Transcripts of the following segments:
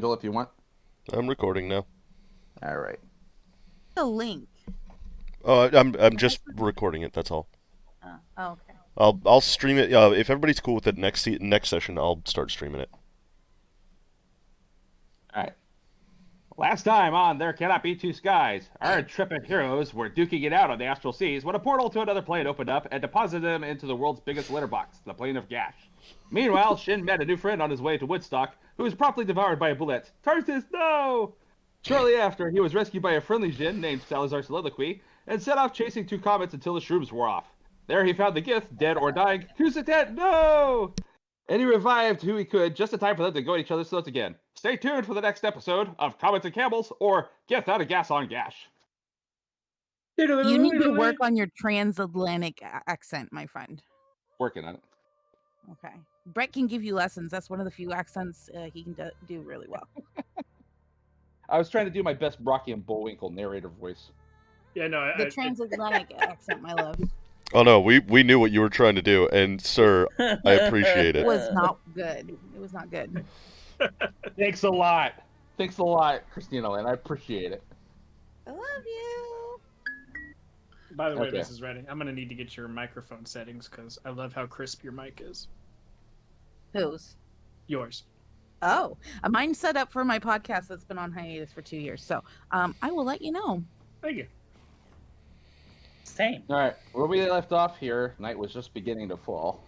Joel, if you want. I'm recording now. All right. The link. Oh, I'm just recording it. That's all. Okay. I'll stream it. If everybody's cool with it, next session I'll start streaming it. All right. Last time on There Cannot Be Two Skies, our intrepid heroes were duking it out on the astral seas when a portal to another plane opened up and deposited them into the world's biggest litter box, the plane of Gash. Meanwhile, Shin met a new friend on his way to Woodstock, who was promptly devoured by a bullet. Tarsus, no! Shortly after, he was rescued by a friendly Jin named Salazar Soliloquy and set off chasing two comets until the shrooms wore off. There he found the gift, dead or dying. Kusatet, no! And he revived who he could just in time for them to go at each other's throats again. Stay tuned for the next episode of Comets and Camels or Get Out of Gas on Gash. You need to work on your transatlantic accent, my friend. Working on it. Okay. Brett can give you lessons. That's one of the few accents he can do really well. I was trying to do my best Brocky and Bullwinkle narrator voice. Yeah, no. The transatlantic accent, my love. Oh no, we knew what you were trying to do, and sir, I appreciate It it. was not good. It was not good. Thanks a lot. Thanks a lot, Christina Lynn. I appreciate it. I love you. By the way, Okay. Mrs. Redding, I'm gonna need to get your microphone settings because I love how crisp your mic is. Whose? Yours. Oh, mine's set up for my podcast that's been on hiatus for 2 years. So I will let you know. Thank you. Same. All right, where we left off here, night was just beginning to fall.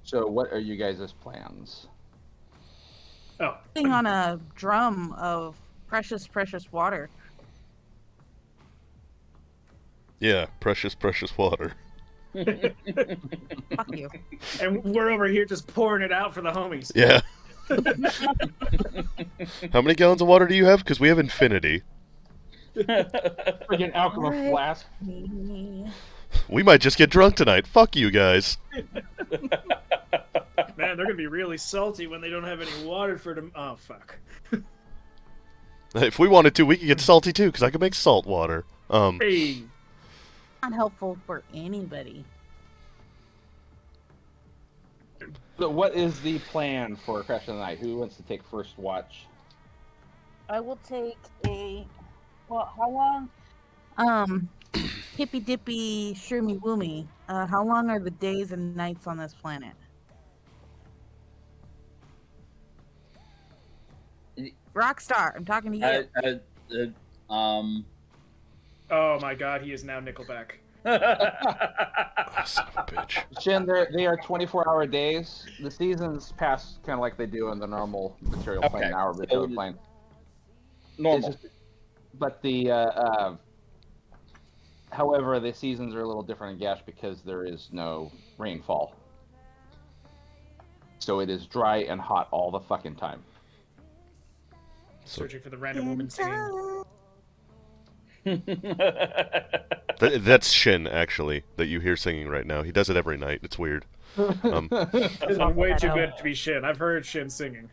So, what are you guys' plans? Oh, Sitting on a drum of precious, precious water. Yeah, precious, precious water. Fuck you. and we're over here just pouring it out for the homies. Yeah. How many gallons of water do you have? Because we have infinity. Freaking alchemy Alright. flask. We might just get drunk tonight. Fuck you guys. Man, they're gonna be really salty when they don't have any water for them. Oh fuck. If we wanted to, we could get salty too, because I could make salt water. Hey. Not helpful for anybody. So, what is the plan for Crash of the Night? Who wants to take first watch? I will take a. Well, how long? Hippy dippy, shroomy woomy. How long are the days and nights on this planet? Rockstar, I'm talking to you. Oh my God, he is now Nickelback. Oh, son of a bitch. Shin, they are 24-hour days. The seasons pass kind of like they do in the normal material plane, Okay, hour so material plane. Normal. It's just- but however, the seasons are a little different in Gash because there is no rainfall. So it is dry and hot all the fucking time. So, Searching for the random woman singing. that's Shin, actually, that you hear singing right now. He does it every night. It's weird. It's way too good to be Shin. I've heard Shin singing.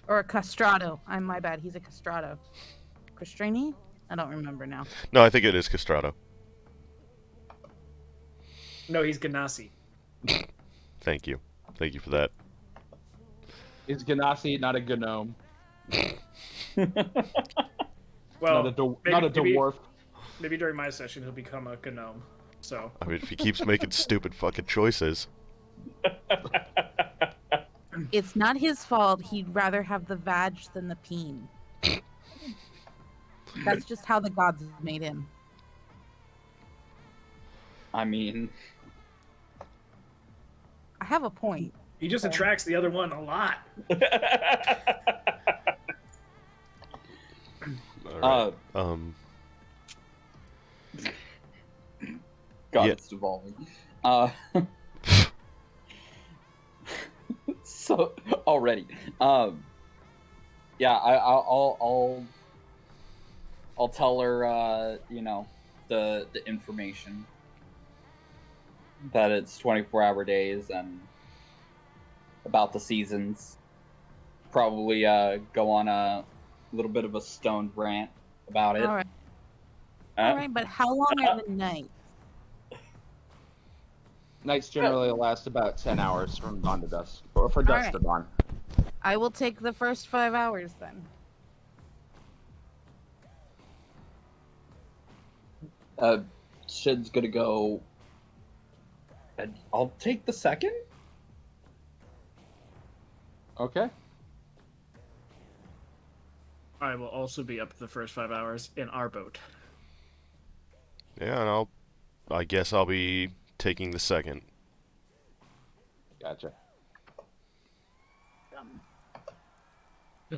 Or a castrato. I'm my bad. He's a castrato. Castrini? I don't remember now. No, I think it is Castrato. No, he's Ganassi. Thank you. Thank you for that. It's Ganassi, not a gnome. Well, not a maybe- dwarf. Maybe during my session he'll become a gnome. So I mean, if he keeps making stupid fucking choices. It's not his fault. He'd rather have the vag than the peen. That's just how the gods made him. I mean, I have a point. he just attracts the other one a lot. All right. God, Yeah. it's devolving. So already, yeah, I'll tell her, the information that it's 24-hour days and about the seasons. Probably go on a little bit of a stoned rant about it. All right. All right, but how long are the nights? Nights generally last about 10 hours from dawn to dusk, or for dusk right. to dawn. I will take the first 5 hours then. Shin's gonna go. And I'll take the second. Okay. I will also be up the first 5 hours in our boat. Yeah, and I guess I'll be taking the second. Gotcha.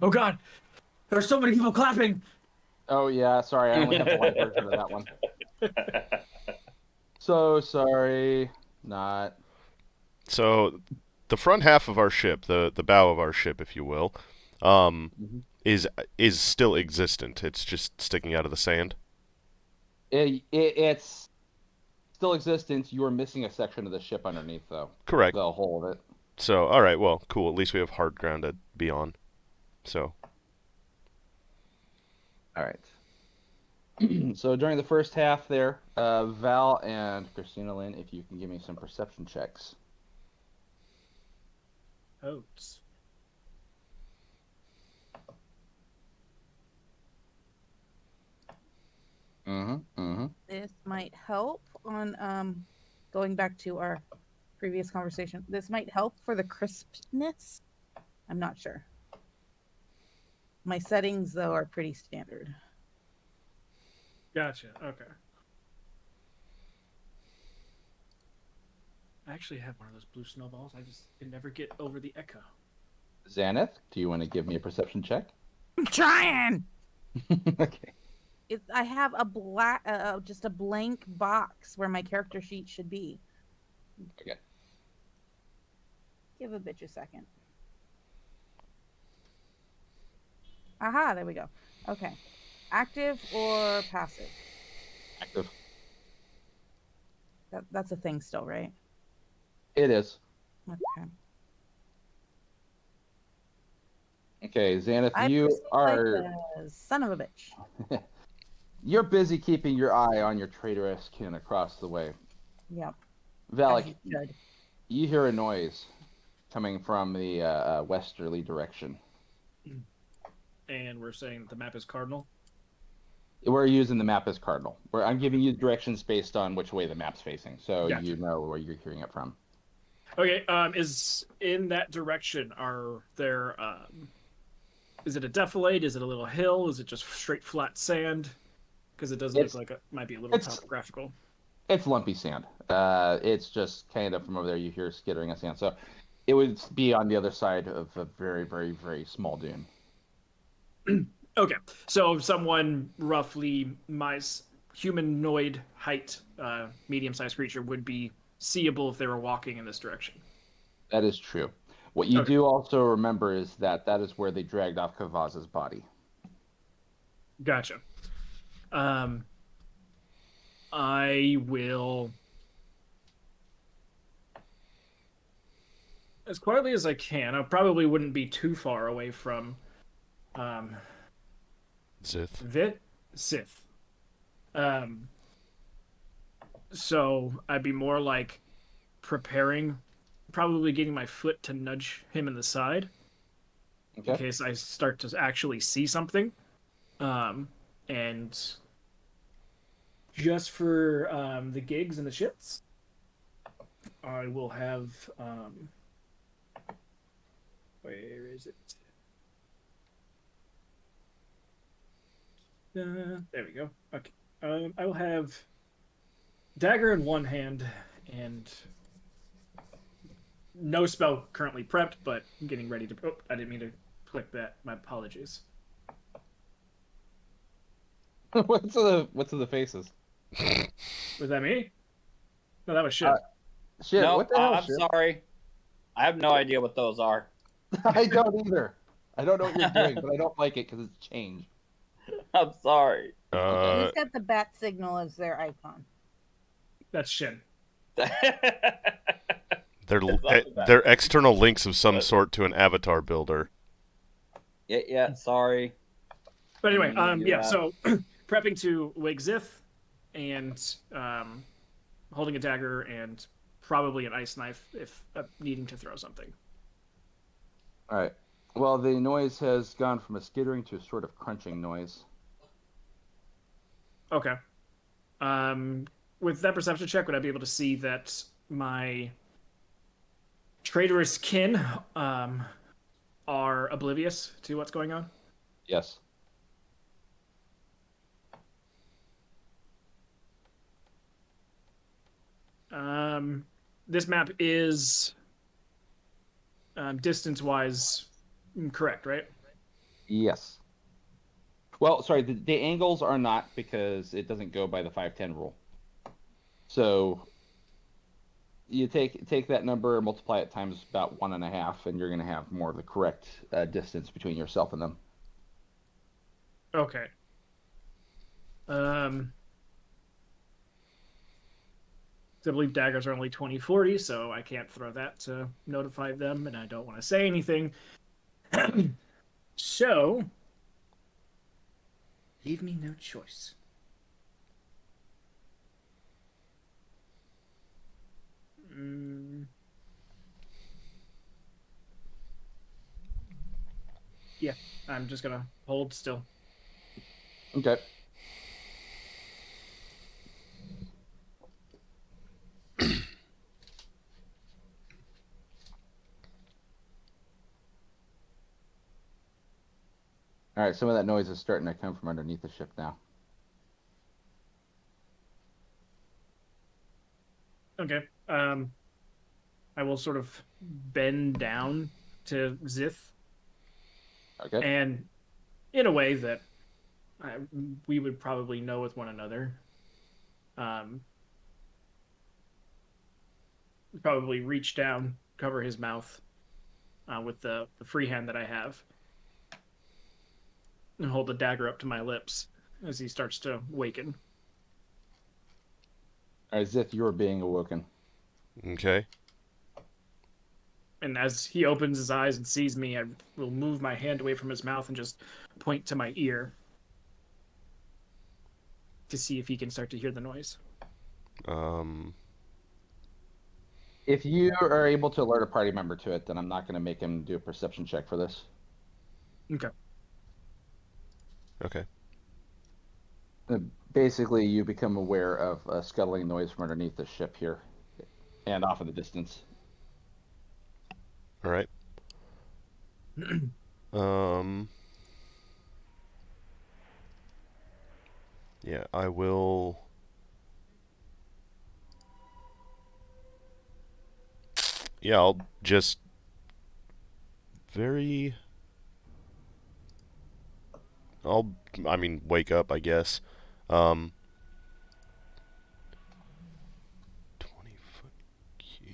Oh God, there's so many people clapping. Oh yeah, sorry, I only have the light version of that one. So sorry, not. So, the front half of our ship, the bow of our ship, if you will, is still existent. It's just sticking out of the sand. It's still existent. You are missing a section of the ship underneath, though. Correct. The whole of it. So, all right, well, cool. At least we have hard ground to be on. So, All right. So during the first half there, Val and Christina Lynn, if you can give me some perception checks. Oats. This might help on going back to our previous conversation. This might help for the crispness. I'm not sure. My settings though are pretty standard. Gotcha. Okay. I actually have one of those blue snowballs. I just can never get over the echo. Xanath, do you want to give me a perception check? I'm trying. Okay. I have a black, just a blank box where my character sheet should be. Okay. Give a bitch a second. Aha, there we go. Okay. Active or passive? Active. That's a thing still, right? It is. Okay. Okay, Xanath, I you perceive are. like a son of a bitch. You're busy keeping your eye on your traitorous kin across the way. Yep. Valak, as you should. you hear a noise coming from the westerly direction. And we're saying that the map is cardinal. We're using the map as cardinal. I'm giving you directions based on which way the map's facing, so Gotcha. you know where you're hearing it from. Okay. Is in that direction? Are there? Is it a defilade? Is it a little hill? Is it just straight flat sand? Because it does look like it might be a little topographical. It's lumpy sand. It's just kind of from over there you hear skittering of sand. So it would be on the other side of a very, very, very small dune. Okay, so someone roughly my humanoid height, medium-sized creature would be seeable if they were walking in this direction. That is true. What you do also remember is that is where they dragged off Kavaz's body. Gotcha. I will, as quietly as I can. I probably wouldn't be too far away from Sith. So I'd be more like preparing, probably getting my foot to nudge him in the side, in case I start to actually see something. And just for the gigs and the shits, I will have where is it? There we go. Okay. I will have dagger in one hand and no spell currently prepped, but I'm getting ready to. Oh, I didn't mean to click that. My apologies. What's the faces? Was that me? No, that was shit. Shit. No, what the hell? I'm sorry. I have no idea what those are. I don't either. I don't know what you're doing, but I don't like it because it's changed. I'm sorry. Who's got the bat signal as their icon? That's Shin. They're external links of some sort to an avatar builder. Yeah, sorry. But anyway, so prepping to wake Zith and holding a dagger and probably an ice knife if needing to throw something. All right. Well, the noise has gone from a skittering to a sort of crunching noise. Okay. With that perception check, would I be able to see that my traitorous kin are oblivious to what's going on? Yes. This map is distance-wise correct, right? Yes. Well, sorry, the angles are not, because it doesn't go by the 510 rule. So you take that number and multiply it times about 1.5, and you're going to have more of the correct distance between yourself and them. Okay. I believe daggers are only 20-40, so I can't throw that to notify them, and I don't want to say anything. So, leave me no choice. Yeah, I'm just gonna hold still. Okay. All right, some of that noise is starting to come from underneath the ship now. Okay. I will sort of bend down to Zith, Okay. and in a way that we would probably know with one another. Probably reach down, cover his mouth with the free hand that I have, and hold the dagger up to my lips as he starts to waken. All right, Zith, you are being awoken. Okay. And as he opens his eyes and sees me, I will move my hand away from his mouth and just point to my ear to see if he can start to hear the noise. If you are able to alert a party member to it, then I'm not going to make him do a perception check for this. Okay. Okay. Basically, you become aware of a scuttling noise from underneath the ship here and off in the distance. All right. Yeah, I will. Yeah, I'll just I mean, wake up, I guess. 20-foot cube.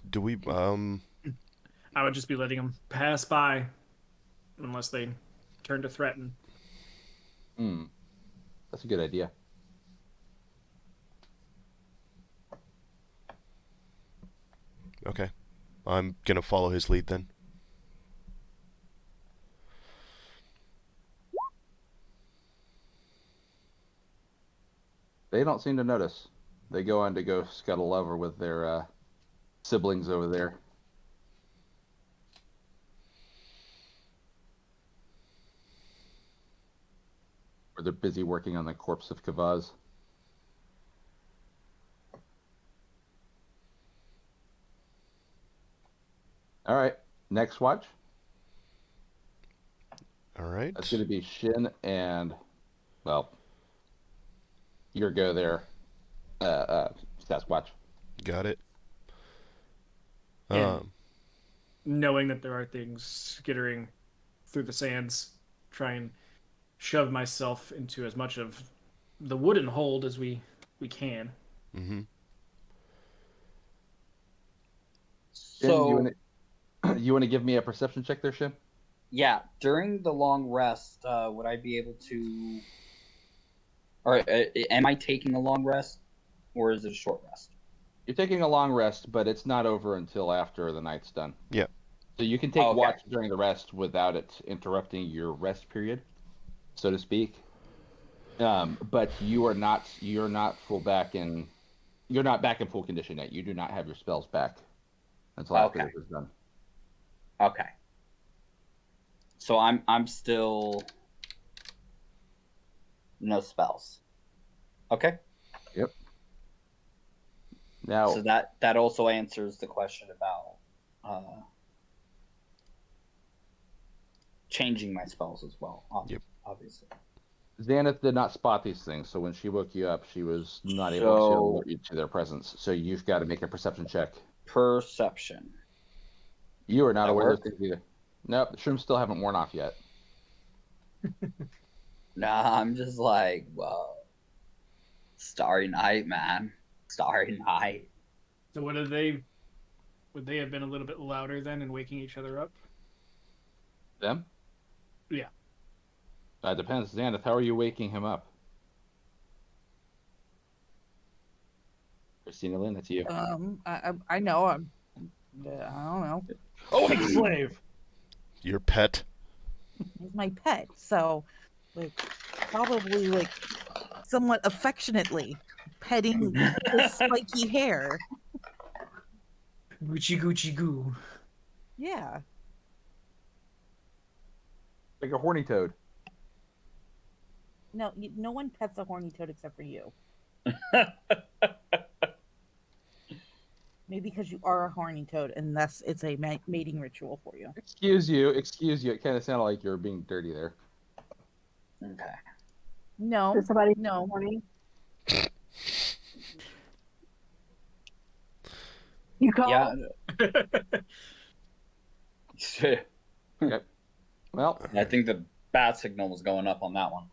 Do we, I would just be letting him pass by unless they turn to threaten. That's a good idea. Okay. I'm gonna follow his lead then. They don't seem to notice. They go on to go scuttle over with their siblings over there. Where they're busy working on the corpse of Kavaz. All right, next watch. All right. That's going to be Shin and, well, your go there, Sasquatch. Got it. And knowing that there are things skittering through the sands, try and shove myself into as much of the wooden hold as we can. Mm-hmm. So, you want to give me a perception check there, Shin? yeah, during the long rest, would I be able to Or am I taking a long rest, or is it a short rest? You're taking a long rest, but it's not over until after the night's done. Yeah. So you can take Okay. watch during the rest without it interrupting your rest period, so to speak. But you're not full back in. You're not back in full condition yet. You do not have your spells back until after Okay. this is done. Okay. So I'm still no spells. Okay. Now, So that also answers the question about changing my spells as well. Yep. Obviously. Xanath did not spot these things, so when she woke you up, she was not able to So- alert you to their presence. So you've got to make a perception check. Perception. You are not That aware of work? those things either. Nope, the shrooms still haven't worn off yet. Nah, I'm just like, whoa. Starry night, man. Starry night. So would they have been a little bit louder then and waking each other up? Them? Yeah. Depends. Xanath, how are you waking him up? Christina Lynn, that's you. I know. I don't know. Oh, slave! Your pet. He's my pet, so like probably like somewhat affectionately petting his spiky hair. Gucci Gucci Goo. Yeah. Like a horny toad. No, no one pets a horny toad except for you. Maybe because you are a horny toad, and thus it's a mating ritual for you. Excuse you. It kind of sounded like you were being dirty there. Okay. No, Did somebody no. morning? You call? Yeah. Well, I think the bat signal was going up on that one.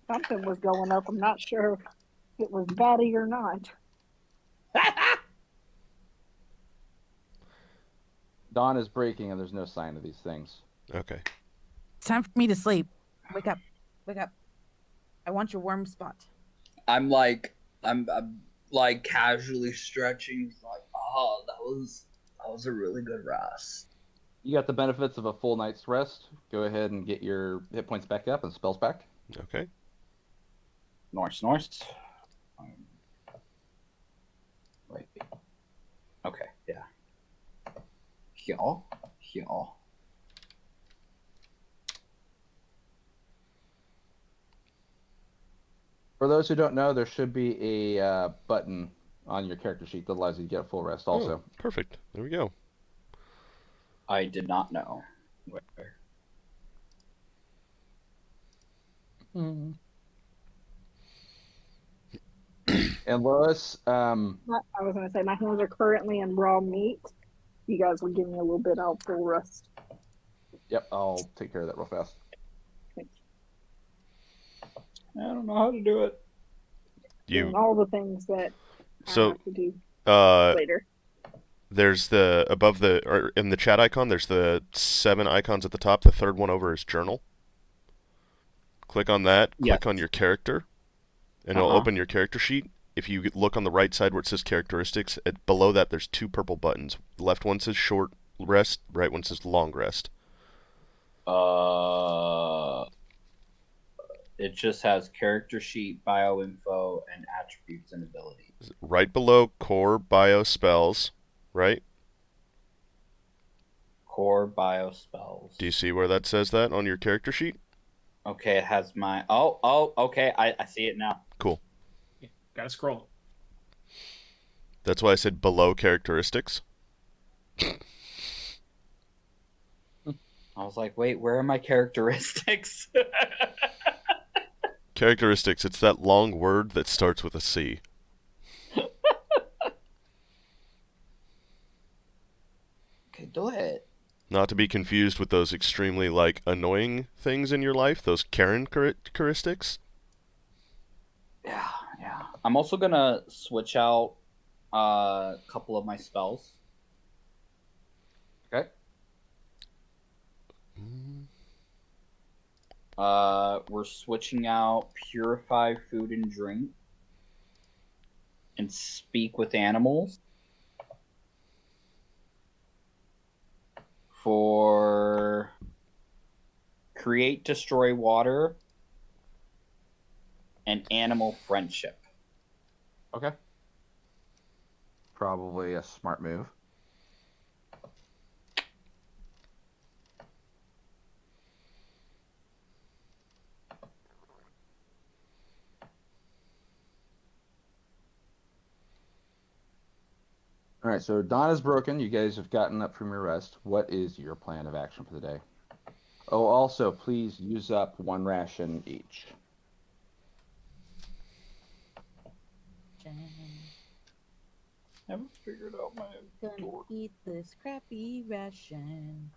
Something was going up. I'm not sure if it was batty or not. dawn is breaking and there's no sign of these things. Okay. It's time for me to sleep. Wake up. Wake up. I want your warm spot. I'm like casually stretching, like, oh, that was a really good rest. You got the benefits of a full night's rest. Go ahead and get your hit points back up and spells back. Okay. Nice. Wait. Okay, yeah. Here. For those who don't know, there should be a button on your character sheet that allows you to get a full rest also. Oh, perfect. There we go. I did not know. Where? And Lois, I was going to say, my hands are currently in raw meat. You guys will give me a little bit of full rest. yep, I'll take care of that real fast. I don't know how to do it. You Doing all the things that I so have to do uh later. there's the above the or in the chat icon there's the 7 icons at the top. The third one over is journal. Click on that, Yes. click on your character, and it'll Uh-huh. open your character sheet. If you look on the right side where it says characteristics, below that there's 2 purple buttons. The left one says short rest, right one says long rest. It just has character sheet, bio info, and attributes and abilities. Right below core bio spells, right? Core bio spells. Do you see where that says that on your character sheet? Okay, it has my. Oh, okay. I see it now. Cool. Gotta scroll. That's why I said below characteristics. I was like, wait, where are my characteristics? Characteristics, it's that long word that starts with a C. Okay, do it. Not to be confused with those extremely, annoying things in your life, those Karen characteristics. Yeah. I'm also gonna switch out a couple of my spells. Okay. We're switching out purify food and drink and speak with animals for create, destroy water, and animal friendship. Okay. Probably a smart move. All right, so dawn is broken. You guys have gotten up from your rest. What is your plan of action for the day? Oh, also, please use up 1 ration each. Haven't figured out my Gonna eat this crappy ration.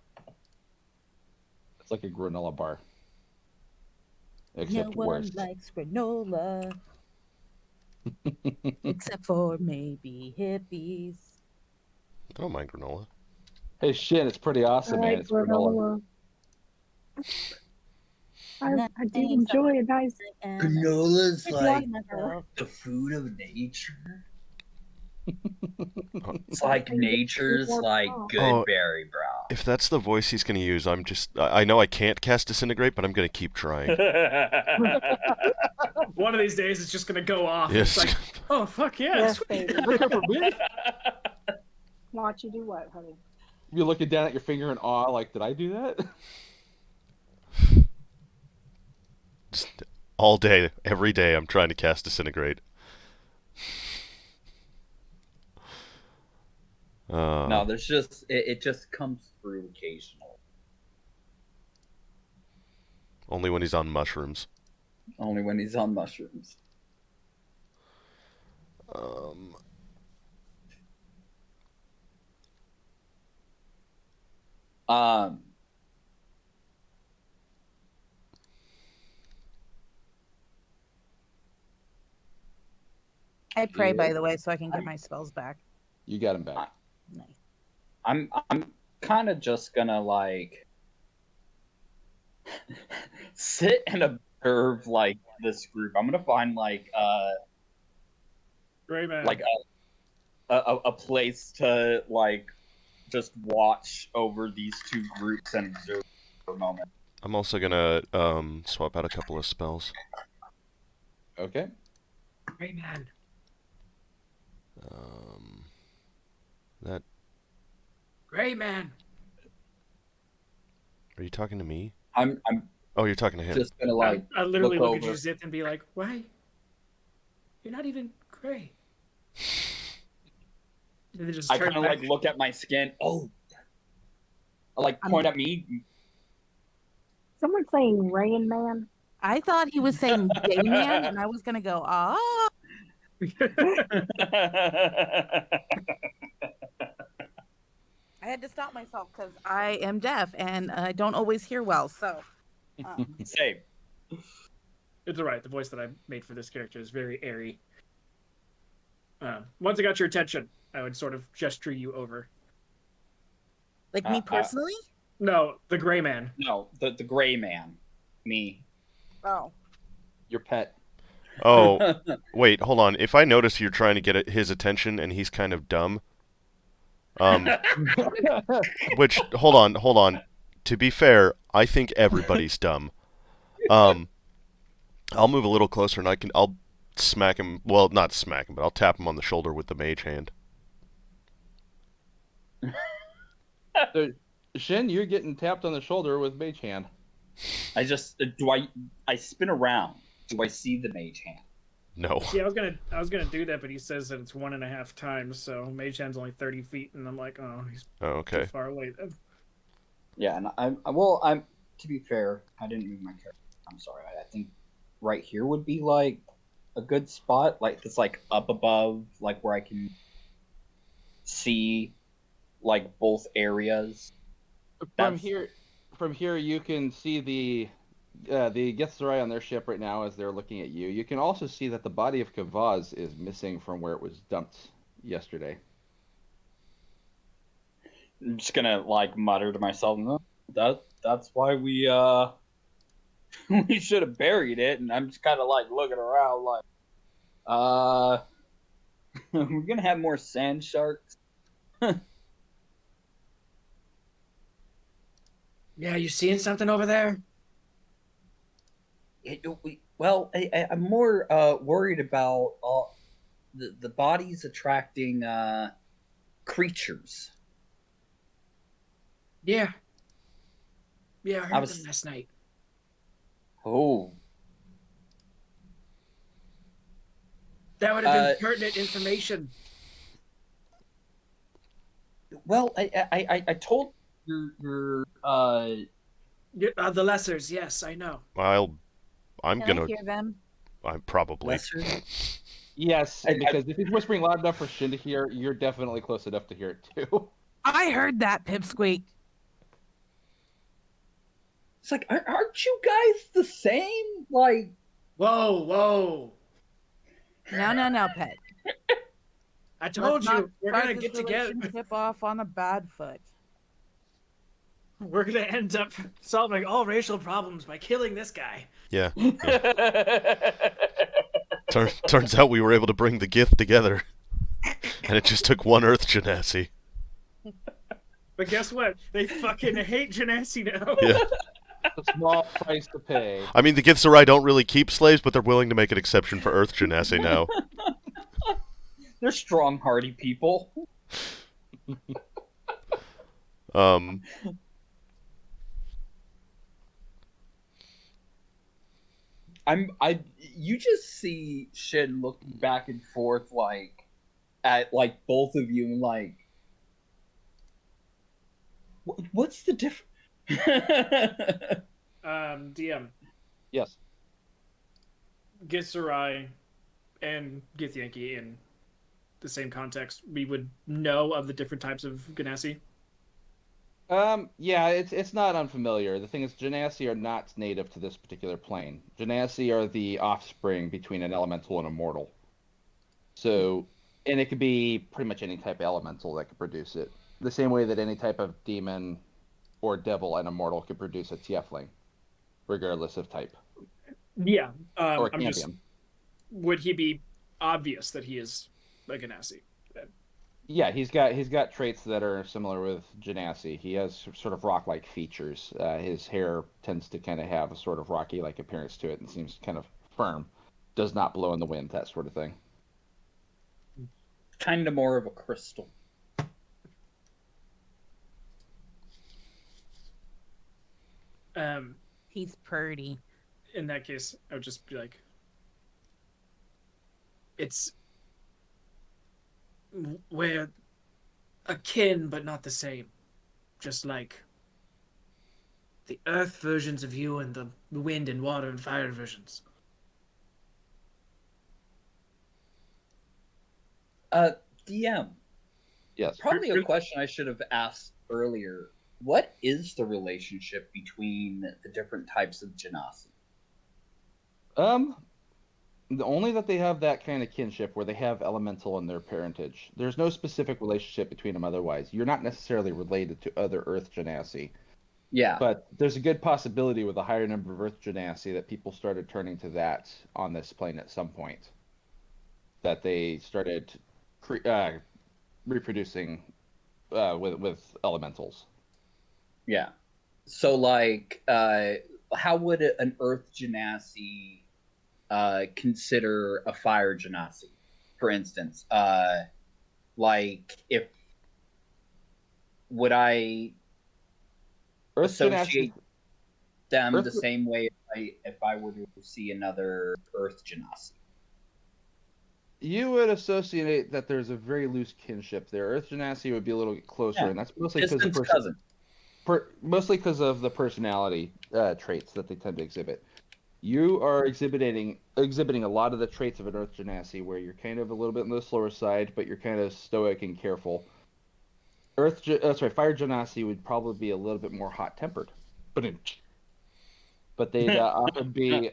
It's like a granola bar. No Except one worse. likes granola except for maybe hippies. I don't mind granola. Hey, Shin, it's pretty awesome, man. It's granola. I do enjoy a nice Granola's like myself. the food of nature. It's like nature's like good Oh. berry brown. If that's the voice he's going to use, I know I can't cast Disintegrate, but I'm going to keep trying. One of these days, it's just gonna go off. Yes. It's like, oh fuck yeah! Yes, sweet. baby. Watch you do what, honey? You're looking down at your finger in awe, like, did I do that? Just all day, every day, I'm trying to cast Disintegrate. No, there's just it just comes through occasionally. Only when he's on mushrooms. Only when he's on mushrooms. Um. I pray, Yeah. by the way, so I can get my spells back. You got him back. Nice. I'm kind of just gonna like sit and observe like this group. I'm gonna find like Gray man. like a place to like just watch over these two groups and observe for a moment. I'm also going to swap out a couple of spells. Okay. Gray man. That. Gray man. Are you talking to me? I'm Oh, you're talking to him. just gonna like I literally look at over. you, Zith, and be like, why? You're not even gray. And then just I turn kind of back. like look at my skin. Oh, I like point at me. Someone saying Rain Man. I thought he was saying gay man, and I was gonna go, ah. I had to stop myself because I am deaf and I don't always hear well. So, Same. It's alright. The voice that I made for this character is very airy. Once I got your attention, I would sort of gesture you over. like me personally? No, the gray man. No, the gray man. Me. Oh, Your pet. Oh, wait, hold on. If I notice you're trying to get his attention and he's kind of dumb, which, hold on. To be fair, I think everybody's dumb. I'll move a little closer and I'll smack him. Well, not smack him, but I'll tap him on the shoulder with the mage hand. So, Shin, you're getting tapped on the shoulder with mage hand. I just I spin around. Do I see the mage hand? No. Yeah, I was gonna do that, but he says that it's 1.5 times, so Mage Hand's only 30 feet, and I'm like, oh, he's Oh, okay. too far away. Yeah, and I'm to be fair, I didn't move my character. I'm sorry. I think right here would be like a good spot, like it's like up above, like where I can see like both areas. From here, you can see the Gethzerai on their ship right now as they're looking at you. You can also see that the body of Kavaz is missing from where it was dumped yesterday. I'm just gonna like mutter to myself, no, that's why we we should have buried it. And I'm just kind of like looking around, like, we're gonna have more sand sharks. Yeah, you seeing something over there? I'm more worried about the bodies attracting creatures. Yeah. Yeah, I heard I was- them last night. Oh, That would have been pertinent information. well, I told your The lessers, yes, I know. I'm Can I gonna. hear them? I'm probably. lesser. Yes, I- because if he's whispering loud enough for Shin to hear, you're definitely close enough to hear it too. I heard that, Pipsqueak. It's like, aren't you guys the same? Like, Whoa, whoa. No, Pet. I told Let's not you, we're start gonna this get together. relationship off on a bad foot. We're gonna end up solving all racial problems by killing this guy. Yeah. Turns out we were able to bring the gift together, and it just took one Earth Genasi. But guess what? They fucking hate Genasi now. Yeah. It's a small price to pay. I mean, the Githzerai don't really keep slaves, but they're willing to make an exception for Earth Genasi now. they're strong, hardy people. You just see Shin looking back and forth like at like both of you and like what's the difference? DM, Yes. Githzerai and Githyanki in the same context, we would know of the different types of Genasi. Yeah, it's not unfamiliar. The thing is, Genasi are not native to this particular plane. Genasi are the offspring between an elemental and a mortal. So, and it could be pretty much any type of elemental that could produce it. The same way that any type of demon or devil and a mortal could produce a tiefling, regardless of type. Yeah. Or I'm just, champion. would he be obvious that he is a Genasi? Yeah, he's got traits that are similar with Genasi. He has sort of rock-like features. His hair tends to kind of have a sort of rocky-like appearance to it and seems kind of firm. Does not blow in the wind, that sort of thing. Kind of more of a crystal. He's pretty. In that case, I would just be like, we're akin but not the same. Just like the earth versions of you and the wind and water and fire versions. DM, Yes. probably a question I should have asked earlier. What is the relationship between the different types of Genasi? Only that they have that kind of kinship where they have elemental in their parentage. There's no specific relationship between them otherwise. You're not necessarily related to other Earth Genasi. Yeah. But there's a good possibility with a higher number of Earth Genasi that people started turning to that on this plane at some point. That they started reproducing with elementals. Yeah. So, like, how would an Earth Genasi consider a Fire Genasi, for instance? Like, would I Earth associate Genasi, them Earth- the same way if I were to see another Earth Genasi? you would associate that there's a very loose kinship there. Earth Genasi would be a little bit closer, Yeah. and that's mostly because Distant cousin. mostly because of the personality traits that they tend to exhibit. You are exhibiting a lot of the traits of an Earth Genasi, where you're kind of a little bit on the slower side, but you're kind of stoic and careful. Fire Genasi would probably be a little bit more hot-tempered, but they'd often be a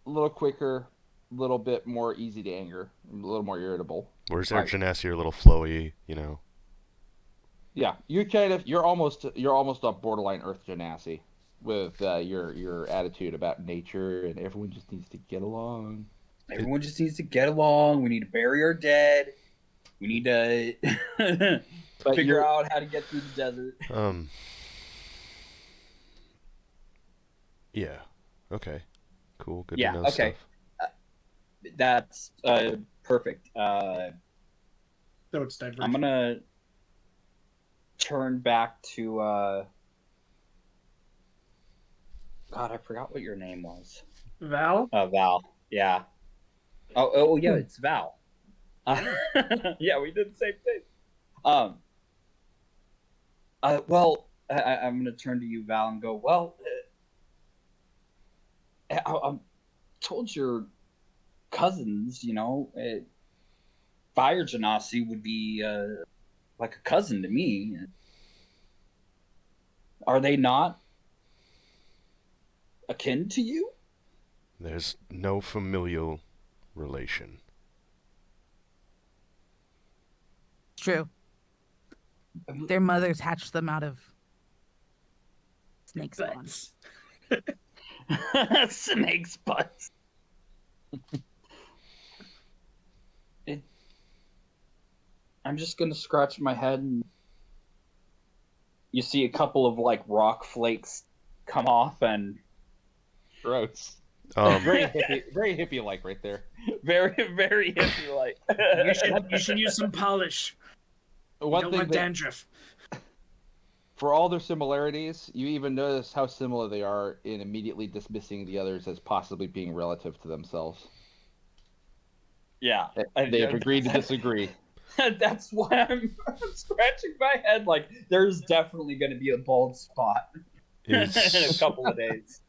little quicker, a little bit more easy to anger, a little more irritable. Whereas our Right. Genasi are a little flowy, you know. Yeah, you're almost a borderline Earth Genasi, with your attitude about nature and everyone just needs to get along. Everyone just needs to get along. We need to bury our dead. We need to figure out how to get through the desert. Yeah. Okay. Cool. Good Yeah, to know okay. stuff. That's perfect. So it's divergent. I'm gonna turn back to God, I forgot what your name was. Val? Val. Yeah. Oh yeah, it's Val. Yeah, we did the same thing. Well, I'm gonna turn to you, Val, and go. Well, I'm told your cousins, Fire Genasi would be like a cousin to me. Are they not akin to you? There's no familial relation. True. Their mothers hatched them out of snake spawn. Snake's butts. I'm just gonna scratch my head, and you see a couple of like rock flakes come off, and Gross. Um, Very hippie like right there. very very hippie like. You should use some polish. You One don't thing want that, dandruff. for all their similarities, you even notice how similar they are in immediately dismissing the others as possibly being relative to themselves. Yeah, They have agreed to disagree. That's why I'm scratching my head. Like, there's definitely going to be a bald spot in a couple of days.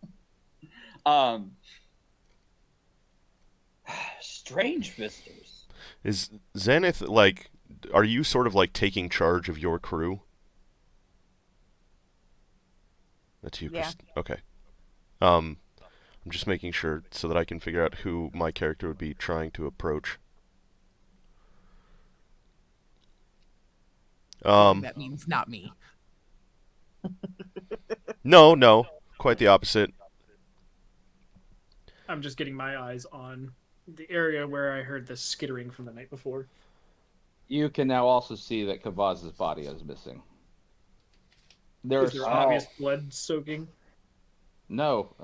Strange visitors. Is Xanath, like, are you sort of like taking charge of your crew? That's you, Yeah. Okay. I'm just making sure so that I can figure out who my character would be trying to approach. That means not me. No, quite the opposite. I'm just getting my eyes on the area where I heard the skittering from the night before. You can now also see that Kavaz's body is missing. Is there obvious blood soaking? No,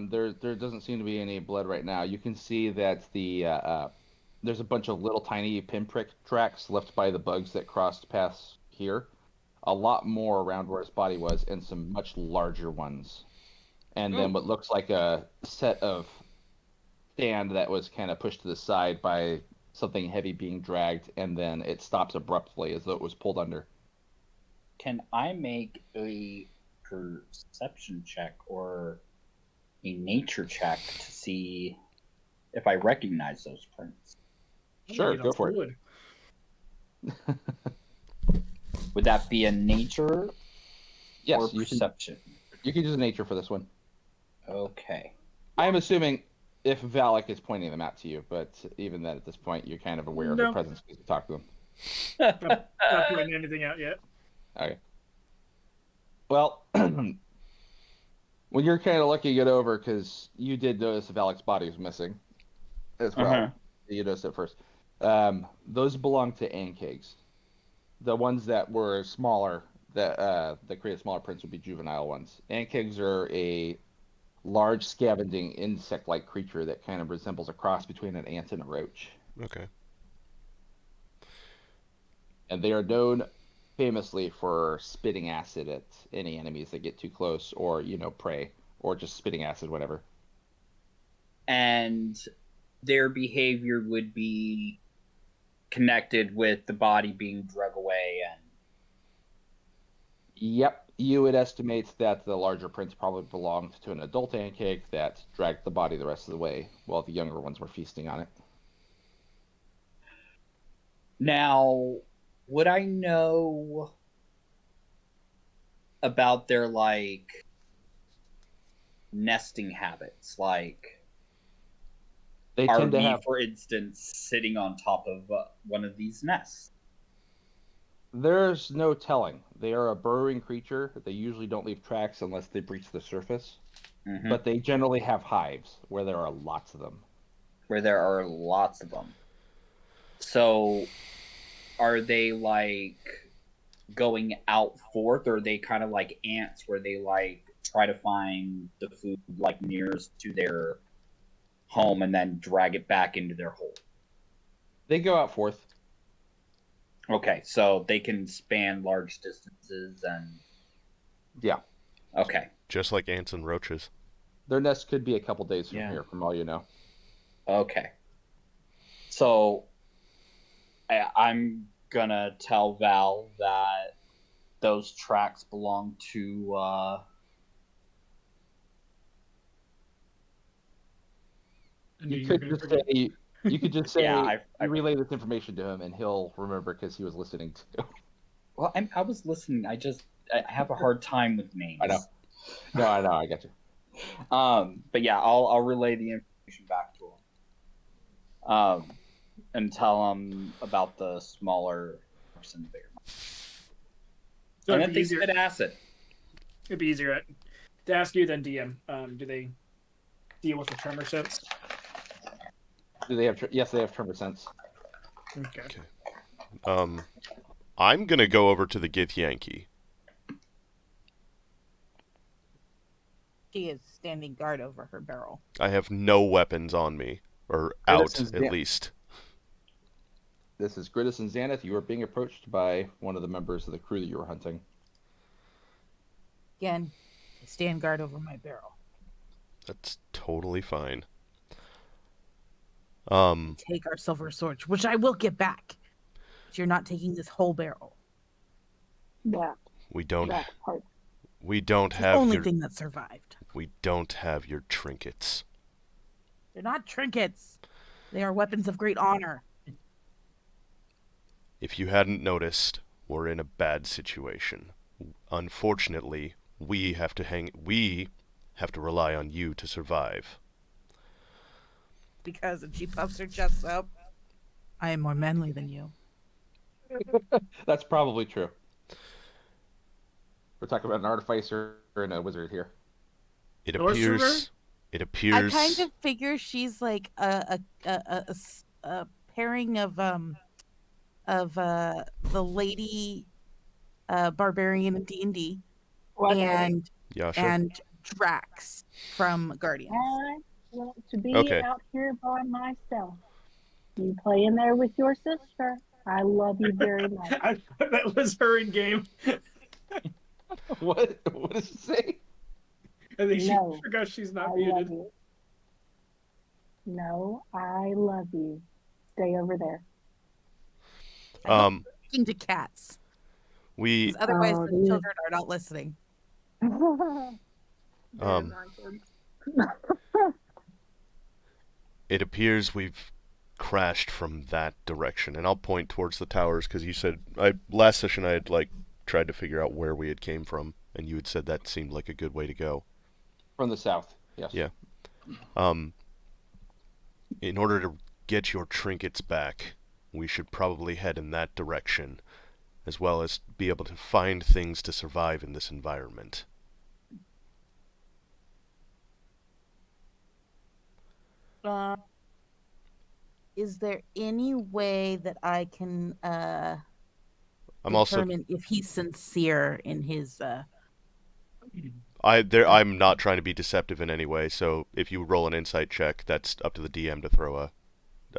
there doesn't seem to be any blood right now. You can see that there's a bunch of little tiny pinprick tracks left by the bugs that crossed paths here. A lot more around where his body was, and some much larger ones. And then what looks like a set of sand that was kind of pushed to the side by something heavy being dragged, and then it stops abruptly as though it was pulled under. Can I make a perception check or a nature check to see if I recognize those prints? Sure, go for it. Would that be a nature Yes, or you perception? you can use nature for this one. Okay. I'm assuming if Valak is pointing them out to you, but even then, at this point, you're kind of aware of their presence because you talk to them. Not pointing anything out yet. Okay. Well, when you're kind of looking it over, because you did notice Valak's body was missing as well. Uh-huh. You noticed it first. Those belong to Ankegs. The ones that were smaller, that created smaller prints, would be juvenile ones. Ankegs are a large scavenging insect-like creature that kind of resembles a cross between an ant and a roach. Okay. And they are known famously for spitting acid at any enemies that get too close, or prey, or just spitting acid, whatever. And their behavior would be connected with the body being drug away, and Yep, you would estimate that the larger prints probably belonged to an adult Ankeg that dragged the body the rest of the way, while the younger ones were feasting on it. now would I know about their nesting habits? Like, They are tend to we, have for instance, sitting on top of one of these nests? There's no telling. They are a burrowing creature. They usually don't leave tracks unless they breach the surface. Mhm. But they generally have hives where there are lots of them. Where there are lots of them. So, are they like going out forth, or are they kind of like ants where they like try to find the food like nearest to their home and then drag it back into their hole? They go out forth. Okay, so they can span large distances and. Yeah. Okay. Just like ants and roaches. Their nest could be a couple days from Yeah. here, from all you know. Okay. So, I'm gonna tell Val that those tracks belong to. I knew You you were could gonna just forget. say. You could just say. Yeah, I you relay this information to him, and he'll remember because he was listening to. Well, I was listening. I have a hard time with names. I know. No, I know. I got you. But yeah, I'll relay the information back to him. And tell him about the smaller and bigger. So And it'd then be they easier. spit acid. It'd be easier to ask you than DM. Do they deal with the tremor sense? Do they have? Yes, they have tremor sense. Okay. I'm gonna go over to the Githyanki. She is standing guard over her barrel. I have no weapons on me, or out Gridis at and least. This is Gridis and Xanath. You are being approached by one of the members of the crew that you were hunting. Again, I stand guard over my barrel. That's totally fine. Take our silver swords, which I will get back. But you're not taking this whole barrel. That we don't part. we don't It's the have only your thing that survived. we don't have your trinkets. They're not trinkets. They are weapons of great honor. If you hadn't noticed, we're in a bad situation. Unfortunately, we have to rely on you to survive. Because if she puffs her chest up, I am more manly than you. That's probably true. We're talking about an artificer and a wizard here. It Sorcerer? appears. It appears. I kind of figure she's like a pairing of the lady barbarian in D&D and Yasha. and Drax from Guardians. I want to be Okay. out here by myself. You play in there with your sister. I love you very much. I thought that was her in game. What? What does it say? I think she No, forgot she's I not love muted. you. No, I love you. Stay over there. Speaking to cats. We 'Cause otherwise, Oh, the yeah. children are not listening. It appears we've crashed from that direction, and I'll point towards the towers because you said last session I had tried to figure out where we had came from, and you had said that seemed like a good way to go. From the south. Yes. Yeah. In order to get your trinkets back, we should probably head in that direction, as well as be able to find things to survive in this environment. Is there any way that I can I'm also determine if he's sincere in his I'm not trying to be deceptive in any way, so if you roll an insight check, that's up to the DM to throw a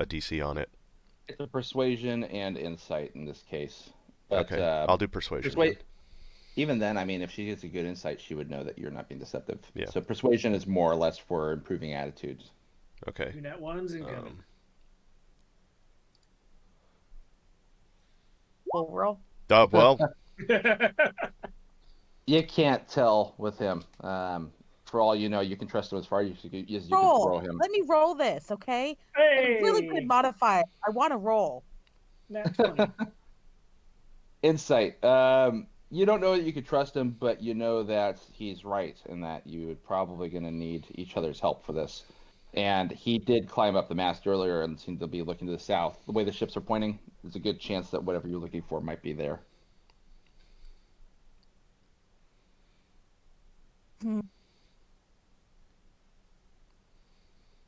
DC on it. It's a persuasion and insight in this case. But, Okay, I'll do persuasion. Persuade. Even then, I mean, if she gets a good insight, she would know that you're not being deceptive. Yeah. So persuasion is more or less for improving attitudes. Okay. Two nat ones and coming. full roll? Well, You can't tell with him. For all you know, you can trust him as far as you can Roll. throw him. Let me roll this, okay? Hey! A really good modifier. I want to roll. Nat 20. Insight. You don't know that you could trust him, but you know that he's right and that you're probably going to need each other's help for this. And he did climb up the mast earlier and seemed to be looking to the south. The way the ships are pointing, there's a good chance that whatever you're looking for might be there.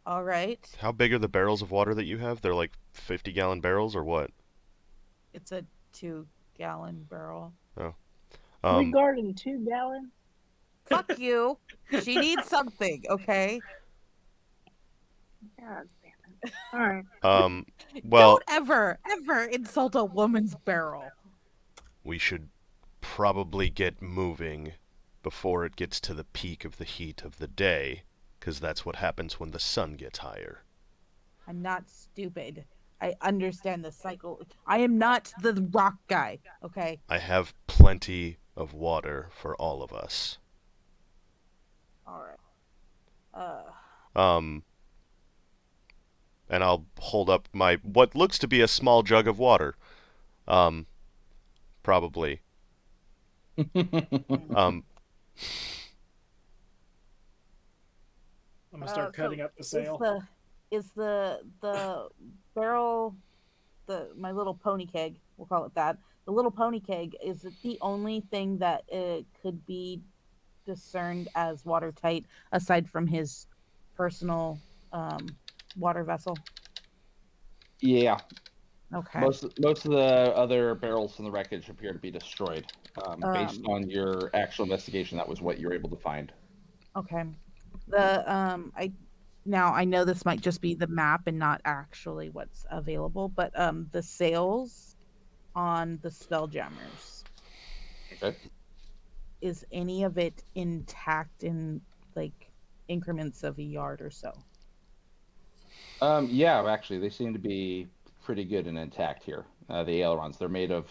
All right. How big are the barrels of water that you have? They're like 50-gallon barrels or what? It's a 2-gallon barrel. We Um, garden 2 gallons. Fuck you. She needs something, okay? God damn it. All right. well, Don't ever insult a woman's barrel. we should probably get moving before it gets to the peak of the heat of the day, because that's what happens when the sun gets higher. I'm not stupid. I understand the cycle. I am not the rock guy, okay? I have plenty of water for all of us. All right. And I'll hold up my what looks to be a small jug of water. Probably. Um, I'm gonna start cutting up the sail. Is the barrel my little pony keg? We'll call it that. The little pony keg, is it the only thing that could be discerned as watertight aside from his personal water vessel? Yeah. Okay. Most of the other barrels in the wreckage appear to be destroyed. Based on your actual investigation, that was what you were able to find. Okay. I know this might just be the map and not actually what's available, but the sails on the Spelljammers. Okay. Is any of it intact in like increments of a yard or so? Yeah, actually, they seem to be pretty good and intact here. The ailerons, they're made of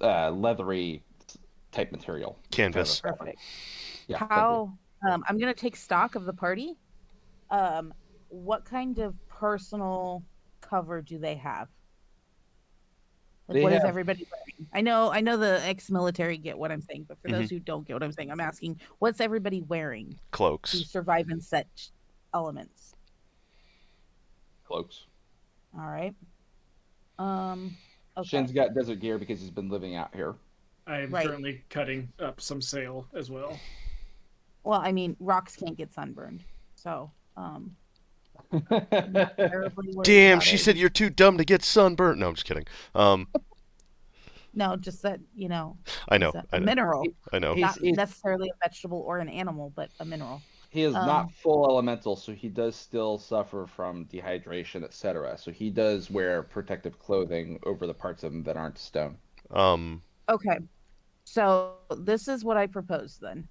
leathery type material. Canvas. Perfect. Yeah. How I'm gonna take stock of the party. What kind of personal cover do they have? Like, They what is have- everybody wearing? I know the ex-military get what I'm saying, but for those who don't get what I'm saying, I'm asking, what's everybody wearing to Cloaks. survive in such elements? Cloaks. All right. Okay. Shin's got desert gear because he's been living out here. I am Right. currently cutting up some sail as well. Well, I mean, rocks can't get sunburned, so not terribly worried Damn, about she it. said you're too dumb to get sunburnt. No, I'm just kidding. No, just that I know. it's a mineral, I know. He's- not necessarily a vegetable or an animal, but a mineral. He is Um, not full elemental, so he does still suffer from dehydration, etc. So he does wear protective clothing over the parts of him that aren't stone. Okay, so this is what I propose then.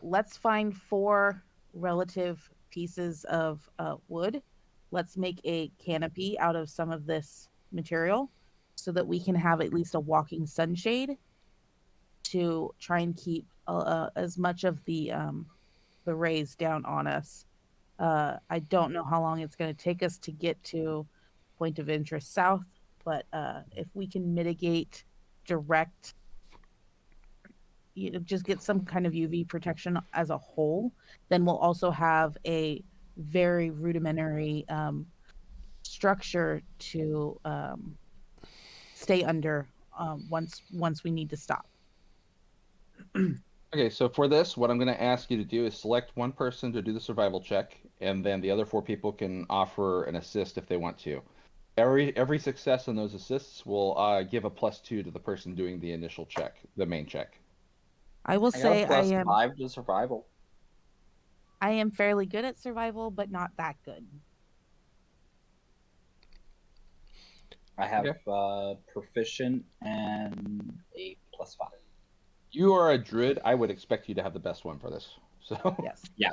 Let's find 4 relative pieces of wood. Let's make a canopy out of some of this material so that we can have at least a walking sunshade to try and keep as much of the rays down on us. I don't know how long it's going to take us to get to point of interest south, but if we can mitigate direct, just get some kind of UV protection as a whole, then we'll also have a very rudimentary structure to stay under once we need to stop. Okay, so for this, what I'm going to ask you to do is select one person to do the survival check, and then the other 4 people can offer an assist if they want to. Every success in those assists will give a +2 to the person doing the initial check, the main check. I will I say got a I am +5 to survival. I am fairly good at survival, but not that good. I have proficient and a +5. You are a druid. I would expect you to have the best one for this. So Yes. Yeah.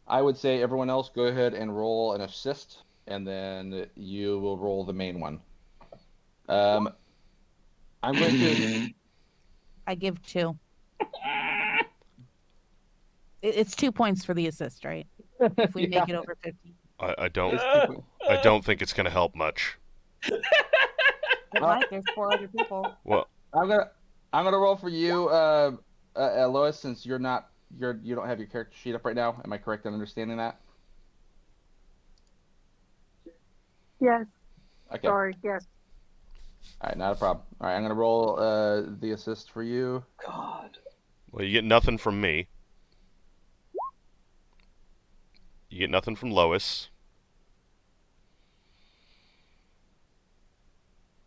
I would say everyone else go ahead and roll an assist, and then you will roll the main one. I'm going to. I give 2. It's 2 points for the assist, right? If we make it over 50. I don't think it's gonna help much. It might. There's 4 other people. Well, I'm gonna roll for you, Lois, since you don't have your character sheet up right now. Am I correct in understanding that? Yes. Okay. Sorry. Yes. All right, not a problem. All right, I'm gonna roll the assist for you. God. Well, you get nothing from me. You get nothing from Lois.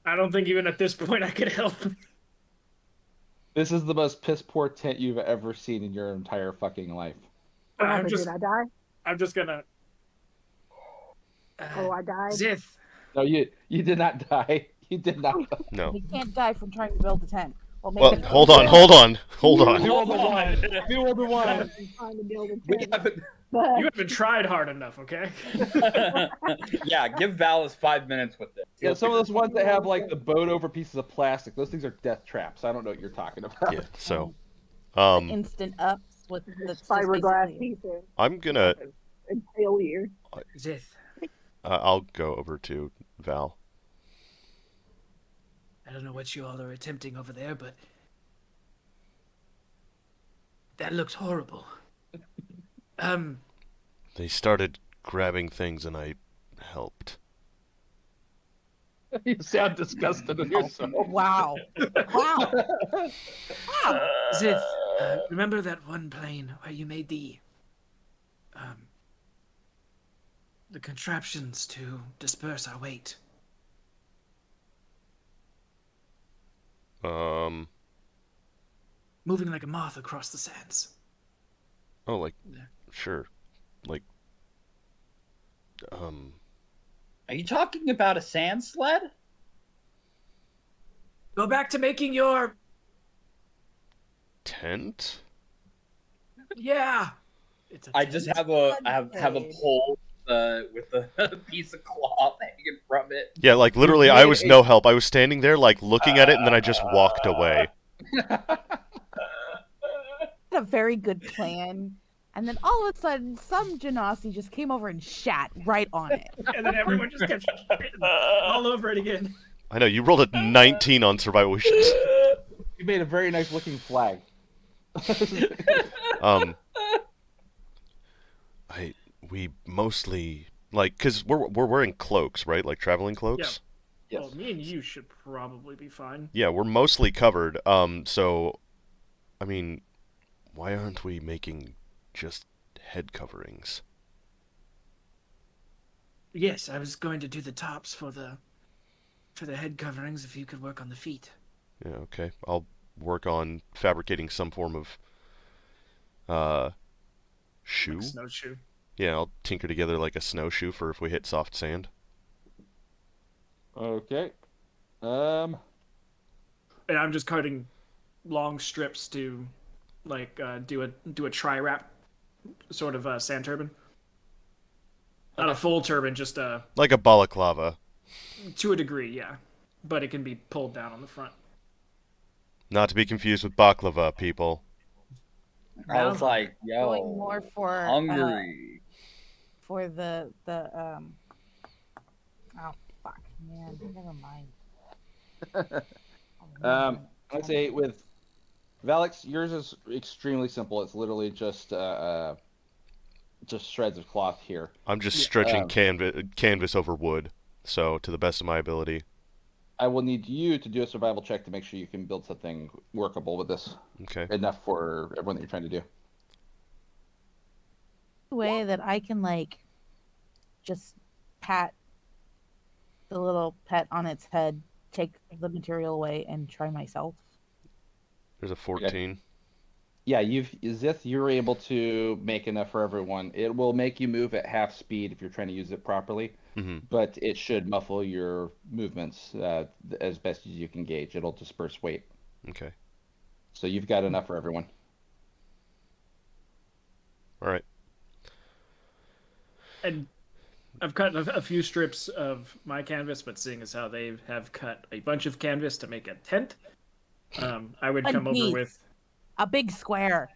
I don't think even at this point I could help. This is the most piss poor tent you've ever seen in your entire fucking life. What I'm happened? just, Did I die? I'm just gonna. Oh, I died. Zith. No, you did not die. You did not die. No. You can't die from trying to build a tent. Well, Well, maybe hold on. You rolled a Hold one. on. You rolled a one. I'm trying to build a We tent, haven't. but You haven't tried hard enough, okay? Yeah, give Valis 5 minutes with this. Yeah, some of those ones that have like the boat over pieces of plastic, those things are death traps. I don't know what you're talking about. Yeah. So, the instant ups with that's just fiberglass basically- pieces I'm gonna. impale you. Zith. I'll go over to Val. I don't know what you all are attempting over there, but that looks horrible. They started grabbing things, and I helped. You sound disgusted in yourself. Wow. Wow. Wow. Zith, remember that one plane where you made the contraptions to disperse our weight? Moving like a moth across the sands. Oh, like, Yeah. sure, like, Are you talking about a sand sled? Go back to making your... tent. Yeah! It's a I just tent. have a pole with a piece of cloth hanging from it. Yeah, like literally, I was no help. I was standing there, like looking at it, and then I just walked away. A very good plan. And then all of a sudden, some Genasi just came over and shat right on it. And then everyone just kept shitting all over it again. I know you rolled a 19 on survival. We should. You made a very nice looking flag. We mostly like because we're wearing cloaks, right? Like traveling cloaks. Yes. Well, me and you should probably be fine. Yeah, we're mostly covered. So, I mean, why aren't we making just head coverings? Yes, I was going to do the tops for the head coverings if you could work on the feet. Yeah, okay. I'll work on fabricating some form of shoe. Like snowshoe. Yeah, I'll tinker together like a snowshoe for if we hit soft sand. Okay. And I'm just cutting long strips to, like, do a tri-wrap sort of sand turban. Not a full turban, just Like a balaclava. to a degree, yeah. But it can be pulled down on the front. Not to be confused with baklava, people. I was like, Going yo, more for hungry. for the oh fuck, man, never mind. I'd say with Valix, yours is extremely simple. It's literally just shreds of cloth here. I'm just stretching canvas over wood, so to the best of my ability. I will need you to do a survival check to make sure you can build something workable with this. Okay. Enough for everyone that you're trying to do. Way that I can like just pat the little pet on its head, take the material away, and try myself. There's a 14. Yeah, you're able to make enough for everyone. It will make you move at half speed if you're trying to use it properly, but it should muffle your movements as best as you can gauge. It'll disperse weight. Okay. So you've got enough for everyone. All right. And I've cut a few strips of my canvas, but seeing as how they have cut a bunch of canvas to make a tent, I would come over with a big square.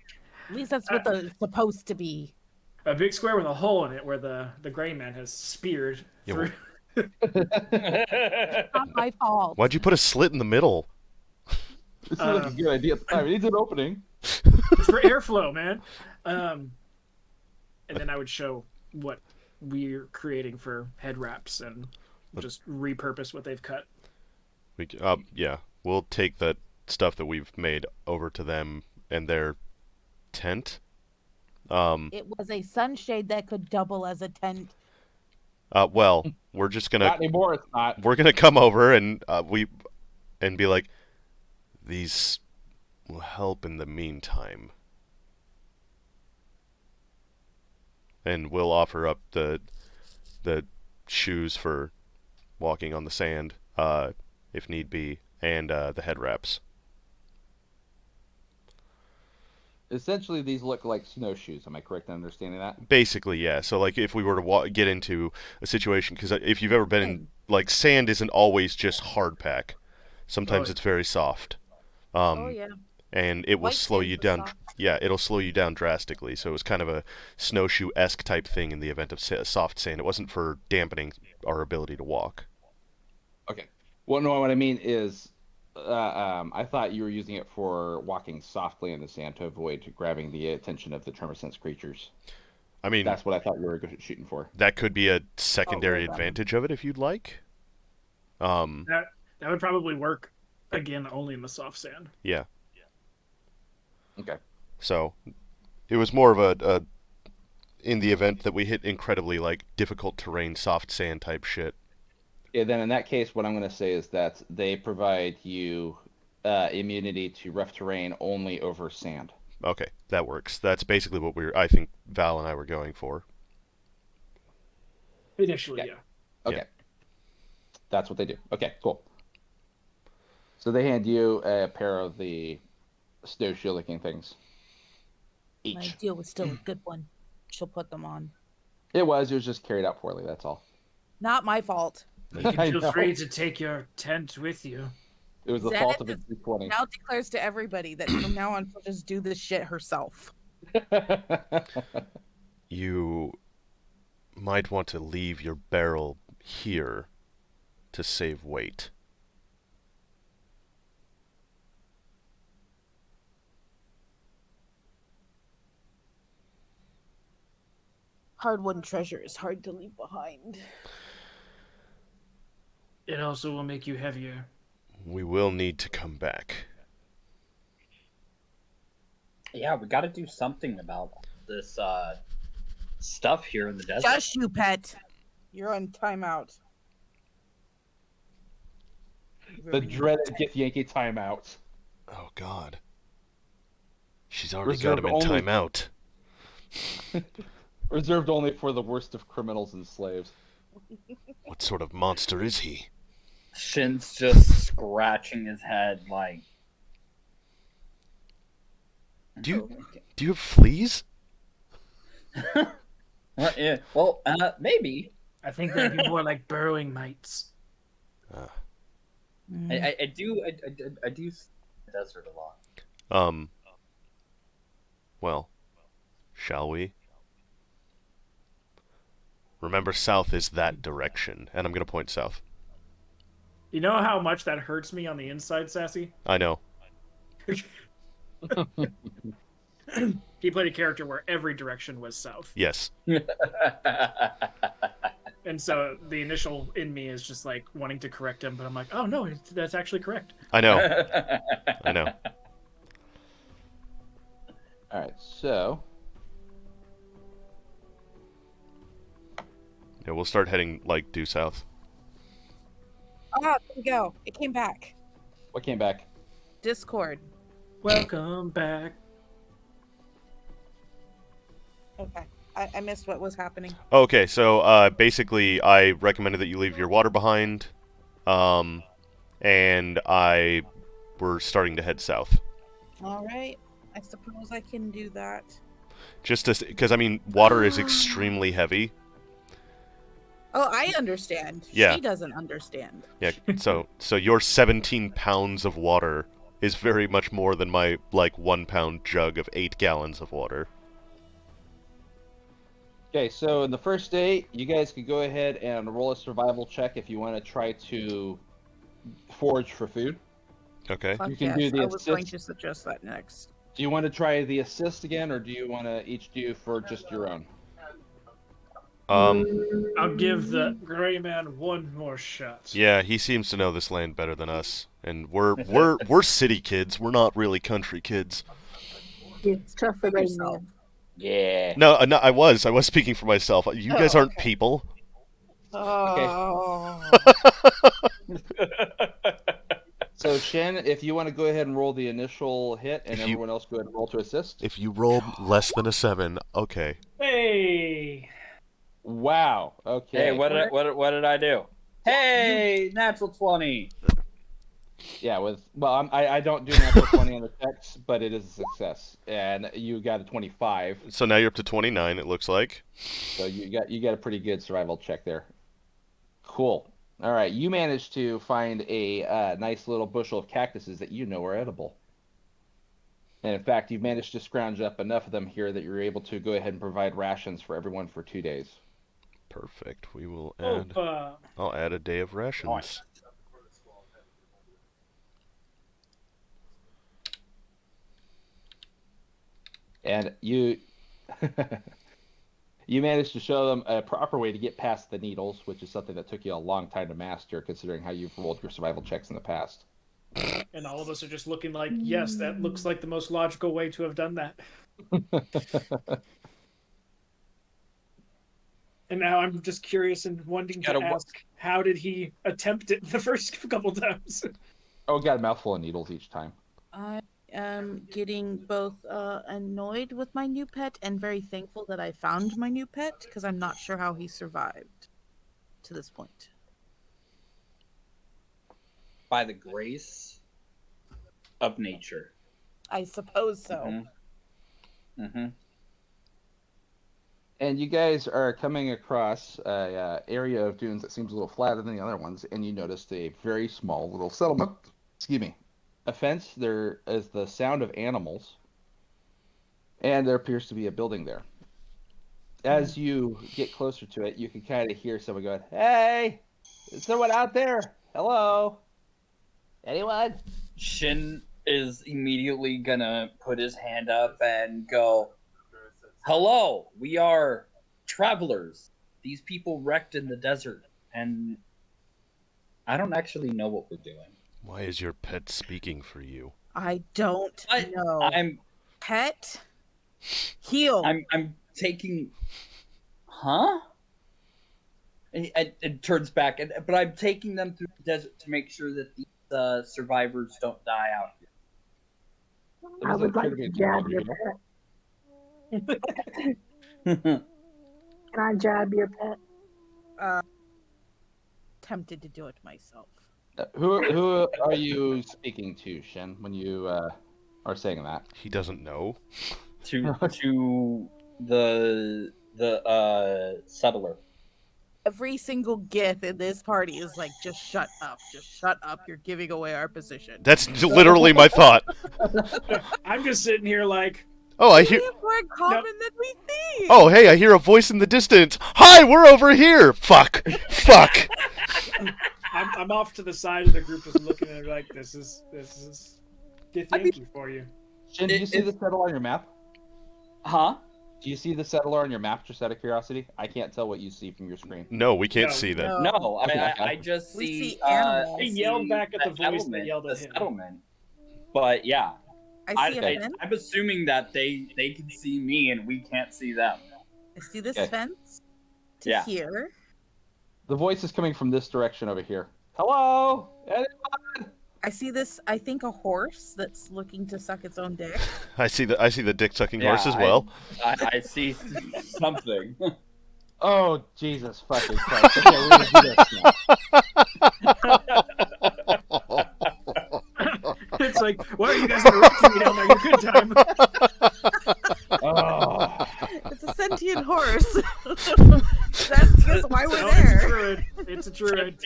At least that's what it's supposed to be. a big square with a hole in it where the gray man has speared Yeah, through. Not my fault. Why'd you put a slit in the middle? This is like a good idea at the time. It needs an opening. It's for airflow, man. And then I would show what we're creating for head wraps and just repurpose what they've cut. Yeah, we'll take that stuff that we've made over to them and their tent. It was a sunshade that could double as a tent. Well, we're just gonna Not anymore. It's not. we're gonna come over and be like, these will help in the meantime, and we'll offer up the shoes for walking on the sand, if need be, and the head wraps. Essentially, these look like snowshoes. Am I correct in understanding that? Basically, yeah. So, like, if we were to get into a situation, because if you've ever been in, like, sand isn't always just hard pack. Sometimes it's very soft. Oh yeah. And it will White slow sand you was down. soft. Yeah, it'll slow you down drastically. So it was kind of a snowshoe-esque type thing in the event of soft sand. It wasn't for dampening our ability to walk. Okay. Well, no, what I mean is, I thought you were using it for walking softly in the sand to avoid grabbing the attention of the tremor sense creatures. I mean, That's what I thought you were shooting for. that could be a secondary well done. advantage of it if you'd like. That would probably work again only in the soft sand. Yeah. Okay. So it was more of a in the event that we hit incredibly like difficult terrain, soft sand type shit. Yeah, then in that case, what I'm going to say is that they provide you immunity to rough terrain only over sand. Okay, that works. That's basically what I think Val and I were going for. Initially, Okay. yeah. Okay. Yeah. That's what they do. Okay, cool. So they hand you a pair of the snowshoe-looking things. My Each. deal was still a good one. She'll put them on. It was just carried out poorly, that's all. Not my fault. You I can feel know. free to take your tent with you. It was the Zenith fault of a is 220. Now declares to everybody that from now on she'll just do this shit herself. You might want to leave your barrel here to save weight. Hard-won treasure is hard to leave behind. It also will make you heavier. We will need to come back. Yeah, we got to do something about this stuff here in the desert. Just you, pet. You're on timeout. The dreaded Gith Yankee timeout. Oh God. She's already Reserved got him in only- timeout. Reserved only for the worst of criminals and slaves. What sort of monster is he? Shin's just scratching his head like. Do you have fleas? Yeah, well, maybe. I think that'd be more like burrowing mites. I do see the desert a lot. Well, shall we? Remember, south is that direction, and I'm gonna point south. You know how much that hurts me on the inside, Sassy? I know. He played a character where every direction was south. Yes. And so the initial in me is just like wanting to correct him, but I'm like, oh no, that's actually correct. I know. I know. All right, so Yeah, we'll start heading like due south. Ah, there we go. It came back. what came back? Discord. Welcome back. Okay. I missed what was happening. Okay, so basically, I recommended that you leave your water behind, and we're starting to head south. All right. I suppose I can do that. Just because I mean, water is extremely heavy. Oh, I understand. Yeah. She doesn't understand. Yeah. So your 17 pounds of water is very much more than my like 1 pound jug of 8 gallons of water. Okay, so in the first day, you guys could go ahead and roll a survival check if you want to try to forage for food. Okay. Fuck You can yes. do the I was going assist. to suggest that next. Do you want to try the assist again, or do you want to each do for just your own? Um. I'll give the gray man one more shot. Yeah, he seems to know this land better than us, and we're city kids. We're not really country kids. Yes, trust the rain yourself. man. Yeah. No, I was speaking for myself. You guys aren't okay. people. Oh. So Shen, if you want to go ahead and roll the initial hit, and If you- everyone else go ahead and roll to assist. If you roll less than a 7, okay. Hey. Wow. Okay. Hey, what did I do? Hey, natural 20. Yeah, I don't do natural 20 on the checks, but it is a success, and you got a 25, So now you're up to 29, it looks like. so you got a pretty good survival check there. Cool. All right, you managed to find a nice little bushel of cactuses that you know are edible, and in fact, you've managed to scrounge up enough of them here that you're able to go ahead and provide rations for everyone for 2 days. Perfect. We will Oh, add. I'll add a day of rations. And you you managed to show them a proper way to get past the needles, which is something that took you a long time to master, considering how you've rolled your survival checks in the past. and all of us are just looking like, yes, that looks like the most logical way to have done that. And now I'm just curious and wanting to ask, how did he attempt it the first couple times? Oh, got a mouthful of needles each time. I am getting both annoyed with my new pet and very thankful that I found my new pet because I'm not sure how he survived to this point. By the grace of nature. I suppose so. Mm-hmm. And you guys are coming across a area of dunes that seems a little flatter than the other ones, and you noticed a very small little settlement. Excuse me. A fence. There is the sound of animals, and there appears to be a building there. As you get closer to it, you can kind of hear someone going, "Hey, is someone out there? Hello? Anyone?" Shin is immediately gonna put his hand up and go, "Hello, we are travelers. These people wrecked in the desert, and I don't actually know what we're doing." Why is your pet speaking for you? I don't know. I'm Pet? Heal. I'm taking, huh? And it turns back, but I'm taking them through the desert to make sure that these survivors don't die out here. I would like to jab your pet. Can I jab your pet? Tempted to do it myself. Who are you speaking to, Shen, when you are saying that? He doesn't know. to the settler. Every single gif in this party is like, just shut up. Just shut up. You're giving away our position. That's literally my thought. I'm just sitting here like, Oh, I hear. We have more in common than we think. Oh, hey, I hear a voice in the distance. Hi, we're over here. Fuck. Fuck. I'm off to the side of the group just looking at it like, this is Githyanki for you. Shen, do you see the settler on your map? Huh? Do you see the settler on your map, just out of curiosity? I can't tell what you see from your screen. No, we can't No. see that. No, Okay. I just We see. see animals. He yelled back at the voice that yelled at the him. settlement. But yeah, I see a fence. I'm assuming that they can see me and we can't see them. I see this Okay. fence to Yeah. here. The voice is coming from this direction over here. Hello? Anyone? I see this, I think, a horse that's looking to suck its own dick. I see the dick sucking horse as Yeah, well. I see something. Oh, Jesus fucking Christ. Okay, we're gonna do this now. It's like, why are you guys interrupting me down there? Your good time. Oh. It's a sentient horse. That's why we're No, it's a there. druid. It's a druid.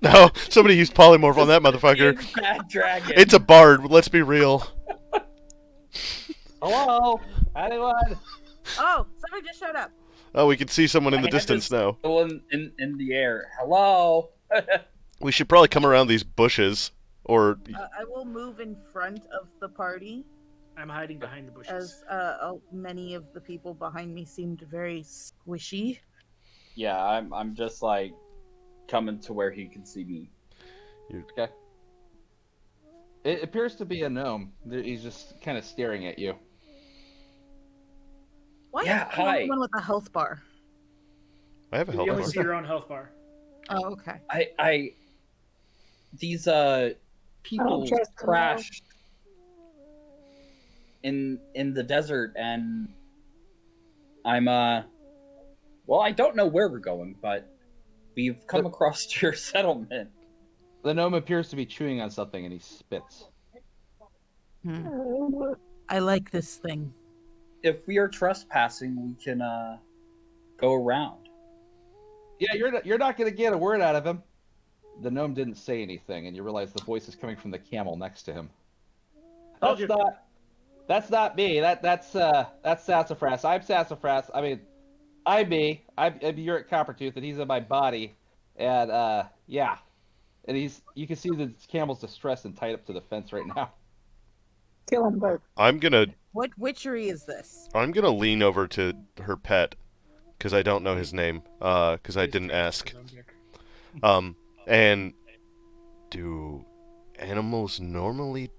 No, somebody used polymorph on that motherfucker. Bad dragon. It's a bard. Let's be real. Hello? Anyone? Oh, somebody just showed up. Oh, we can see someone in the I had distance this now. still in the air. Hello. We should probably come around these bushes, or I will move in front of the party, I'm hiding behind the bushes. as many of the people behind me seemed very squishy. Yeah, I'm just like coming to where he can see me. Okay. It appears to be a gnome. He's just kind of staring at you. Why Yeah, is the only hi. one with a health bar? I have a You health only bar. see your own health bar. Oh, okay. These people trust them, crashed in the desert, and I'm well, I don't know where we're going, but we've come across your settlement. The gnome appears to be chewing on something, and he spits. Hmm. Oh, I like this thing. If we are trespassing, we can go around. Yeah, you're not gonna get a word out of him. The gnome didn't say anything, and you realize the voice is coming from the camel next to him. Told That's you. that's not me. That's Sassafras. I'm Sassafras. I mean, I'm me. You're at Coppertooth, and he's in my body, and yeah, and you can see the camel's distressed and tied up to the fence right now. kill them both. I'm gonna What witchery is this? lean over to her pet because I don't know his name because I didn't ask. And do animals normally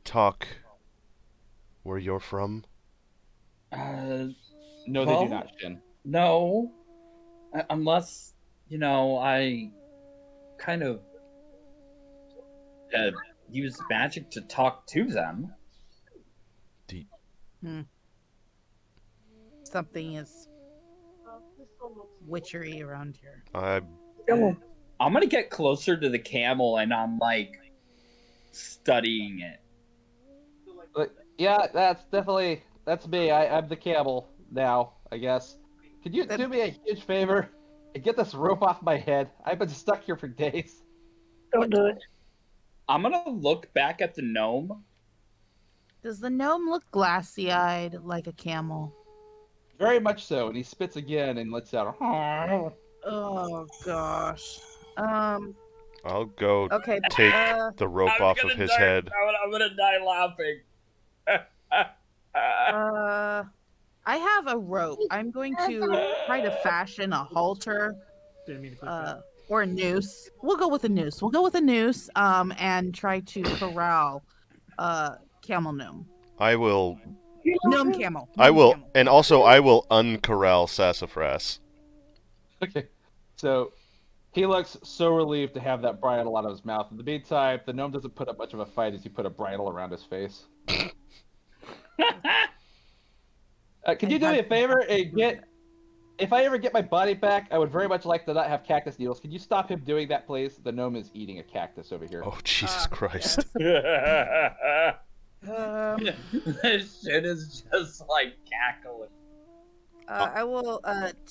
talk where you're from? Uh, No, they Well- do not, Shin. no, unless I kind of use magic to talk to them. Something is witchery around here. Kill 'em. I'm gonna get closer to the camel, and I'm like studying it. But yeah, that's me. I'm the camel now, I guess. Could you do me a huge favor and get this rope off my head? I've been stuck here for days. Don't do it. I'm gonna look back at the gnome. Does the gnome look glassy-eyed like a camel? Very much so, and he spits again and lets out Oh gosh. I'll go Okay. take the rope off of his head. I'm gonna die laughing. I have a rope. I'm going to try to fashion a halter, Didn't mean to click that. or a noose. We'll go with a noose. We'll go with a noose. And try to corral, camel gnome. I will. Gnome camel. I Gnome will, camel. and also I will uncorral Sassafras. Okay. So he looks so relieved to have that bridle out of his mouth. In the meantime, the gnome doesn't put up much of a fight as you put a bridle around his face. Can you do me a favor and if I ever get my body back, I would very much like to not have cactus needles. Can you stop him doing that, please? The gnome is eating a cactus over here. Oh Jesus Christ! This shit is just like cackling. I will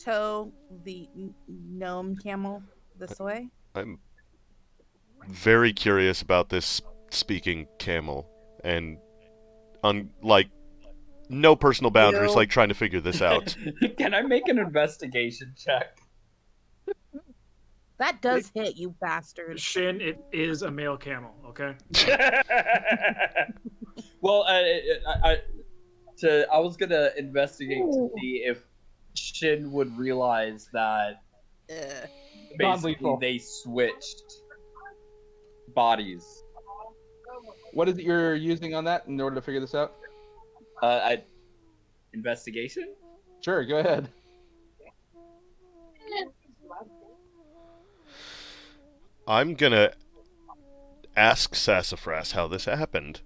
tow the gnome camel this way. I'm very curious about this speaking camel, and like no personal boundaries, Ew. like trying to figure this out. Can I make an investigation check? That does hit, you bastard. Shin, it is a male camel, okay? Well, I was gonna investigate to see if Shin would realize that basically Non-lethal. they switched bodies. What is it you're using on that in order to figure this out? Investigation? Sure, go ahead. I'm gonna ask Sassafras how this happened.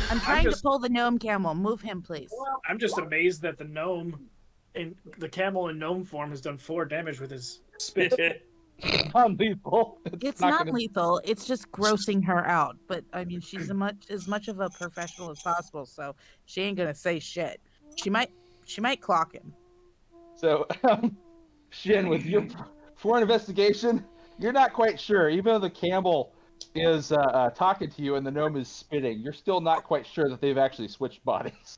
I'm trying just- to pull the gnome camel. Move him, please. I'm just amazed that the gnome, in the camel in gnome form, has done 4 damage with his spit. Non-lethal. It's not gonna- lethal. It's just grossing her out. But I mean, she's as much of a professional as possible, so she ain't gonna say shit. She might clock him. So, Shin, with you for an investigation, you're not quite sure. Even though the camel is talking to you and the gnome is spitting, you're still not quite sure that they've actually switched bodies.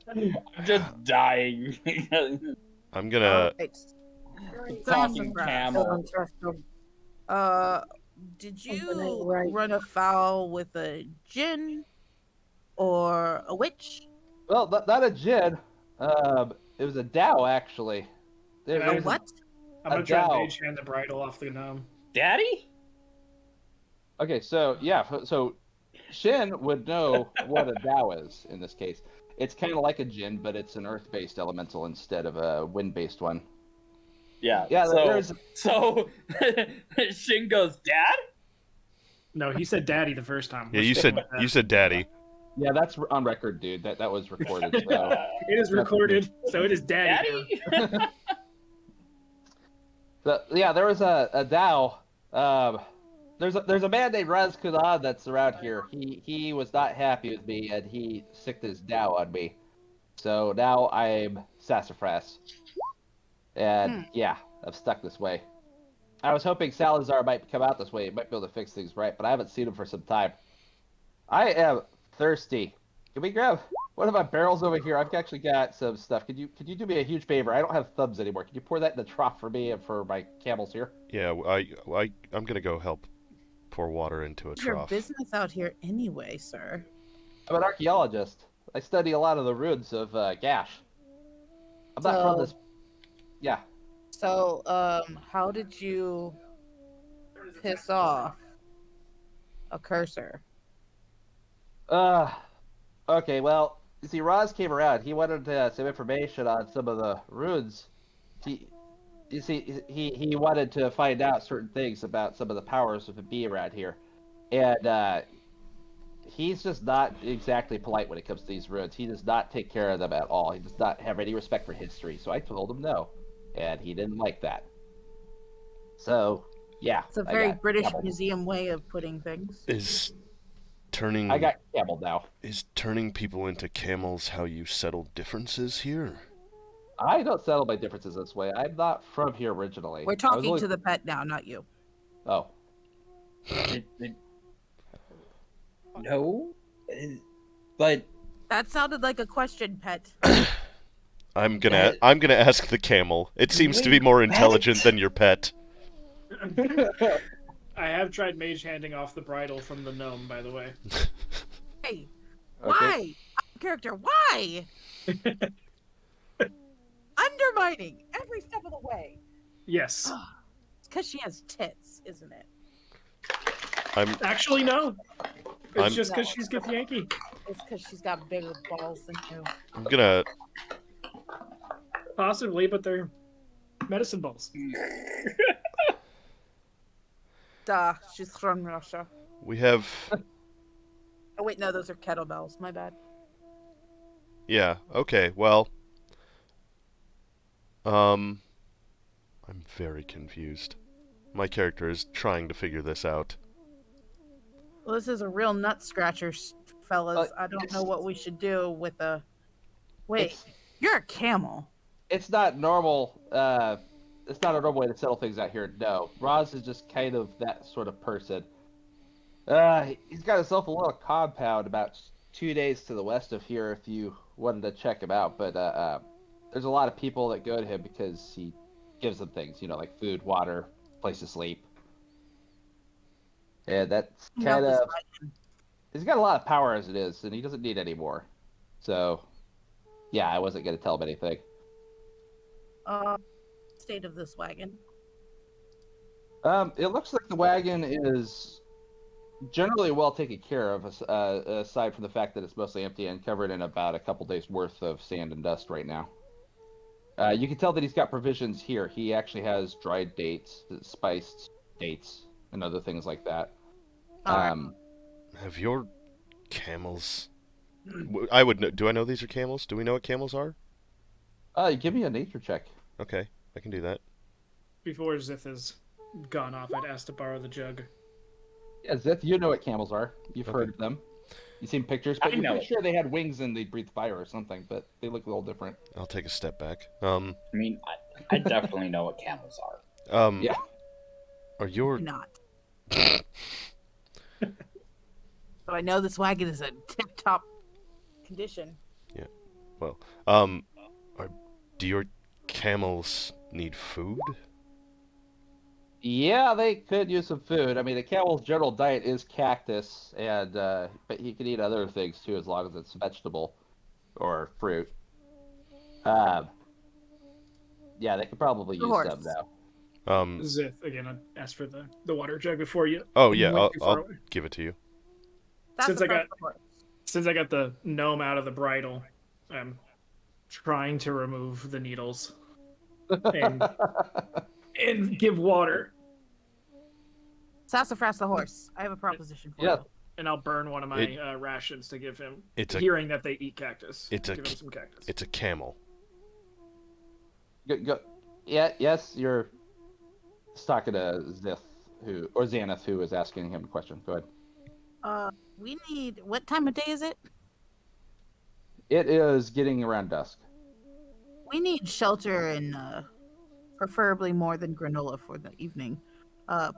I'm just dying. I'm gonna. Talking Sassafras. camel. Don't trust them. Did Something you ain't right. run afoul with a djinn or a witch? Well, not a Jin. It was a Dao, actually. A A There's what? I'm gonna try Adele. to mage hand the bridle off the gnome. Daddy? Okay, so yeah, so Shin would know what a Dao is in this case. It's kind of like a Jinn, but it's an earth-based elemental instead of a wind-based one. Yeah. Yeah, So there's Shin goes, Dad? No, he said daddy the first time. Yeah, We're you sticking said with that. you said daddy. Yeah, that's on record, dude. That was recorded. So. It is recorded, so it is daddy. Daddy? Yeah, there was a Dao. There's a man named Raz Kudan that's around here. He was not happy with me, and he sicked his Dao on me. So now I'm Sassafras. And yeah, I'm stuck this way. I was hoping Salazar might come out this way. He might be able to fix things right, but I haven't seen him for some time. I am thirsty. Can we grab one of my barrels over here? I've actually got some stuff. Could you do me a huge favor? I don't have thumbs anymore. Can you pour that in the trough for me and for my camels here? Yeah, I'm gonna go help pour water into a It's your trough. business out here anyway, sir. I'm an archaeologist. I study a lot of the ruins of Gash. I'm not from So- this. Yeah. So, how did you piss off a cursor? Okay, well, you see, Roz came around. He wanted some information on some of the runes. He wanted to find out certain things about some of the powers of be around here. And, he's just not exactly polite when it comes to these runes. He does not take care of them at all. He does not have any respect for history. So I told him no. And he didn't like that. So, yeah. It's a I very got British camelled. museum way of putting things. Is turning I got camelled now. is turning people into camels how you settle differences here? I don't settle my differences this way. I'm not from here originally. We're I was talking only- to the pet now, not you. Oh. No, but That sounded like a question, pet. I'm gonna ask the camel. It seems to be more intelligent than your pet. I have tried mage handing off the bridle from the gnome, by the way. Hey, Okay. why? Character, why? Undermining every step of the way. Yes. It's because she has tits, isn't it? Actually, no. It's I'm- just because she's Githyanki. It's because she's got bigger balls than you. I'm gonna Possibly, but they're medicine balls. Duh, she's from Russia. we have Oh wait, no, those are kettlebells. My bad. yeah, okay, well I'm very confused. My character is trying to figure this out. Well, this is a real nut scratcher, fellas. I don't know it's- what we should do with a. Wait, It's- you're a camel. It's not normal. It's not a normal way to settle things out here. No, Roz is just kind of that sort of person. He's got himself a little compound about 2 days to the west of here. If you wanted to check him out, but there's a lot of people that go to him because he gives them things, like food, water, place to sleep, and that's Now kind this of. He's got a lot of power as it is, and he doesn't need any more. So, yeah, I wasn't gonna tell him anything. State of this wagon. It looks like the wagon is generally well taken care of, aside from the fact that it's mostly empty and covered in about a couple days worth of sand and dust right now. You can tell that he's got provisions here. He actually has dried dates, spiced dates, and other things like that. Alright. Have your camels I would know. Do I know these are camels? Do we know what camels are? Give me a nature check. Okay, I can do that. Before Zith has gone off, I'd asked to borrow the jug. Yeah, Zith, you know what camels are. You've Okay. heard of them. You've seen pictures, but I you're know. pretty sure they had wings and they breathed fire or something, but they look a little different. I'll take a step back. I mean, I definitely know what camels are. Yeah. Are your Not. But I know this wagon is in tip-top condition. do your camels need food? Yeah, they could use some food. I mean, the camel's general diet is cactus, and but he can eat other things too, as long as it's vegetable or fruit. Yeah, they could probably use Horse. them now. Zith, again, I asked for the water jug before you. Oh you yeah, went too far I'll away. give it to you. That's Since a I got- horse. Since I got the gnome out of the bridle, I'm trying to remove the needles and give water. Sassafras the horse. I have a proposition for Yeah. you. And I'll burn one of my rations to give him. It's a- hearing that they eat cactus. it's a give him ca- some cactus. It's a camel. Go. Yeah. Yes, you're talking to Xanath, who is asking him a question. Go ahead. We need. What time of day is it? It is getting around dusk. We need shelter and preferably more than granola for the evening.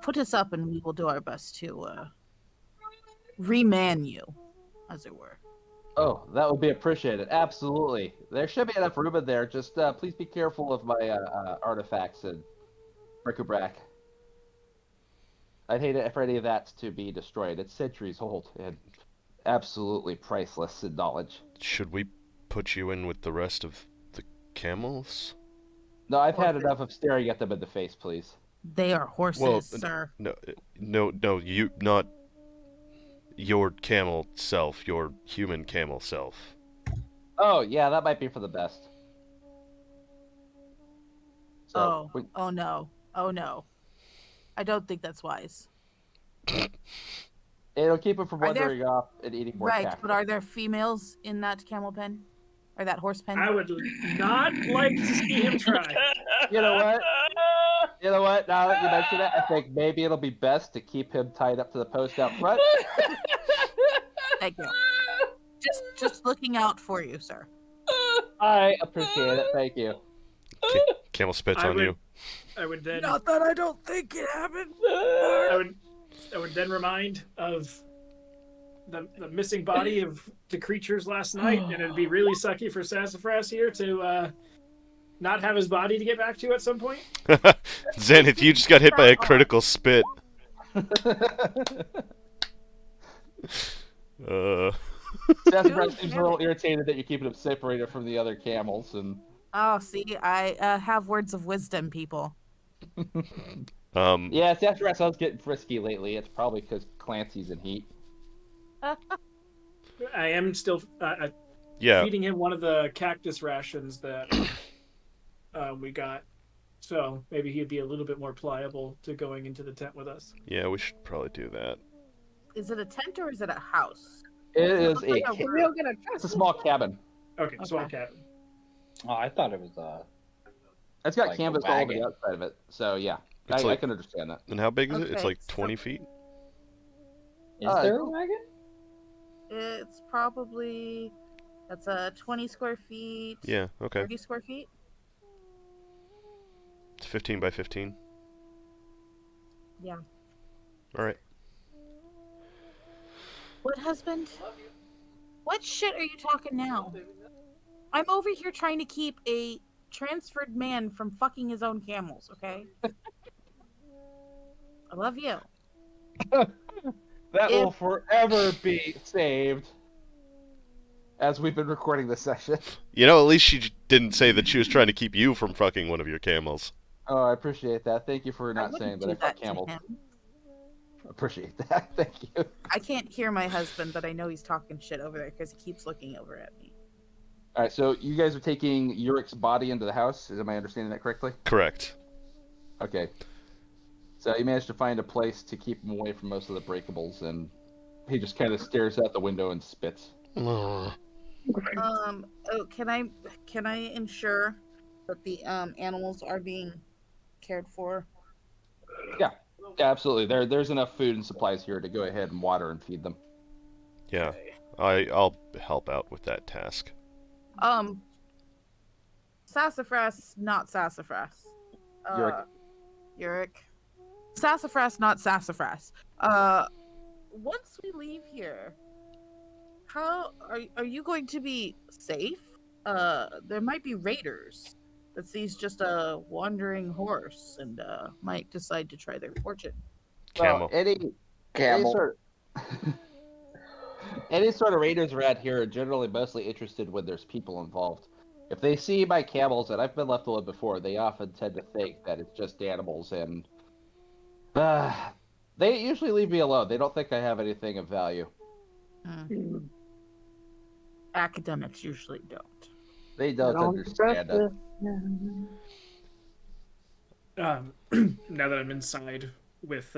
Put us up, and we will do our best to reman you, as it were. Oh, that would be appreciated. Absolutely. There should be enough room in there. Just please be careful of my artifacts and bric-a-brac. I'd hate it for any of that to be destroyed. It's centuries old and absolutely priceless in knowledge. Should we put you in with the rest of the camels? No, I've had enough of staring at them in the face, please. They are horses, Well, sir. No, you not your camel self, your human camel self. Oh, yeah, that might be for the best. So, Oh no. Oh no. I don't think that's wise. it'll keep him from Are there- wandering off and eating more Right, cactus. but are there females in that camel pen? Or that horse pen? I would not like to see him try. You know what? You know what? Now that you mention it, I think maybe it'll be best to keep him tied up to the post out front. Thank you. Just looking out for you, sir. I appreciate it. Thank you. Camel spits I on would- you. I would then. Not that I don't think it happened. I would then remind of the missing body of the creatures last night, and it'd be really sucky for Sassafras here to not have his body to get back to at some point. Zenith, you just got hit by a critical spit. Sassafras seems a little irritated that you're keeping him separated from the other camels, and Oh, see, I have words of wisdom, people. yeah, Sassafras was getting frisky lately. It's probably because Clancy's in heat. I am still Yeah, feeding him one of the cactus rations that we got, so maybe he'd be a little bit more pliable to going into the tent with us. yeah, we should probably do that. Is it a tent or is it a house? It is Looks like a a We're gonna it's a small cabin. Okay, small Okay. cabin. Oh, I thought it was It's got Like a canvas all over wagon. the outside of it, so yeah, It's I like- can understand that. And how big is it? It's Okay, like 20 feet? Is Uh, there a wagon? It's probably that's 20 square feet. Yeah, okay. 30 square feet. It's 15 by 15. Yeah. All right. What husband? What shit are you talking now? I'm over here trying to keep a transferred man from fucking his own camels, okay? I love you. That If- will forever be saved as we've been recording this session. You know, at least she didn't say that she was trying to keep you from fucking one of your camels. Oh, I appreciate that. Thank you for I not wouldn't saying do that I fuck to camels. him. Appreciate that. Thank you. I can't hear my husband, but I know he's talking shit over there because he keeps looking over at me. All right, so you guys are taking Urik's body into the house. Am I understanding that correctly? Correct. Okay. So you managed to find a place to keep him away from most of the breakables, and he just kind of stares out the window and spits. Ugh. Oh, can I ensure that the animals are being cared for? Yeah, absolutely. There's enough food and supplies here to go ahead and water and feed them. Yeah, I'll help out with that task. Sassafras, not sassafras. Yurik. Yurik. Sassafras, not sassafras. Once we leave here, how are you going to be safe? There might be raiders that sees just a wandering horse and might decide to try their fortune. Camel. Well, any Camel. sort any sort of raiders around here are generally mostly interested when there's people involved. If they see my camels, and I've been left alone before, they often tend to think that it's just animals, and they usually leave me alone. They don't think I have anything of value. academics usually don't. They don't understand it. Now that I'm inside with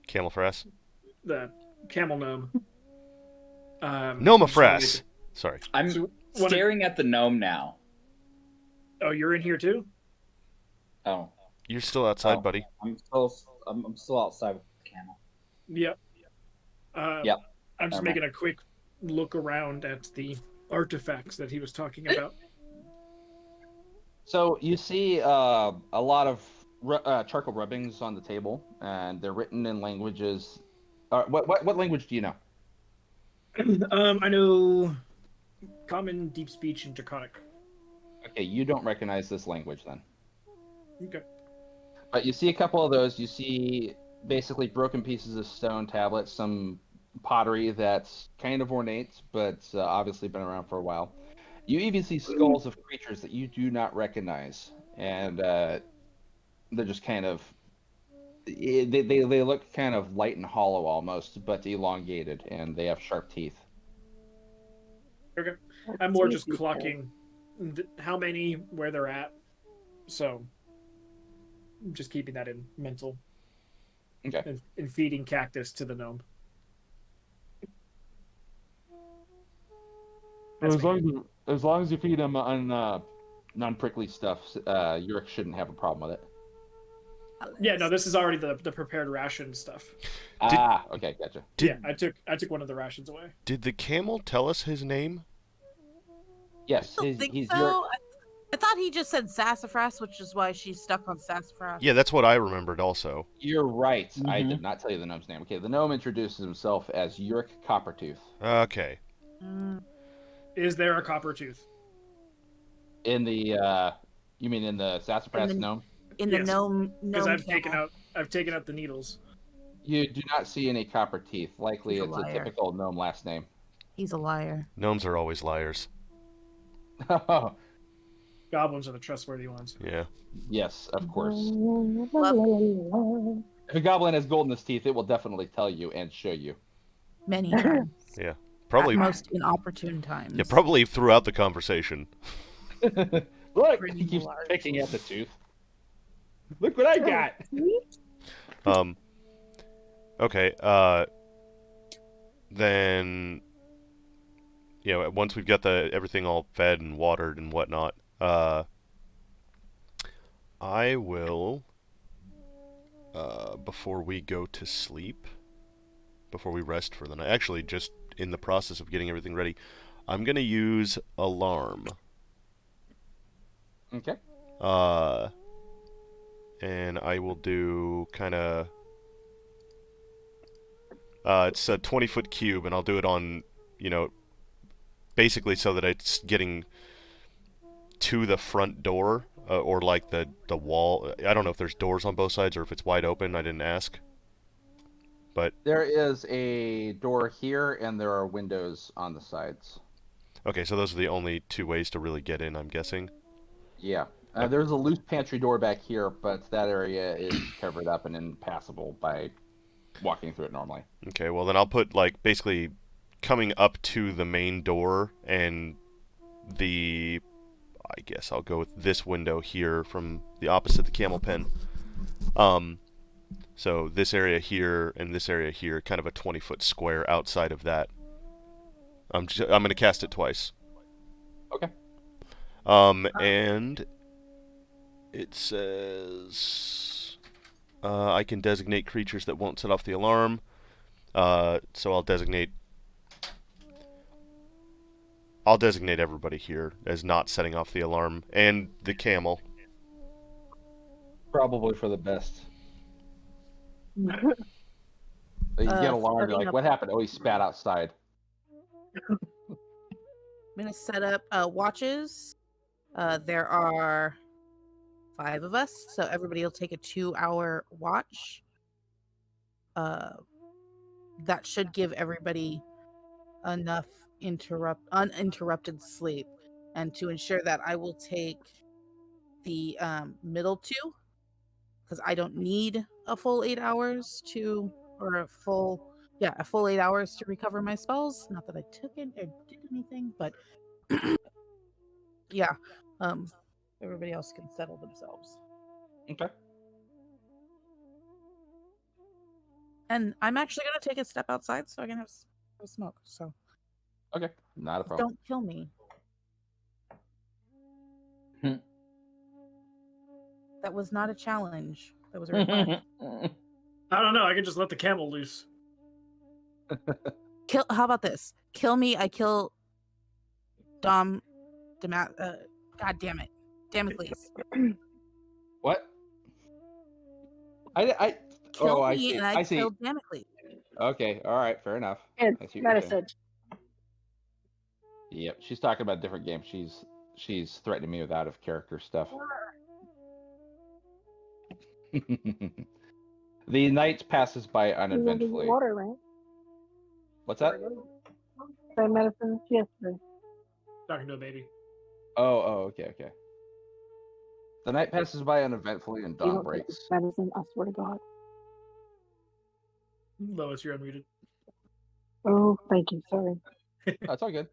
Camel Frass. the camel gnome. Noma Frass. Sorry. I'm staring at the gnome now. Oh, you're in here too? Oh, You're still outside, buddy. I'm still outside with the camel. Yep. Yep. I'm just Never mind. making a quick look around at the artifacts that he was talking about. So you see a lot of charcoal rubbings on the table, and they're written in languages. What language do you know? I know Common, Deep Speech, and Draconic. Okay, you don't recognize this language then. Okay. But you see a couple of those. You see basically broken pieces of stone tablets, some pottery that's kind of ornate, but obviously been around for a while. You even see skulls of creatures that you do not recognize, and they're just kind of they look kind of light and hollow almost, but elongated, and they have sharp teeth. Okay. I'm more just clocking how many, where they're at. So I'm just keeping that in mental. Okay. And feeding cactus to the gnome. As long as you feed him on non-prickly stuff, Yurik shouldn't have a problem with it. Yeah, no, this is already the prepared ration stuff. Okay, gotcha. Yeah, I took one of the rations away. Did the camel tell us his name? Yes, I don't think he's so. Yurik. I thought he just said Sassafras, which is why she's stuck on Sassafras. Yeah, that's what I remembered also. You're right. I did not tell you the gnome's name. Okay, the gnome introduces himself as Yurik Coppertooth. Okay. Is there a copper tooth? In the you mean in the Sassafras gnome? In the Yes, gnome Because I've camel. taken out the needles. You do not see any copper teeth. Likely He's a it's a liar. typical gnome last name. He's a liar. Gnomes are always liars. Goblins are the trustworthy ones. Yeah. Yes, of course. Love If a goblin has gold in his teeth, it will definitely tell you and show you. many times. Yeah. Probably. At most inopportune times. Yeah, probably throughout the conversation. Look, Pretty he keeps large. picking at the tooth. Look what I got. Okay. Then. Yeah. Once we've got everything all fed and watered and whatnot, I will. Before we go to sleep, before we rest for the night. Actually, just in the process of getting everything ready, I'm gonna use alarm. Okay. And I will do kind of. It's a 20-foot cube, and I'll do it on, basically so that it's getting to the front door, or like the wall. I don't know if there's doors on both sides or if it's wide open. I didn't ask. But There is a door here, and there are windows on the sides. okay, so those are the only two ways to really get in, I'm guessing. Yeah. There's a loose pantry door back here, but that area is covered up and impassable by walking through it normally. Okay, well then I'll put basically coming up to the main door and I guess I'll go with this window here from the opposite the camel pen. So this area here and this area here, kind of a 20-foot square outside of that. I'm going to cast it twice. Okay. And it says I can designate creatures that won't set off the alarm. So I'll designate everybody here as not setting off the alarm, and the camel. Probably for the best. You get alarmed, you're like, what happened? Oh, he spat outside. I'm gonna set up watches. There are 5 of us, so everybody will take a 2-hour watch. That should give everybody enough uninterrupted sleep. And to ensure that, I will take the middle 2, because I don't need a full 8 hours or a full yeah, a full 8 hours to recover my spells. Not that I took it or did anything, but yeah, everybody else can settle themselves. Okay. And I'm actually gonna take a step outside so I can have a smoke. So Okay. Not a problem. don't kill me. Hmm. That was not a challenge. That was a request. I don't know. I could just let the camel loose. Kill. How about this? Kill me. I kill God damn it, Damocles. What? I Kill oh, I me see. and I I see. kill Damocles. Okay. All right. Fair enough. It's I see what you're saying. message. Yep. She's talking about a different game. She's threatening me with out of character stuff. The night passes by You want to uneventfully. water, right? What's that? Same medicine as yesterday. Talking to a baby. Oh, okay. The night passes by uneventfully and You dawn don't take breaks. this medicine, I swear to God. Lois, you're unmuted. Oh, thank you. Sorry. That's all good.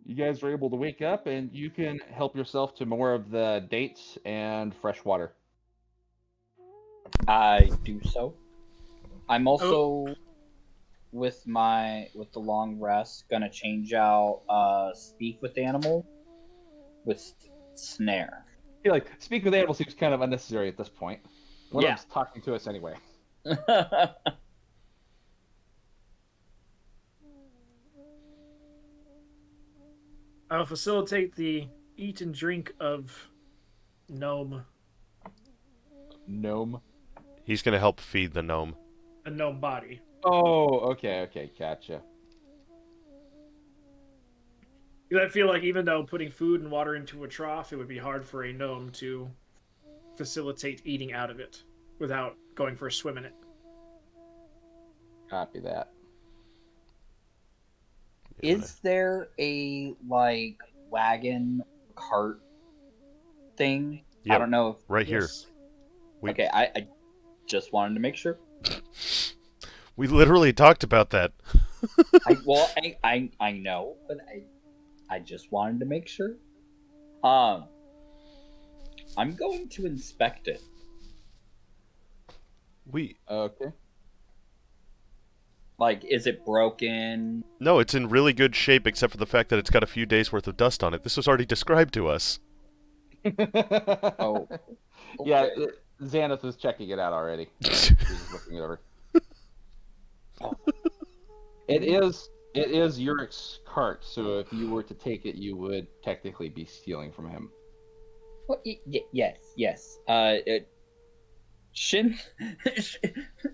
You guys are able to wake up, and you can help yourself to more of the dates and fresh water. I do so. I'm also with the long rest gonna change out speak with animal with snare. I feel like speak with animals seems kind of unnecessary at this point. One Yeah. of them's talking to us anyway. I'll facilitate the eat and drink of gnome, Gnome. He's gonna help feed the gnome. a gnome body. Oh, okay, gotcha. I feel like even though putting food and water into a trough, it would be hard for a gnome to facilitate eating out of it without going for a swim in it. Copy that. Is there a wagon cart thing? Yep, I don't know if right here. Yes. Okay, I just wanted to make sure. We literally talked about that. I know, but I just wanted to make sure. I'm going to inspect it. Okay. Is it broken? No, it's in really good shape except for the fact that it's got a few days worth of dust on it. This was already described to us. Oh, Yeah, okay. Xanath was checking it out already. She was just looking it over. Oh. It is Yurik's cart, so if you were to take it, you would technically be stealing from him. Well, yes. Shin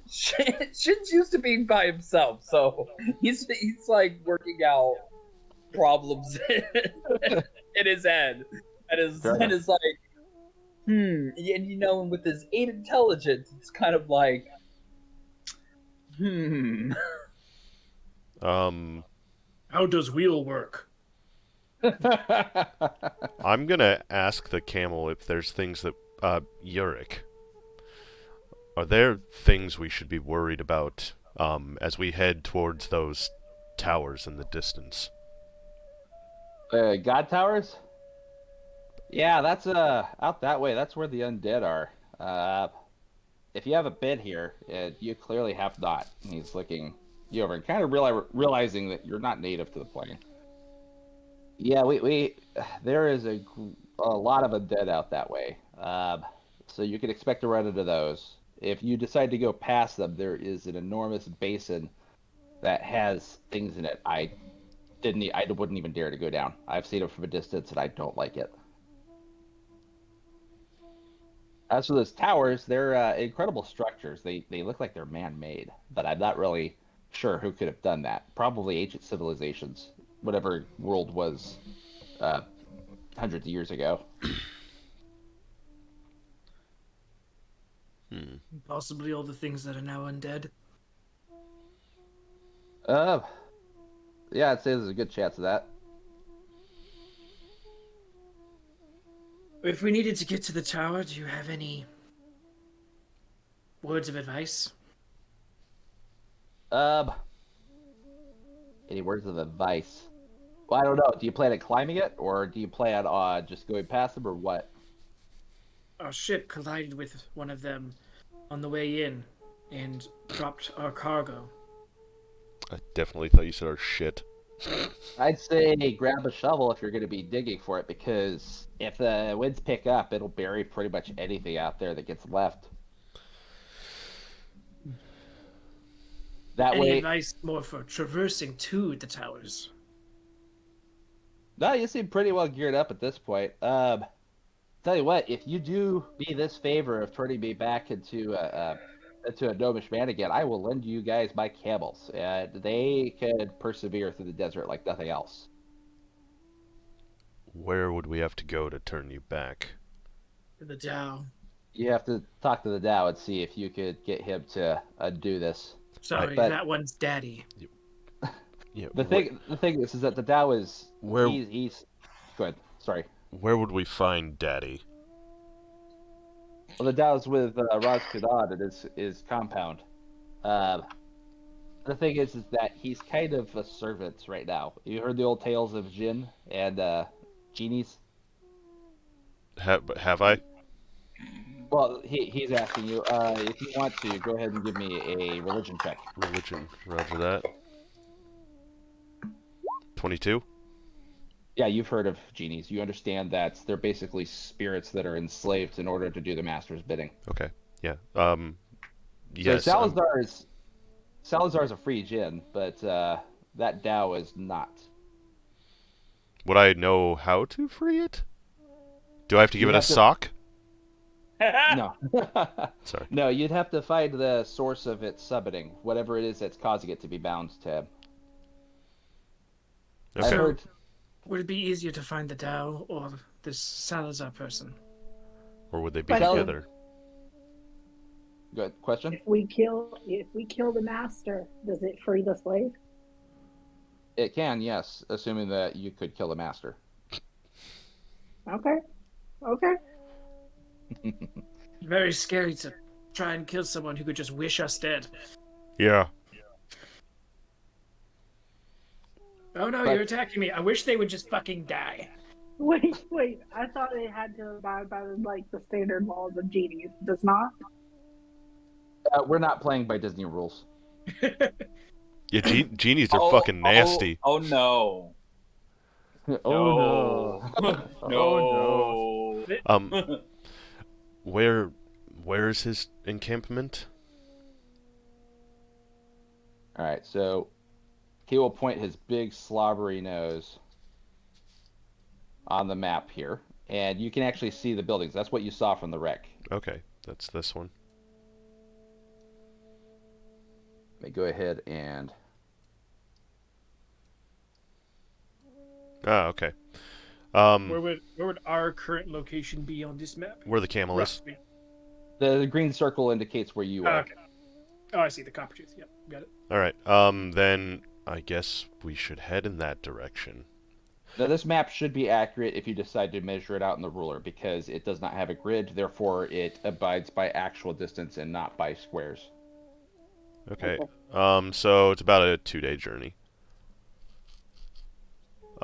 Shin's used to being by himself, so he's working out problems in his head, and his Fair head is and with his 8 intelligence, it's kind of How does wheel work? I'm gonna ask the camel if there's things that Yurik. Are there things we should be worried about as we head towards those towers in the distance? God towers? Yeah, that's out that way. That's where the undead are. If you have a bed here, you clearly have not. He's looking you over and kind of realizing that you're not native to the plane. Yeah, there is a lot of undead out that way. So you can expect to run into those. If you decide to go past them, there is an enormous basin that has things in it. I wouldn't even dare to go down. I've seen it from a distance, and I don't like it. As for those towers, they're incredible structures. They look like they're man-made, but I'm not really sure who could have done that. Probably ancient civilizations, whatever world was hundreds of years ago. Possibly all the things that are now undead. Yeah, I'd say there's a good chance of that. If we needed to get to the tower, do you have any words of advice? Any words of advice? Well, I don't know. Do you plan on climbing it, or do you plan on just going past them, or what? Our ship collided with one of them on the way in and dropped our cargo. I definitely thought you said our shit. I'd say grab a shovel if you're going to be digging for it, because if the winds pick up, it'll bury pretty much anything out there that gets left. That Any way, advice more for traversing to the towers? no, you seem pretty well geared up at this point. Tell you what, if you do me this favor of turning me back into a gnomish man again, I will lend you guys my camels. They could persevere through the desert like nothing else. Where would we have to go to turn you back? The Dow. You have to talk to the Dow and see if you could get him to undo this. Sorry, But- that one's daddy. Yeah. The thing is that the Dow is Where- he's go ahead. Sorry. Where would we find Daddy? Well, the Dow's with Raz Kadad at his compound. The thing is that he's kind of a servant right now. You heard the old tales of Jinn and genies? Have I? Well, he's asking you. If you want to, go ahead and give me a religion check. Religion. Roger that. 22? Yeah, you've heard of genies. You understand that they're basically spirits that are enslaved in order to do the master's bidding. Okay. Yeah. So Yes. Salazar's a free Jinn, but that Dow is not. Would I know how to free it? Do I have to give You it a have to- sock? No. Sorry. No, you'd have to find the source of its summoning, whatever it is that's causing it to be bound to him. I Okay. heard. Would it be easier to find the Dow or this Salazar person? Or would they be Well- together? Good question. If we kill the master, does it free the slave? It can, yes, assuming that you could kill the master. Okay. Okay. Very scary to try and kill someone who could just wish us dead. Yeah. Oh no, But- you're attacking me. I wish they would just fucking die. Wait. I thought it had to abide by like the standard laws of genies. Does not. We're not playing by Disney rules. Yeah, genies are fucking nasty. Oh, no. Oh No. No. Where's his encampment? All right, so he will point his big slobbery nose on the map here, and you can actually see the buildings. That's what you saw from the wreck. Okay, that's this one. Let me go ahead and Ah, okay. Where would our current location be on this map? Where the camel is. Roughly. the green circle indicates where you Oh, are. okay. Oh, I see the copper tooth. Yep, got it. All right. Then I guess we should head in that direction. Now, this map should be accurate if you decide to measure it out in the ruler, because it does not have a grid, therefore it abides by actual distance and not by squares. Okay. So it's about a 2-day journey.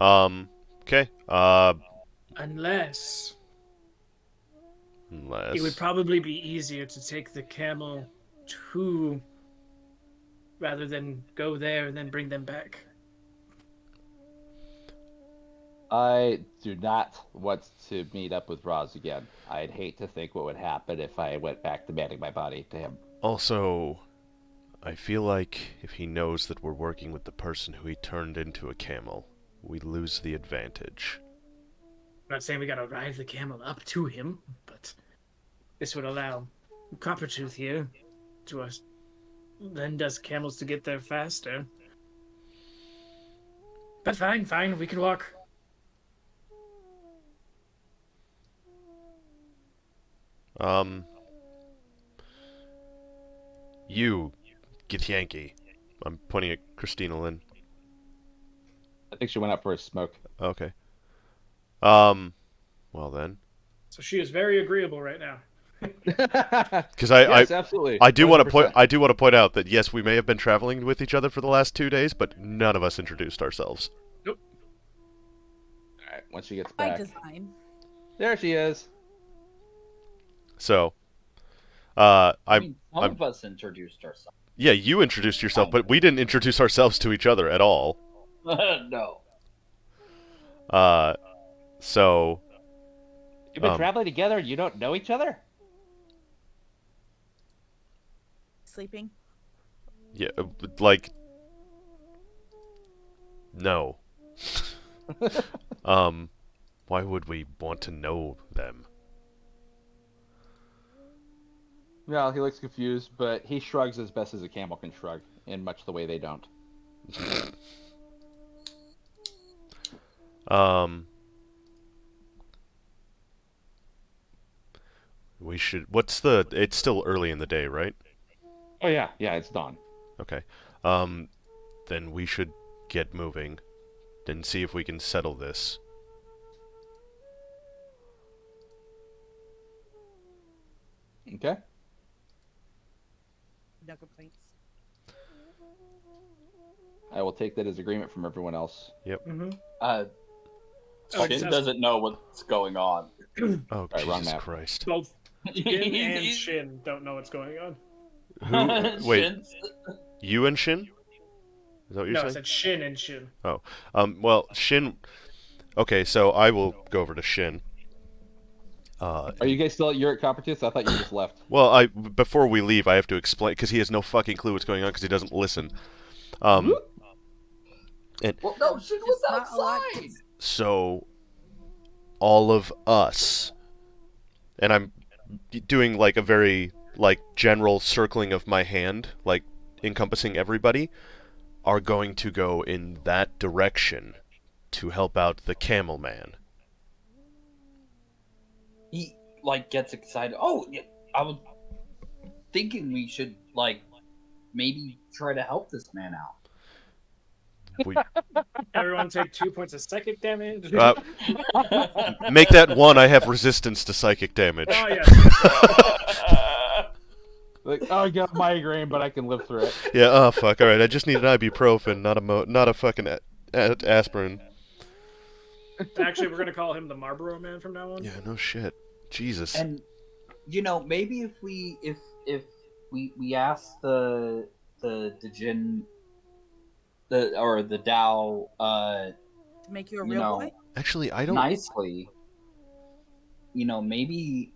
Okay. Unless Unless it would probably be easier to take the camel to rather than go there and then bring them back. I do not want to meet up with Roz again. I'd hate to think what would happen if I went back demanding my body to him. Also, I feel like if he knows that we're working with the person who he turned into a camel, we lose the advantage. I'm not saying we gotta ride the camel up to him, but this would allow Coppertooth here to us lend us camels to get there faster. But fine, we can walk. You, Githyanki. I'm pointing at Christina Lynn. I think she went out for a smoke. Okay. Well then. So she is very agreeable right now. Because Yes, absolutely. I do want to 100%. point out that yes, we may have been traveling with each other for the last 2 days, but none of us introduced ourselves. All right, once she gets By back, design. there she is. So, I I'm mean, some of us introduced ourselves. yeah, you introduced yourself, but we didn't introduce ourselves to each other at all. No. So You've been Um, traveling together and you don't know each other? Sleeping. yeah, like no. Why would we want to know them? Well, he looks confused, but he shrugs as best as a camel can shrug, in much the way they don't. We should. What's the? It's still early in the day, right? Oh yeah, it's dawn. Okay. Then we should get moving and see if we can settle this. Okay. No complaints. I will take that as agreement from everyone else. Mm-hmm. Uh, Oh, Shin just- doesn't know what's going on. Oh, Right, wrong Jesus map. Christ. Both Shin and He's- Shin don't know what's going on. Who? Wait, Shin's- you and Shin? Is that what you're No, I saying? said Shin and Shin. Well, Shin. Okay, so I will go over to Shin. Are you guys still at Coppertooth? I thought you just left. Well, before we leave, I have to explain because he has no fucking clue what's going on because he doesn't listen. Well, no, Shin was It's not a lot. outside. So, all of us, and I'm doing like a very like general circling of my hand, like encompassing everybody, are going to go in that direction to help out the Camel Man. He like gets excited. Oh, yeah, I was thinking we should like maybe try to help this man out. We, Everyone take 2 points of psychic damage. make that one. I have resistance to psychic damage. Oh yes. Like, oh, I got a migraine, but I can live through it. Yeah. Oh fuck. All right. I just need an ibuprofen, not a fucking aspirin. Actually, we're gonna call him the Marlboro Man from now on. Yeah. No shit. Jesus. And maybe if we ask the Jin the Dao To make you a you real know, boy? Actually, I don't. nicely, maybe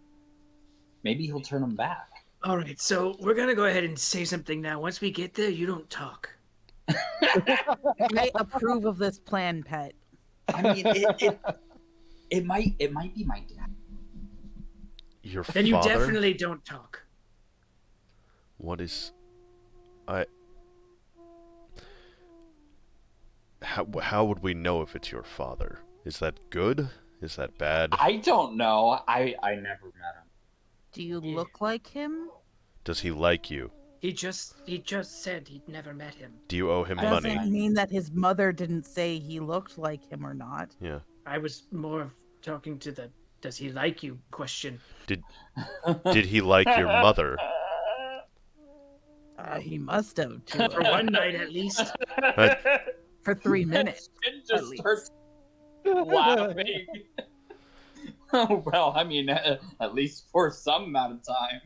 he'll turn him back. All right, so we're gonna go ahead and say something now. Once we get there, you don't talk. I approve of this plan, pet. I mean, it might be my dad. Your Then you father? definitely don't talk. What is... How would we know if it's your father? Is that good? Is that bad? I don't know. I never met him. Do you Yeah. look like him? Does he like you? He just said he'd never met him. Do you owe him Doesn't money? mean that his mother didn't say he looked like him or not. Yeah. I was more of talking to the "does he like you?" question. Did he like your mother? He must have For one night at least. for 3 minutes. It at just least. starts laughing. Oh, well, I mean, at least for some amount of time.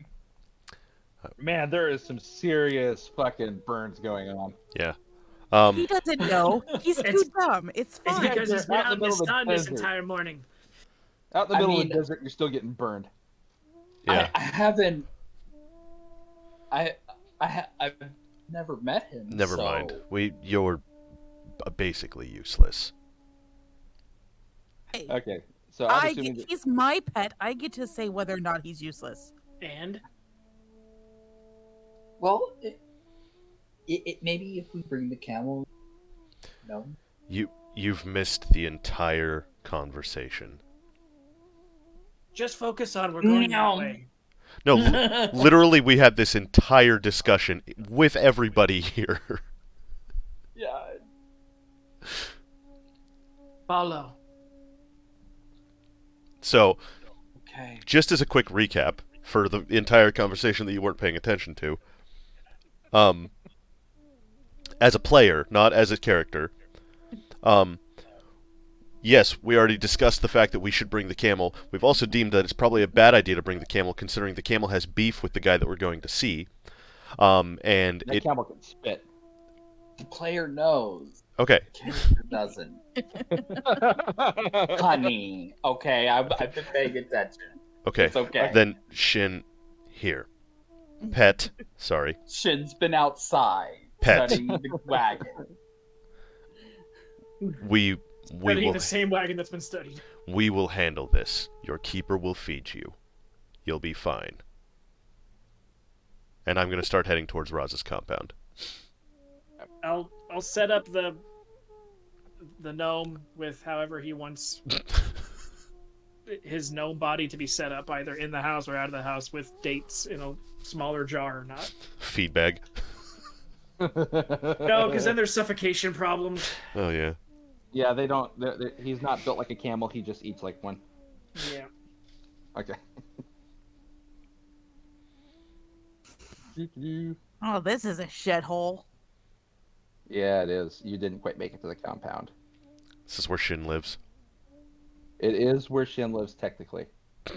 Man, there is some serious fucking burns going on. Yeah. He doesn't know. He's too It's- dumb. It's It's fine. because he's They're been out in out in the the middle of the sun this desert. entire morning. Out in the I middle of mean- the desert, you're still getting burned. Yeah. I haven't. I've never met him. Never so- mind. You're basically useless. Hey, Okay, so I'm assuming that... he's my pet. I get to say whether or not he's useless. And Well, maybe if we bring the camel. No. You've missed the entire conversation. just focus on we're going No. that way. No, literally, we had this entire discussion with everybody here. Yeah. Follow. So, Okay. just as a quick recap, for the entire conversation that you weren't paying attention to. As a player, not as a character. Yes, we already discussed the fact that we should bring the camel. We've also deemed that it's probably a bad idea to bring the camel, considering the camel has beef with the guy that we're going to see. And That camel can spit. The player knows. Okay. The character doesn't. Honey. Okay, I've been paying attention. Okay. It's okay. Then Shin, here. Pet. Sorry. Shin's been outside. Pet. Studying the wagon. We Studying will the same wagon that's been studied. we will handle this. Your keeper will feed you. You'll be fine. And I'm gonna start heading towards Roz's compound. I'll set up the gnome with however he wants his gnome body to be set up, either in the house or out of the house, with dates in a smaller jar or not. Feed bag. No, because then there's suffocation problems. Oh yeah. Yeah, they don't. He's not built like a camel. He just eats like one. Yeah. Okay. Oh, this is a shithole. Yeah, it is. You didn't quite make it to the compound. This is where Shin lives. It is where Shin lives technically.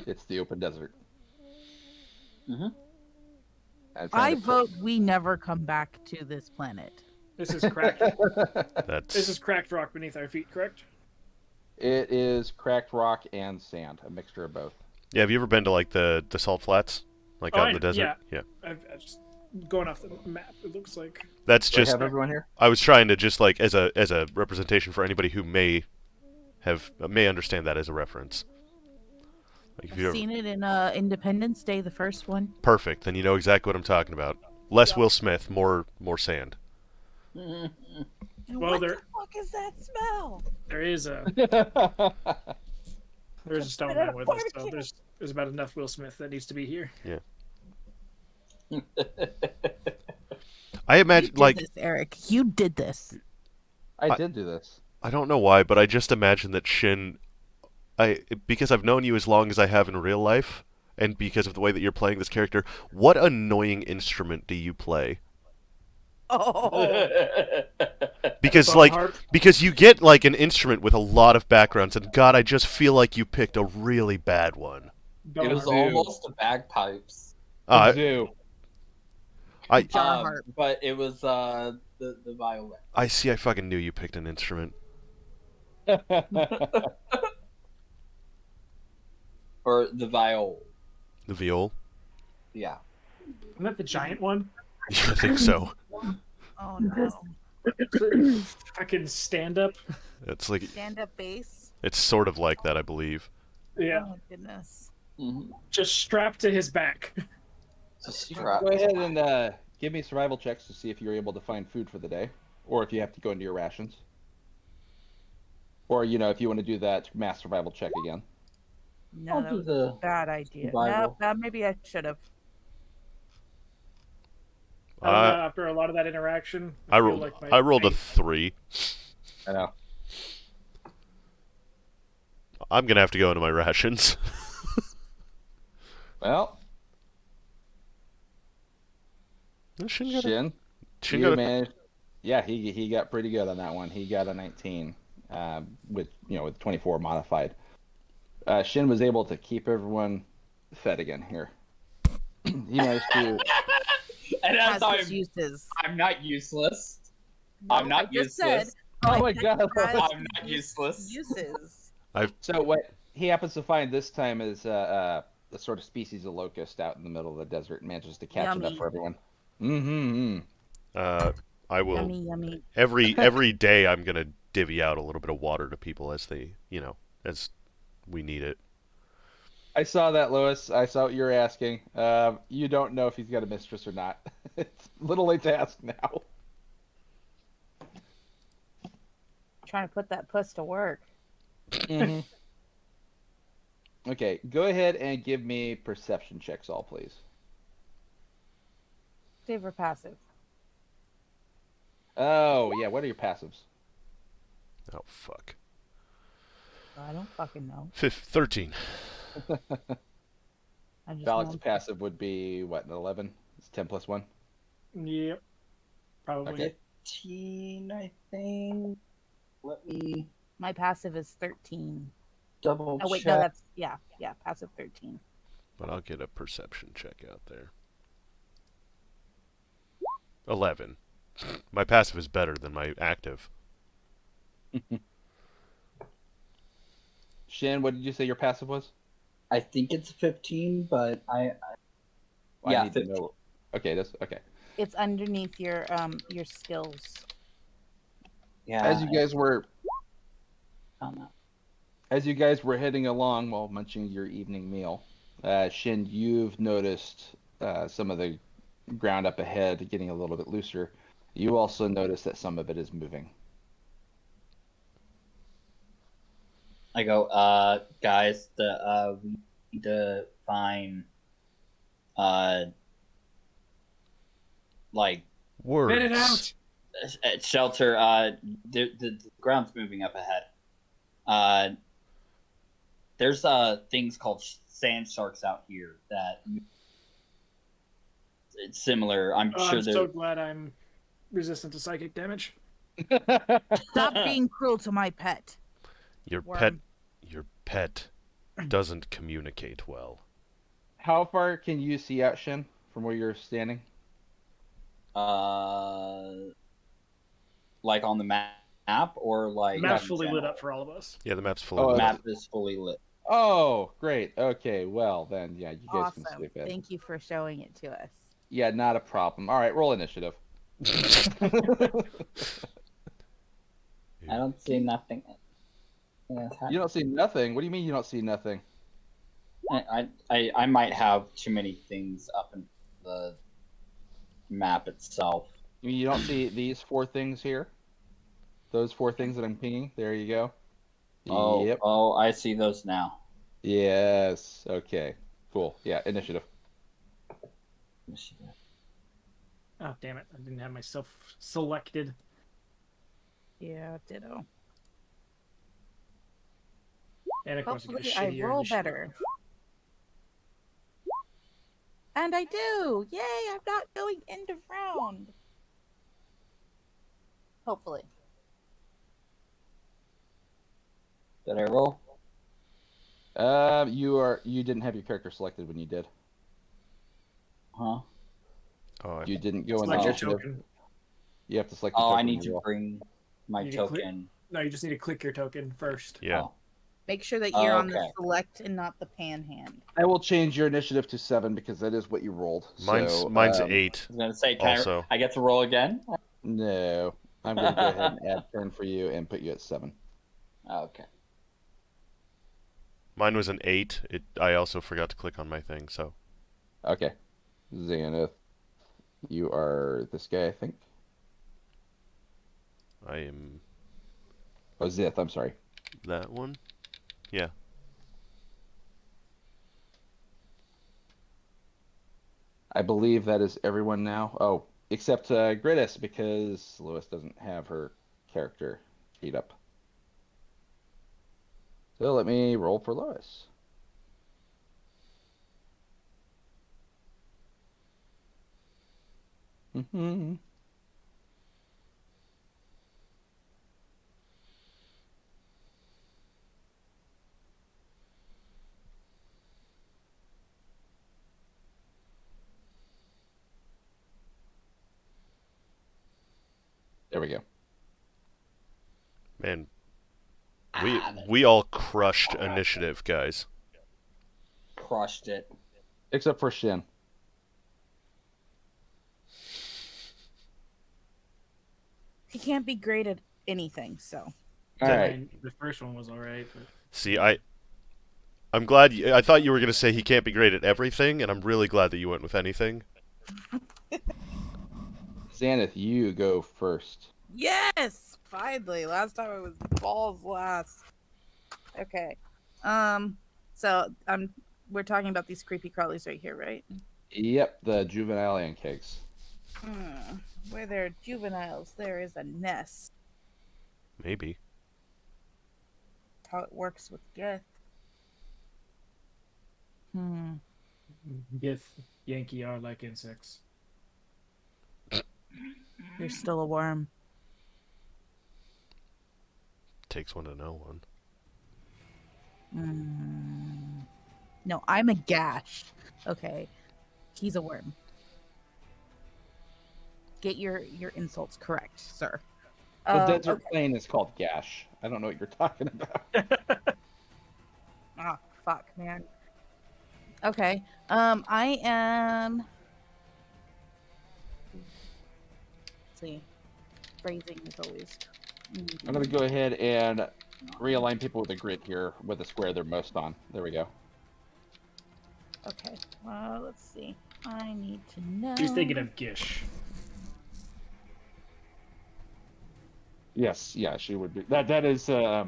It's the open desert. Mhm. I vote we never come back to this planet. This is cracked. That's This is cracked rock beneath our feet, correct? It is cracked rock and sand, a mixture of both. Yeah, have you ever been to like the salt flats? Like out in the desert? Yeah. I've just going off the map. It looks like That's Do I just have everyone here? I was trying to just like as a representation for anybody who may understand that as a reference. Like if you I've seen it in Independence Day, the first one. perfect, then you know exactly what I'm talking about. Less Will Smith, more sand. And Well, what there- the fuck is that smell? there is a there's a stone Right at man a with us, so barbecue. there's about enough Will Smith that needs to be here. I You imagine did like this, Eric. You did this. I did do this. I don't know why, but I just imagine that Shin because I've known you as long as I have in real life, and because of the way that you're playing this character, what annoying instrument do you play? Oh, Because Bone like harp. because you get like an instrument with a lot of backgrounds, and God, I just feel like you picked a really bad one. It was Dude. almost the bagpipes. Do. jar harp. But it was the violin. I see. I fucking knew you picked an instrument. Or the viol. The viol. Yeah. Isn't that the giant one? I think so. Oh no. Fucking stand up. It's like Stand up bass. it's sort of like that, I believe. Yeah. Oh goodness. Mm-hmm. Just strapped to his back. Go ahead and give me survival checks to see if you're able to find food for the day, or if you have to go into your rations, or if you want to do that mass survival check again. No, I'll that do was the a bad idea. survival. No, maybe I should have. I don't know, after a lot of that interaction, I feel rolled. like my I rolled a faith- 3. I know. I'm gonna have to go into my rations. Well, Shin got a- Shin, Shin you got a- managed. Yeah, he got pretty good on that one. He got a 19, with 24 modified. Shin was able to keep everyone fed again here. He managed to. And Has as its uses. I'm not useless. No, I'm not I just said useless. Oh my god! has I'm not use- useless. Uses. So what he happens to find this time is a sort of species of locust out in the middle of the desert, and manages to catch enough Yummy. for everyone. Mm-hmm. I will Yummy, yummy. every day. I'm gonna divvy out a little bit of water to people as they, as we need it. I saw that, Lewis. I saw what you're asking. You don't know if he's got a mistress or not. It's a little late to ask now. Trying to put that puss to work. Mm-hmm. Okay, go ahead and give me perception checks, all please. Active or passive? Oh yeah, what are your passives? Oh fuck. I don't fucking know. 13. I just Valak's know- passive would be what, an 11? It's 10 plus 1. Yep. Probably. Okay. 15, I think. Let me My passive is 13. double Oh wait, check. no, that's passive 13. But I'll get a perception check out there. 11. My passive is better than my active. Shin, what did you say your passive was? I think it's 15, but I yeah, need to 15. know. Okay, that's okay. It's underneath your skills. Yeah. As you guys were I don't know. As you guys were heading along while munching your evening meal, Shin, you've noticed some of the ground up ahead getting a little bit looser. You also notice that some of it is moving. I go, guys, we need to find, like, Words. Spit it out. shelter. The ground's moving up ahead. There's things called sand sharks out here that it's similar. I'm Oh, sure I'm they're. so glad I'm resistant to psychic damage. Stop being cruel to my pet. Your Worm. pet doesn't communicate well. How far can you see out, Shin, from where you're standing? Like on the map or like. The map's in fully lit general? up for all of us. Yeah, the map's fully Oh, lit. Map is fully lit. Oh, great. Okay, well then, yeah, you guys can Awesome. sleep in. Thank you for showing it to us. Yeah, not a problem. All right, roll initiative. I don't see nothing. You don't see nothing. What do you mean you don't see nothing? I might have too many things up in the map itself. You mean you don't see these 4 things here? Those 4 things that I'm pinging? There you go. Oh, Yep. oh, I see those now. Yes. Okay. Cool. Yeah, initiative. Oh, damn it. I didn't have myself selected. Yeah, ditto. And of course, Hopefully I I get a shittier roll initiative. better. And I do! Yay, I'm not going end of round. Hopefully. Did I roll? You didn't have your character selected when you did. Huh? Oh, You didn't go in Select your initiative. token. You have to select the Oh, token I when need you to roll. bring my You can click- token. No, you just need to click your token first. yeah. Oh. Make sure that you're on the Okay. select and not the panhand. I will change your initiative to 7 because that is what you rolled. Mine's So, 8. I was gonna say, Also. I get to roll again? No, I'm going to go ahead and add turn for you and put you at 7. Okay. Mine was an 8. I also forgot to click on my thing, so. Okay. Xanath, you are this guy, I think. I am Oh, Zith, I'm sorry. that one. Yeah. I believe that is everyone now. Oh, except Gridis, because Lois doesn't have her character sheet up. So let me roll for Lois. Mm-hmm. There we go. Man, we all crushed initiative, guys. Crushed it. Except for Shin. He can't be great at anything, so. All right. The first one was alright, but See, I'm glad I thought you were going to say he can't be great at everything, and I'm really glad that you went with anything. Xanath, you go first. Yes! Finally. Last time I was balls last. Okay. So we're talking about these creepy crawlies right here, right? Yep, the juvenile ant kegs. Where there are juveniles, there is a nest. Maybe. How it works with Geth. Gith, Yankee are like insects. You're still a worm. Takes one to know one. No, I'm a gash. Okay. He's a worm. Get your insults correct, sir. The desert okay. plane is called Gash. I don't know what you're talking about. Oh, fuck, man. Okay. I am. Let's see. Phrasing is always. I'm gonna go ahead and realign people with a grid here with the square they're most on. There we go. Okay. Well, let's see. I need to know. She's thinking of Gish. Yes, yeah, she would be. That is a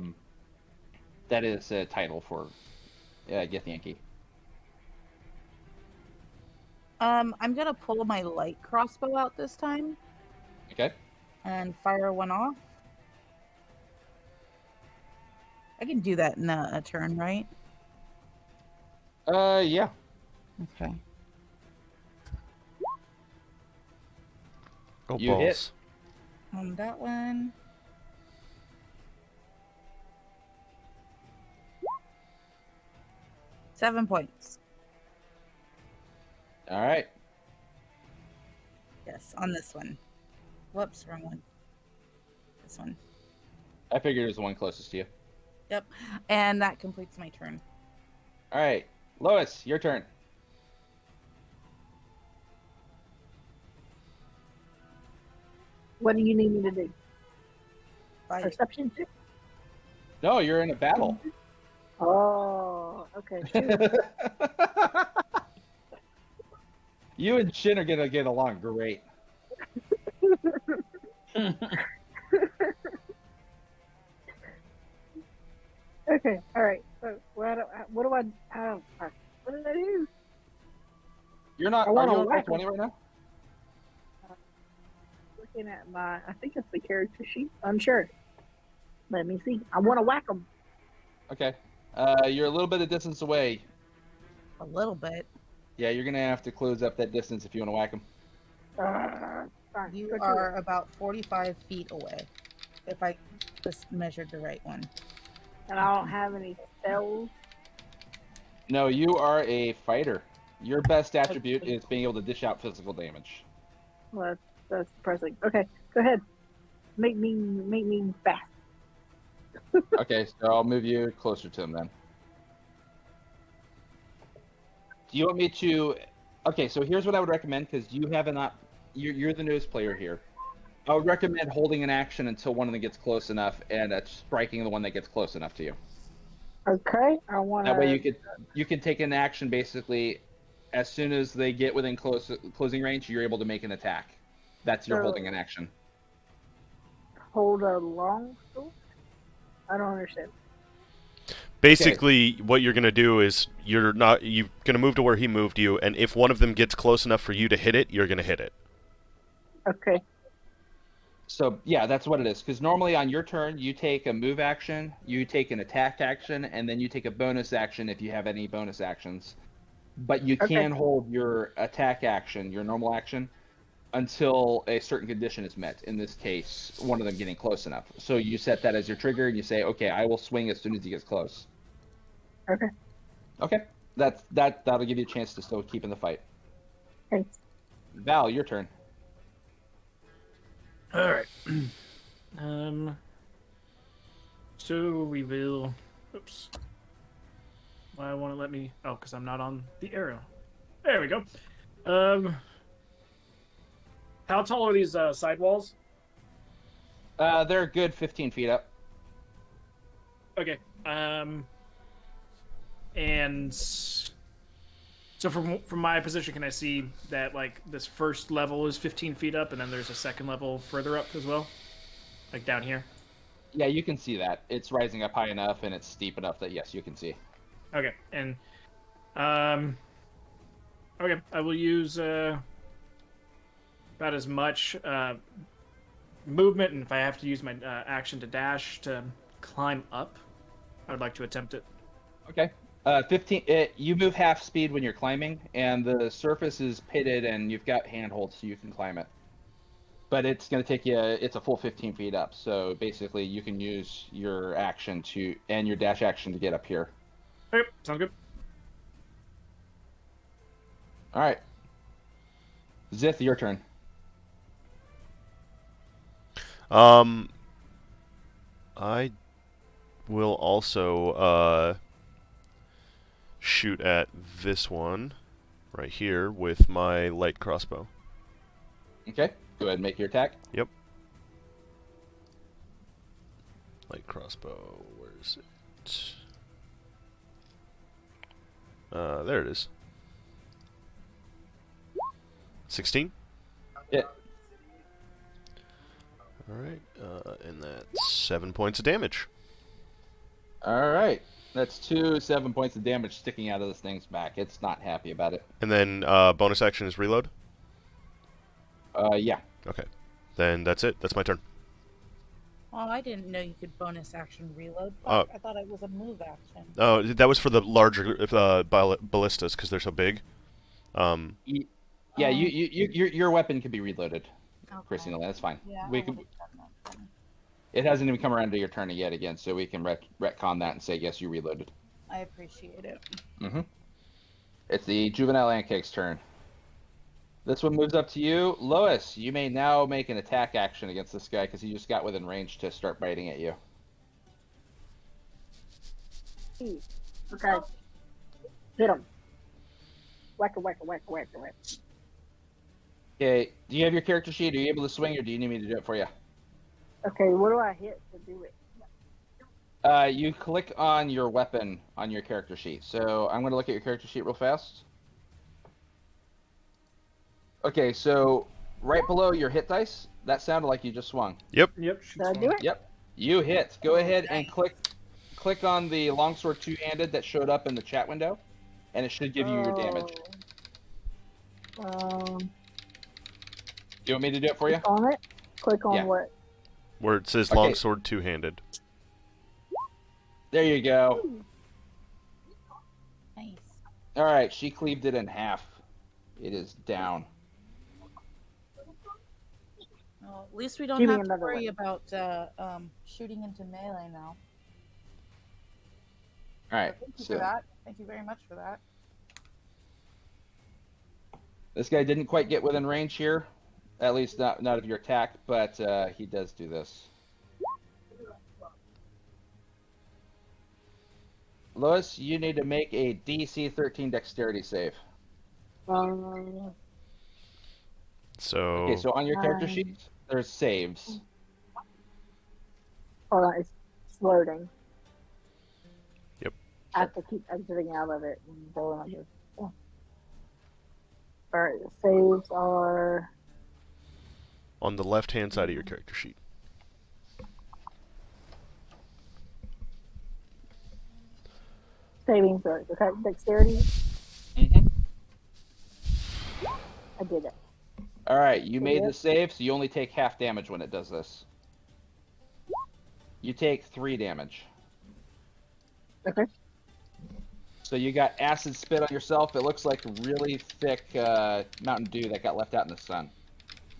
title for Gith Yankee. I'm gonna pull my light crossbow out this time Okay. and fire one off. I can do that in a turn, right? Yeah. Okay. Oh, You hit. balls. On that one. $7 points. All right. Yes, on this one. Whoops, wrong one. This one. I figured it was the one closest to you. Yep. And that completes my turn. All right, Lois, your turn. What do you need me to do? Bye. Perception check? No, you're in a battle. Oh, okay. Shoot. You and Shin are gonna get along great. Okay, all right. So what did I do? You're not. I Are wanna you on whack 20 right now? Looking at my, I think it's the character sheet. Unsure. Let me see. I want to whack them. Okay. You're a little bit of distance away. A little bit. Yeah, you're gonna have to close up that distance if you want to whack him. Fine, You go to are it. about 45 feet away. If I just measured the right one. And I don't have any spells. No, you are a fighter. Your best attribute is being able to dish out physical damage. Well, that's depressing. Okay, go ahead. Make me fast. Okay, so I'll move you closer to him then. Do you want me to? Okay, so here's what I would recommend because you have not. You're the newest player here. I would recommend holding an action until one of them gets close enough and striking the one that gets close enough to you. Okay, I want to. That way you can take an action basically as soon as they get within closing range. You're able to make an attack. That's your holding an action. hold a long sword. I don't understand. Basically, what you're gonna do is you're gonna move to where he moved you, and if one of them gets close enough for you to hit it, you're gonna hit it. Okay. So yeah, that's what it is. Because normally on your turn, you take a move action, you take an attack action, and then you take a bonus action if you have any bonus actions. But you can hold your attack action, your normal action, until a certain condition is met. In this case, one of them getting close enough. So you set that as your trigger, and you say, "Okay, I will swing as soon as he gets close." Okay. Okay, that'll give you a chance to still keep in the fight. Thanks. Val, your turn. All right. So we will. Oops. Why won't it let me? Oh, because I'm not on the arrow. There we go. How tall are these side walls? They're a good 15 feet up. Okay. And so from my position, can I see that like this first level is 15 feet up, and then there's a second level further up as well, like down here? Yeah, you can see that. It's rising up high enough, and it's steep enough that yes, you can see. Okay, and okay, I will use about as much movement, and if I have to use my action to dash to climb up, I would like to attempt it. Okay. 15. You move half speed when you're climbing, and the surface is pitted, and you've got handholds, so you can climb it. But it's going to take you. It's a full 15 feet up. So basically, you can use your action and your dash action to get up here. Okay, sounds good. All right. Zith, your turn. I will also shoot at this one right here with my light crossbow. Okay. Go ahead and make your attack. Yep. Light crossbow. Where is it? There it is. 16. Yeah. All right, and that's 7 points of damage. All right. That's 7 points of damage sticking out of this thing's back. It's not happy about it. And then bonus action is reload. Yeah. Okay, then that's it. That's my turn. Oh, I didn't know you could bonus action reload. Oh. I thought it was a move action. Oh, that was for the larger ballistas because they're so big. Yeah. Your weapon can be reloaded, Okay. Christina. That's fine. Yeah, We I can. would've done that then. It hasn't even come around to your turn yet again, so we can retcon that and say yes, you reloaded. I appreciate it. Mm-hmm. It's the juvenile Ancake's turn. This one moves up to you, Lois. You may now make an attack action against this guy because he just got within range to start biting at you. Okay. Hit him. Whack a whack a whack a whack a whack. Okay. Do you have your character sheet? Are you able to swing, or do you need me to do it for you? Okay, what do I hit to do it? You click on your weapon on your character sheet. So I'm going to look at your character sheet real fast. Okay, so right below your hit dice, that sounded like you just swung. Yep. Yep. Did I do it? Yep, you hit. Go ahead and click on the longsword two-handed that showed up in the chat window, and it should give you your damage. Oh. Do you want me to do it for you? Click on it. Click on Yeah. what? Where it says Okay. longsword two-handed. There you go. Nice. All right, she cleaved it in half. It is down. Well, at least we don't Give me have to another worry one. about shooting into melee now. All right, Thank you so for that. Thank you very much for that. this guy didn't quite get within range here, at least not of your attack, but he does do this. Lois, you need to make a DC 13 dexterity save. So, Okay, so on your character sheet, there's saves. Hold on, it's loading. Yep. I have to keep exiting out of it and going on this. Oh. Alright, the saves are on the left-hand side of your character sheet. saving throws. Okay, dexterity. Mm-hmm. I did it. All right, you made Yeah. the save, so you only take half damage when it does this. You take 3 damage. Okay. So you got acid spit on yourself. It looks like really thick Mountain Dew that got left out in the sun.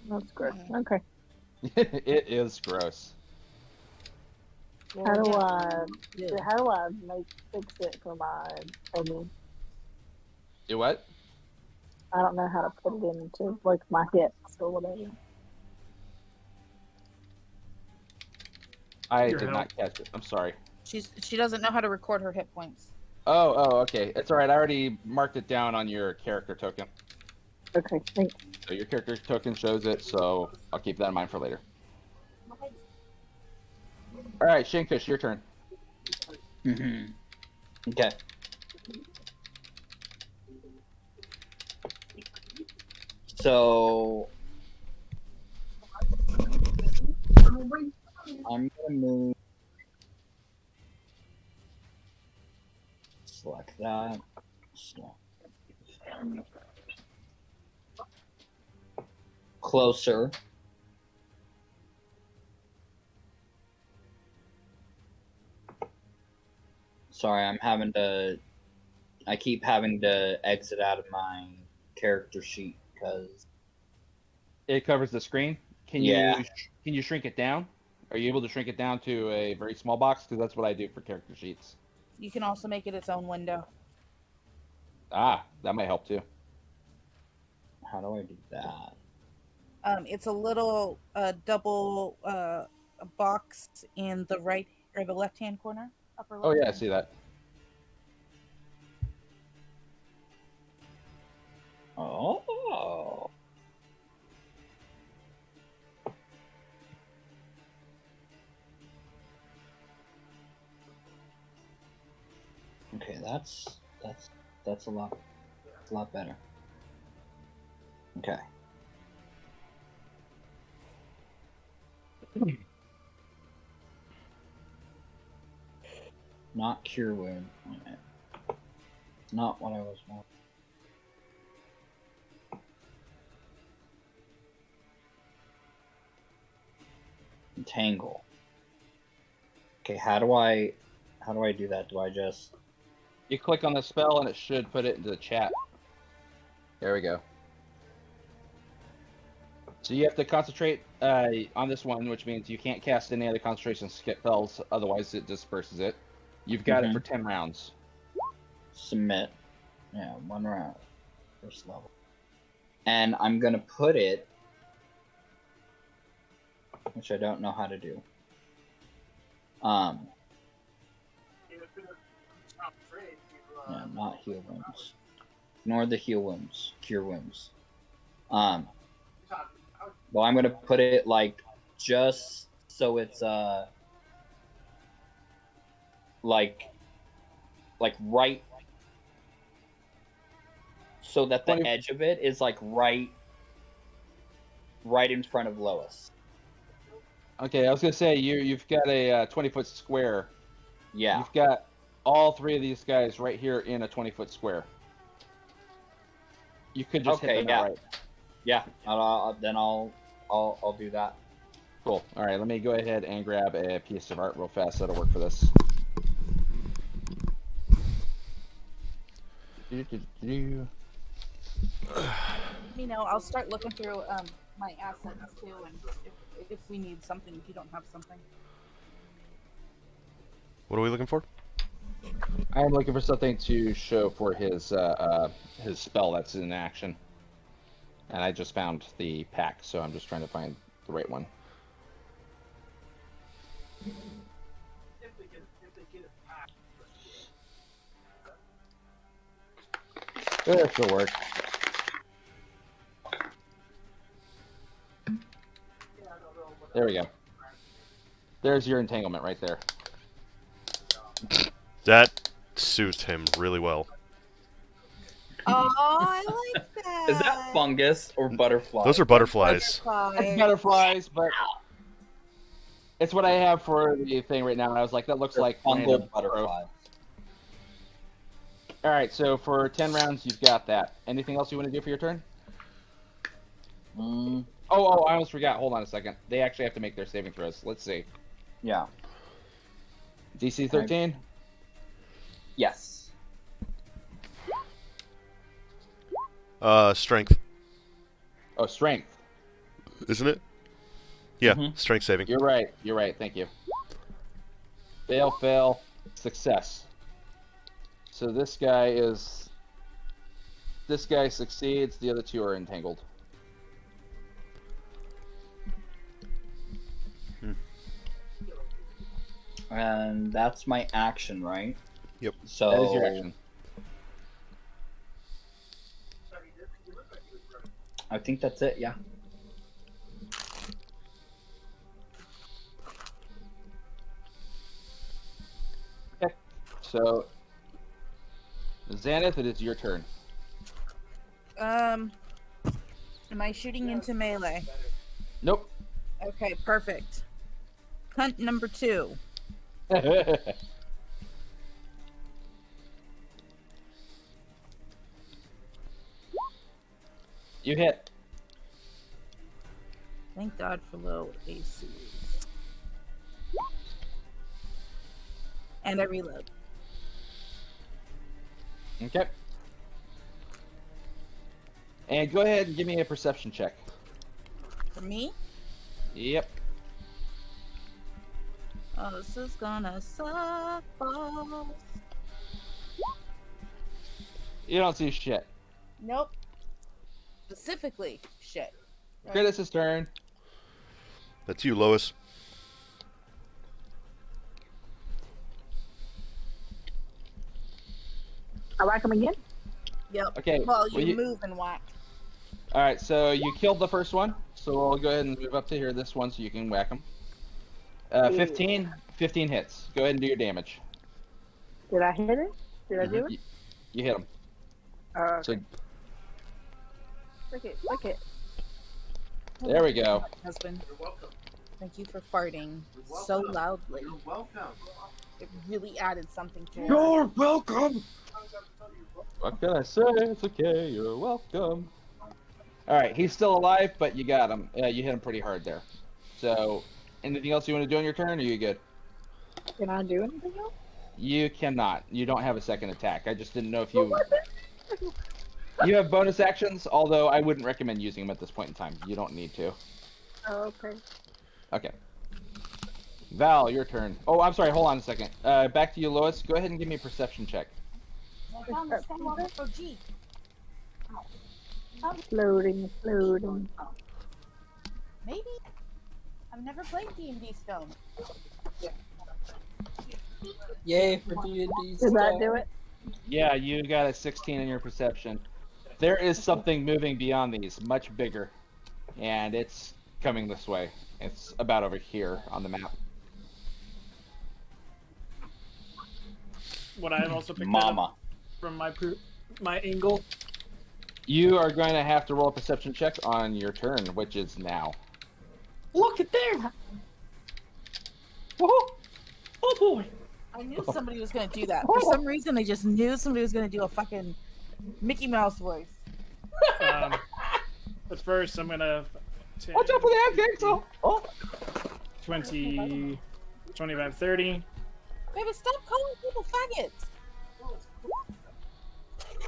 That's gross. Okay. It is gross. How do Yeah. I fix it for my homie? Do what? I don't know how to put it into like my hips or whatever. I Your did help. not catch it. I'm sorry. She doesn't know how to record her hit points. Oh, okay. It's all right. I already marked it down on your character token. Okay, thanks. So your character token shows it, so I'll keep that in mind for later. All right, Shinkush, your turn. Mm-hmm. Okay. So I'm gonna move. Select that. Closer. Sorry, I'm having to I keep having to exit out of my character sheet because It covers the screen. Can Yeah. you shrink it down? Are you able to shrink it down to a very small box? Because that's what I do for character sheets. You can also make it its own window. Ah, that might help too. how do I do that? It's a little double box in the right or the left-hand corner. Upper Oh left. yeah, I see that. Oh. Okay, that's a lot better. Okay. Not cure wound. Not what I was wanting. Entangle. Okay, how do I do that? Do I just You click on the spell and it should put it into the chat. There we go. So you have to concentrate on this one, which means you can't cast any other concentration spells, otherwise it disperses it. You've got it for 10 rounds. submit? Yeah, 1 round. First level. And I'm gonna put it, which I don't know how to do. Yeah, not heal wounds. Ignore the heal wounds. Cure wounds. Well, I'm gonna put it like just so it's like right, so that the edge of it is like right in front of Lois. Okay, I was gonna say you've got a 20-foot square. Yeah. You've got all 3 of these guys right here in a 20-foot square. You could just hit them outright. Yeah. Then I'll do that. Cool. All right, let me go ahead and grab a piece of art real fast. That'll work for this. I'll start looking through my assets too, and if we need something, if you don't have something. What are we looking for? I'm looking for something to show for his spell that's in action. And I just found the pack, so I'm just trying to find the right one. This will work. There we go. There's your entanglement right there. That suits him really well. Oh, I like that. Is that fungus or butterfly? Those are butterflies. It's butterflies, but it's what I have for the thing right now. And I was like, that looks like fungal butterfly. All right, so for 10 rounds, you've got that. Anything else you want to do for your turn? Oh, I almost forgot. Hold on a second. They actually have to make their saving throws. Let's see. Yeah. DC 13? Yes. Strength. Oh, strength. Isn't it? Yeah, strength saving. You're right. You're right. Thank you. Fail, fail, success. So this guy succeeds. The other 2 are entangled. And that's my action, right? Yep. So That is your action. I think that's it, yeah. Okay. So, Xanath, it is your turn. Am I shooting into melee? Nope. Okay, perfect. Hunt number 2. You hit. Thank God for low AC. And I reload. Okay. And go ahead and give me a perception check. For me? Yep. Oh, this is gonna suck balls. You don't see shit. Nope. Specifically, shit. Right. Critus' turn. That's you, Lois. I whack him again. Yep. Okay. Well, well, you move and whack. All right, so you killed the first one, so we'll go ahead and move up to here, this one, so you can whack him. 15 hits. Go ahead and do your damage. Did I hit it? Did I do it? You hit him. So Look it. there we go. Husband. Thank you for farting so loudly. You're welcome. It really added something to it. You're welcome. What can I say? It's okay. You're welcome. All right, he's still alive, but you got him. You hit him pretty hard there. So, anything else you want to do on your turn, or are you good? Can I do anything else? You cannot. You don't have a second attack. I just didn't know if you... You have bonus actions, although I wouldn't recommend using them at this point in time. You don't need to. Oh, okay. Okay. Val, your turn. Oh, I'm sorry. Hold on a second. Back to you, Lois. Go ahead and give me a perception check. Loading. Maybe. I've never played D&D Stone. Yay for D&D Did that do it? Yeah, you got a 16 in your perception. There is something moving beyond these, much bigger. And it's coming this way. It's about over here on the map. What I have also picked Mama. up from my angle. You are going to have to roll a perception check on your turn, which is now. Look at there. Woohoo! Oh boy. I knew somebody was gonna do that. For some reason, I just knew somebody was gonna do a fucking Mickey Mouse voice. But first, I'm gonna. Watch out for the axle! Oh. 20, 25, 30. Baby, stop calling people faggots.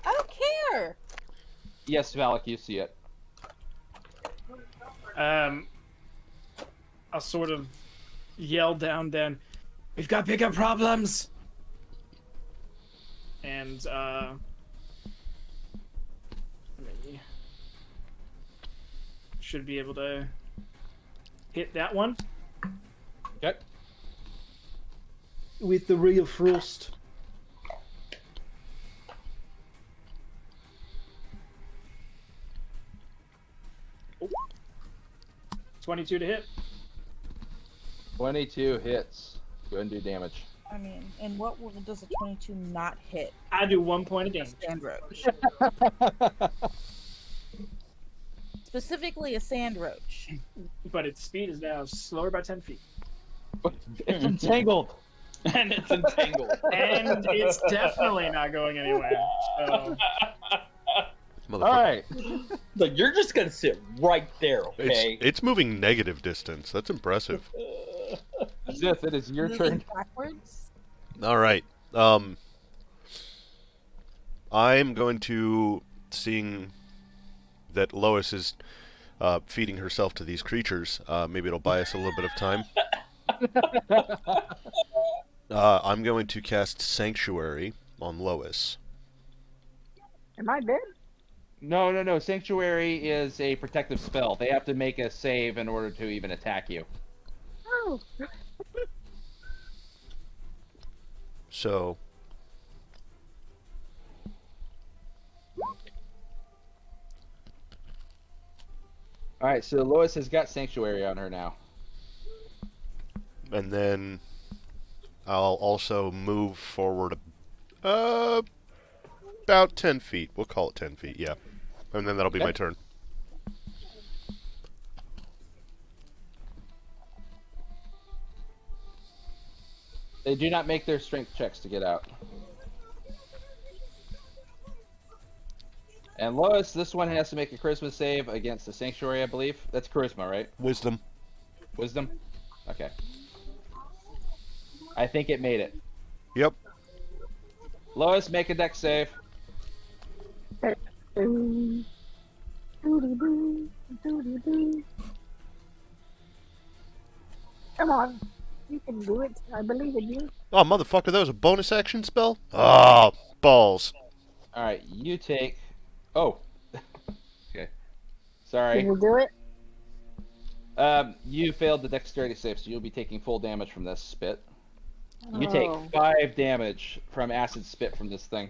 I don't care. Yes, Valak, you see it. I'll sort of yell down then, we've got bigger problems! And, should be able to hit that one. Okay. With the Ray of Frost. Oh. 22 to hit. 22 hits. Go ahead and do damage. I mean, and what does a 22 not hit? I do 1 point of damage. Sand roach. Specifically a sand roach. But its speed is now slower by 10 feet. It's entangled. And it's entangled. And it's definitely not going anywhere. So. All right. Look, you're just gonna sit right there, okay? It's moving negative distance. That's impressive. Zith, it is your Moving turn. backwards. All right. I'm going to, seeing that Lois is feeding herself to these creatures, maybe it'll buy us a little bit of time. I'm going to cast Sanctuary on Lois. Am I dead? No. Sanctuary is a protective spell. They have to make a save in order to even attack you. Oh. So, All right, so Lois has got Sanctuary on her now. and then I'll also move forward about 10 feet. We'll call it 10 feet, yeah. And then that'll be my turn. They do not make their strength checks to get out. And Lois, this one has to make a charisma save against the Sanctuary, I believe. That's charisma, right? Wisdom. Wisdom? Okay. I think it made it. Yep. Lois, make a dex save. Doo, doo-doo-doo, doo-doo-doo. Come on, you can do it. I believe in you. Oh, motherfucker, that was a bonus action spell? Oh, balls. All right, you take. Oh. Okay. Can Sorry. you do it? You failed the dexterity save, so you'll be taking full damage from this spit. You take Oh. 5 damage from acid spit from this thing,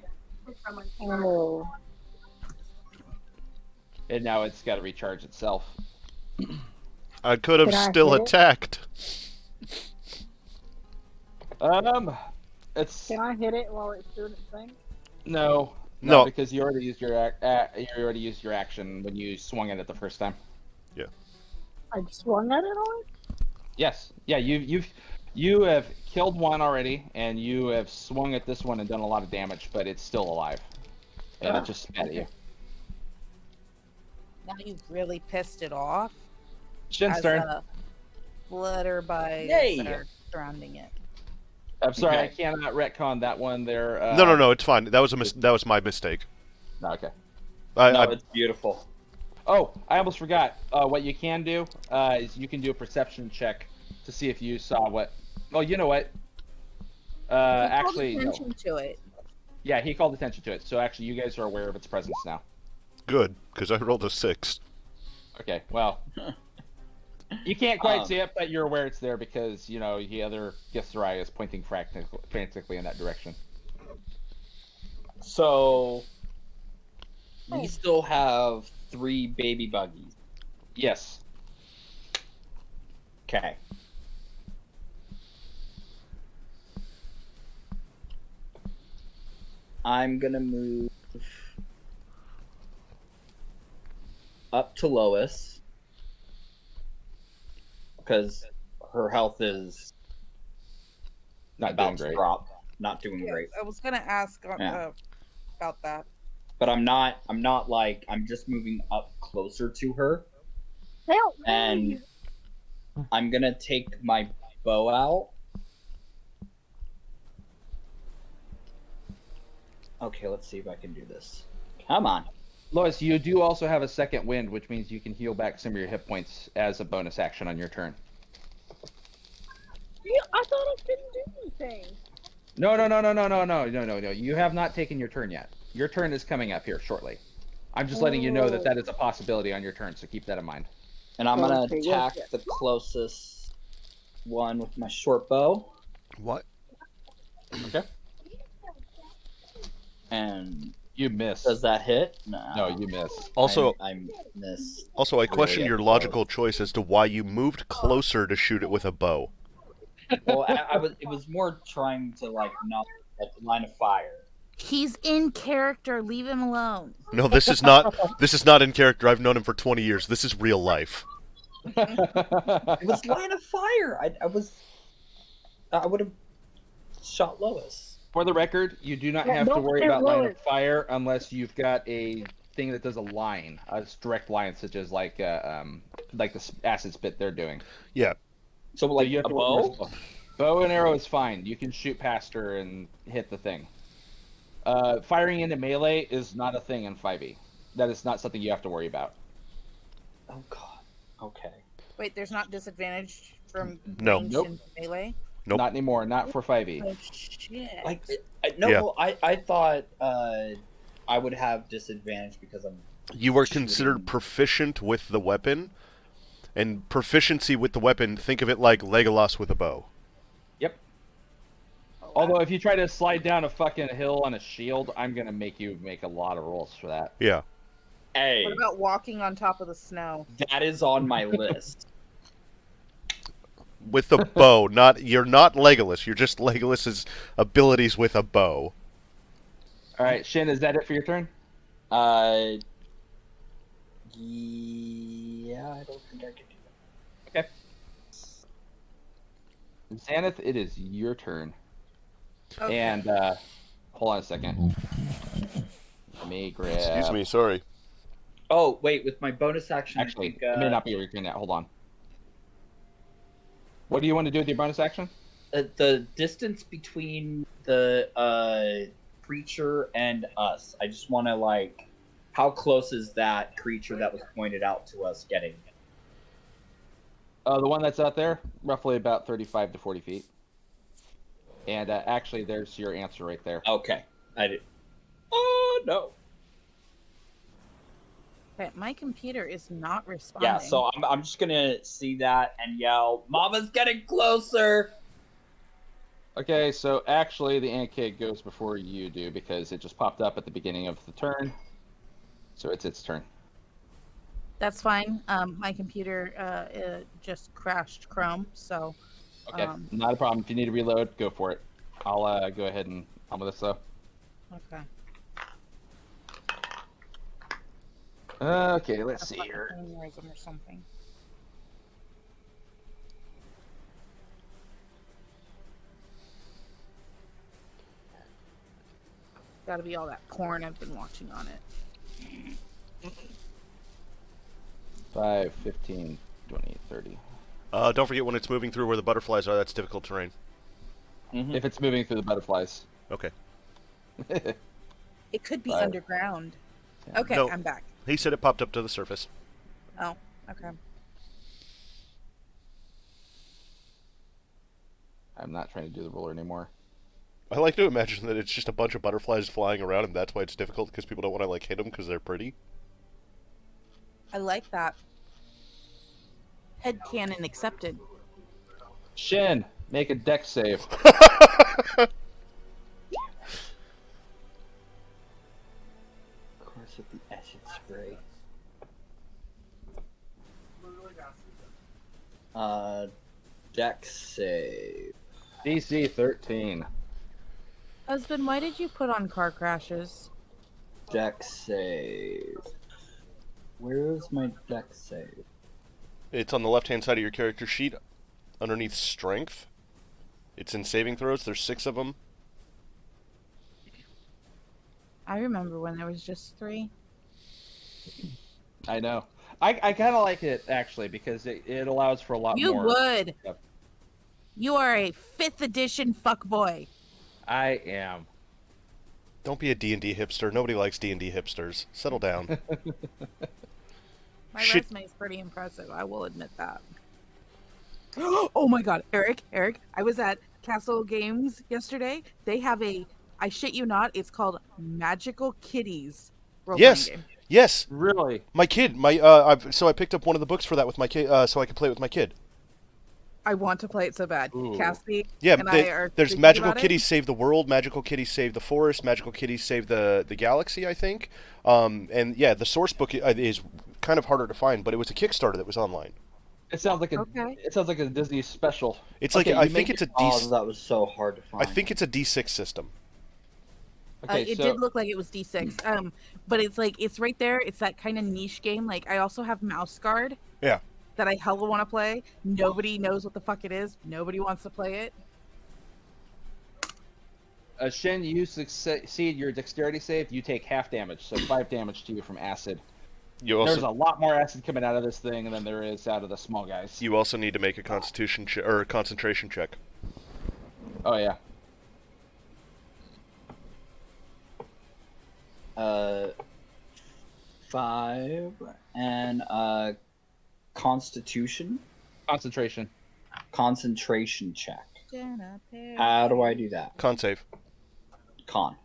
Oh. and now it's got to recharge itself. I could have Can I still hit it? attacked. It's Can I hit it while it's doing its thing? no, No. because you already used your action when you swung at it the first time. I swung at it already? Yes, yeah, you have killed one already, and you have swung at this one and done a lot of damage, but it's still alive, and it just spat at you. Now you've really pissed it off. Shin's as turn. Flutterby Yay! that are surrounding it. I'm sorry, Okay. I cannot retcon that one there. No, it's fine. That was my mistake. No, okay. No, I it's beautiful. Oh, I almost forgot. What you can do is you can do a perception check to see if you saw what. Oh, you know what? Actually, no. attention to it. Yeah, he called attention to it. So actually, you guys are aware of its presence now. good, because I rolled a 6. Okay, well, you can't quite see it, but you're aware it's there because the other Githzerai is pointing frantically in that direction. So we still have 3 baby buggies. Yes. Okay. I'm gonna move up to Lois because her health is Not about doing to great. drop. Not doing Yeah, great. I was gonna ask Yeah. about that. But I'm not like I'm just moving up closer to her. Help me! And I'm gonna take my bow out. Okay, let's see if I can do this. Come on. Lois, you do also have a second wind, which means you can heal back some of your hit points as a bonus action on your turn. Yeah, I thought I couldn't do anything. No. You have not taken your turn yet. Your turn is coming up here shortly. I'm just letting you know that that is a possibility on your turn, so keep that in mind. And I'm gonna Okay, attack yes. the closest one with my short bow. What? Okay. And You miss. does that hit? No, you miss. Also, I miss. I question your close. logical choice as to why you moved closer to shoot it with a bow. Well, it was more trying to like not at the line of fire. He's in character. Leave him alone. No, this is not in character. I've known him for 20 years. This is real life. It was line of fire. I would have shot Lois. For the record, you do not Yeah, have to don't worry shoot about line of Lois. fire unless you've got a thing that does a line, a direct line, such as like the acid spit they're doing. Yeah. So like you have a to bow. Bow and arrow is fine. You can shoot past her and hit the thing. Firing into melee is not a thing in 5e. That is not something you have to worry about. Oh god. Okay. Wait, there's not disadvantage from No. ranged Nope. and melee? Nope. Not anymore. Not for 5e. Oh shit. Like Yeah. I thought I would have disadvantage because I'm You are shooting. considered proficient with the weapon, and proficiency with the weapon, think of it like Legolas with a bow. Yep. Although if you try to slide down a fucking hill on a shield, I'm gonna make you make a lot of rolls for that. Yeah. Hey, What about walking on top of the snow? that is on my list. With the bow, you're not Legolas. You're just Legolas's abilities with a bow. All right, Shin, is that it for your turn? Yeah, I don't think I can do that. Xanath, it is your turn. Okay. And hold on a second. Let me grab. Excuse me, sorry. Oh wait, with my bonus action, Actually, I think, it may not be your turn yet. Hold on. What do you want to do with your bonus action? the distance between the preacher and us. I just want to like How close is that creature that was pointed out to us getting? The one that's out there, roughly about 35 to 40 feet. And actually, there's your answer right there. Okay, I did. Oh no. Okay, my computer is not responding. Yeah, so I'm just gonna see that and yell, "Mama's getting closer!" Okay, so actually, the ant kid goes before you do because it just popped up at the beginning of the turn. So it's its turn. That's fine. My computer just crashed Chrome, so. Okay, not a problem. If you need to reload, go for it. I'll go ahead and on with this though. Okay. Okay, let's see here. Or something. Gotta be all that porn I've been watching on it. 5, 15, 20, 30. Don't forget when it's moving through where the butterflies are, that's difficult terrain. If it's moving through the butterflies. Okay. It could be 5. underground. Okay, No. I'm back. He said it popped up to the surface. Oh, okay. I'm not trying to do the roller anymore. I like to imagine that it's just a bunch of butterflies flying around, and that's why it's difficult, because people don't want to, like, hit them because they're pretty. I like that. Headcanon accepted. Shin, make a deck save. Of course, with the acid spray. Deck save. DC 13. Husband, why did you put on car crashes? Deck save. Where's my deck save? It's on the left-hand side of your character sheet, underneath Strength. It's in saving throws. There's 6 of them. I remember when there was just 3. I know. I kind of like it, actually, because it allows for a lot You more. would. Yep. You are a 5th edition fuckboy. I am. Don't be a D&D hipster. Nobody likes D&D hipsters. Settle down. My Shit. resume is pretty impressive. I will admit that. Oh my god, Eric, I was at Castle Games yesterday. They have I shit you not, it's called Magical Kitties role-playing Yes. game. Yes. Really? My kid. So I picked up one of the books for that with my kid, so I could play it with my kid. I want to play it so bad. Ooh. Cassie Yeah, and I are there's thinking Magical about it. Kitties Save the World, Magical Kitties Save the Forest, Magical Kitties Save the Galaxy, I think. And yeah, the source book is kind of harder to find, but it was a Kickstarter that was online. It sounds like Okay. It sounds like a Disney special. It's Okay, like I you think make it's a Oh, D. that was so hard to find. I think it's a D6 system. Okay, It so did look like it was D6. But it's right there. It's that kind of niche game. Like, I also have Mouse Guard. Yeah. That I hella want to play. Nobody knows what the fuck it is. Nobody wants to play it. Shin, you succeed your dexterity save. You take half damage, so 5 damage to you from acid. There's a lot more acid coming out of this thing than there is out of the small guys. You also need to make a Constitution or a concentration check. Oh yeah. 5 and Constitution Concentration. concentration check. How do I do that? Con save. Con.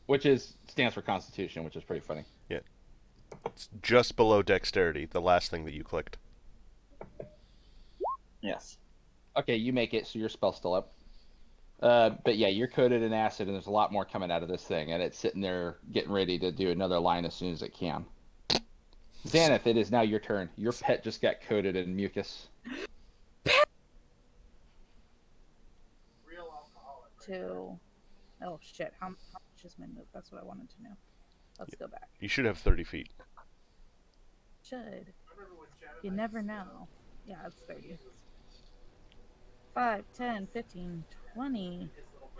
Which stands for Constitution, which is pretty funny. It's just below Dexterity, the last thing that you clicked. Yes. Okay, you make it, so your spell's still up. But yeah, you're coated in acid, and there's a lot more coming out of this thing, and it's sitting there getting ready to do another line as soon as it can. Xanath, it is now your turn. Your pet just got coated in mucus. Oh shit! How much is my move? That's what I wanted to know. Let's go back. You should have 30 feet. Should. You never know. Yeah, it's 30. 5, 10, 15, 20,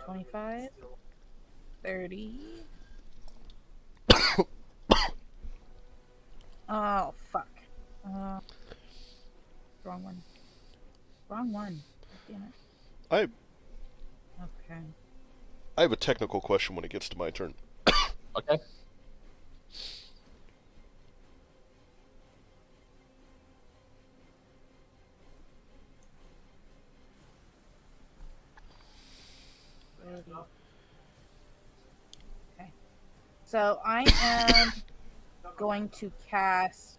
25, 30. Oh, fuck. Wrong one. Wrong one. Damn it. Okay. I have a technical question when it gets to my turn. Okay. So I am going to cast.